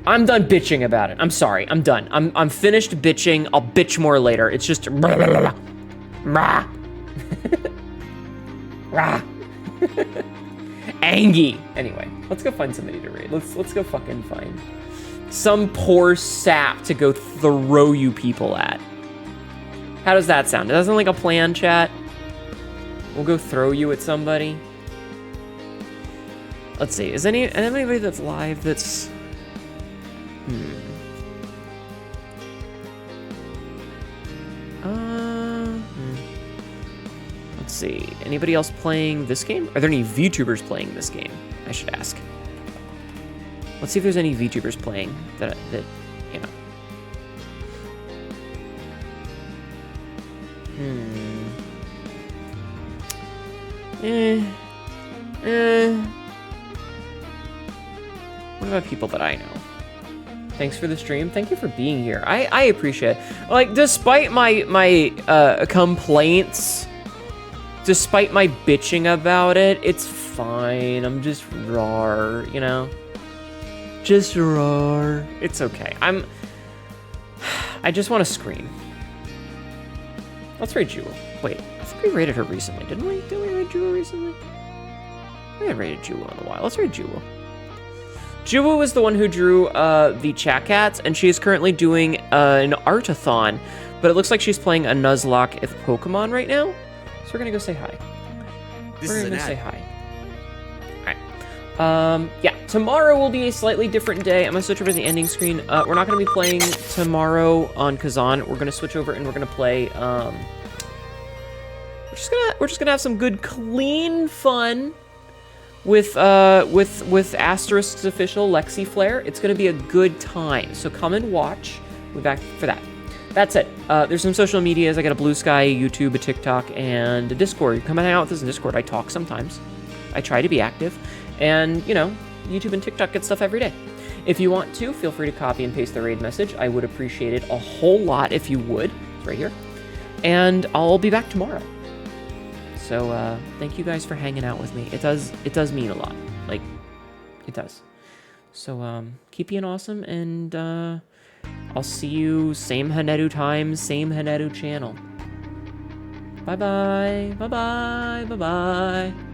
I'm done bitching about it. I'm sorry. I'm done. I'm finished bitching. I'll bitch more later. It's just Angie. Anyway, let's go find somebody to raid. Let's go fucking find some poor sap to go throw you people at. How does that sound? Does that sound like a plan, chat? We'll go throw you at somebody. Let's see. Is anybody that's live that's... Let's see. Anybody else playing this game? Are there any VTubers playing this game? I should ask. Let's see if there's any VTubers playing that you know. What about people that I know? Thanks for the stream. Thank you for being here. I appreciate it. Like, despite my complaints, despite my bitching about it, it's fine. I'm just rawr, you know? Just rawr. It's okay. I just want to scream. Let's raid Jewel. Wait, I think we raided her recently, didn't we? Did we raid Jewel recently? We haven't raided Jewel in a while. Let's raid Jewel. Jewel was the one who drew the Chat Cats, and she is currently doing an artathon, but it looks like she's playing a Nuzlocke if Pokemon right now. So we're gonna go say hi. We're gonna say hi. Alright. Yeah, tomorrow will be a slightly different day. I'm gonna switch over to the ending screen. We're not gonna be playing tomorrow on Khazan. We're gonna switch over and we're gonna play we're just gonna have some good clean fun with Asterisk's official Lexi Flare. It's gonna be a good time. So come and watch. We'll be back for that. That's it. There's some social medias. I got a Blue Sky, a YouTube, a TikTok, and a Discord. Come and hang out with us in Discord. I talk sometimes. I try to be active. And, you know, YouTube and TikTok get stuff every day. If you want to, feel free to copy and paste the raid message. I would appreciate it a whole lot if you would. It's right here. And I'll be back tomorrow. So, thank you guys for hanging out with me. It does mean a lot. Like, it does. So, keep being awesome, and, I'll see you same Hnetu time, same Hnetu channel. Bye-bye. Bye-bye. Bye-bye.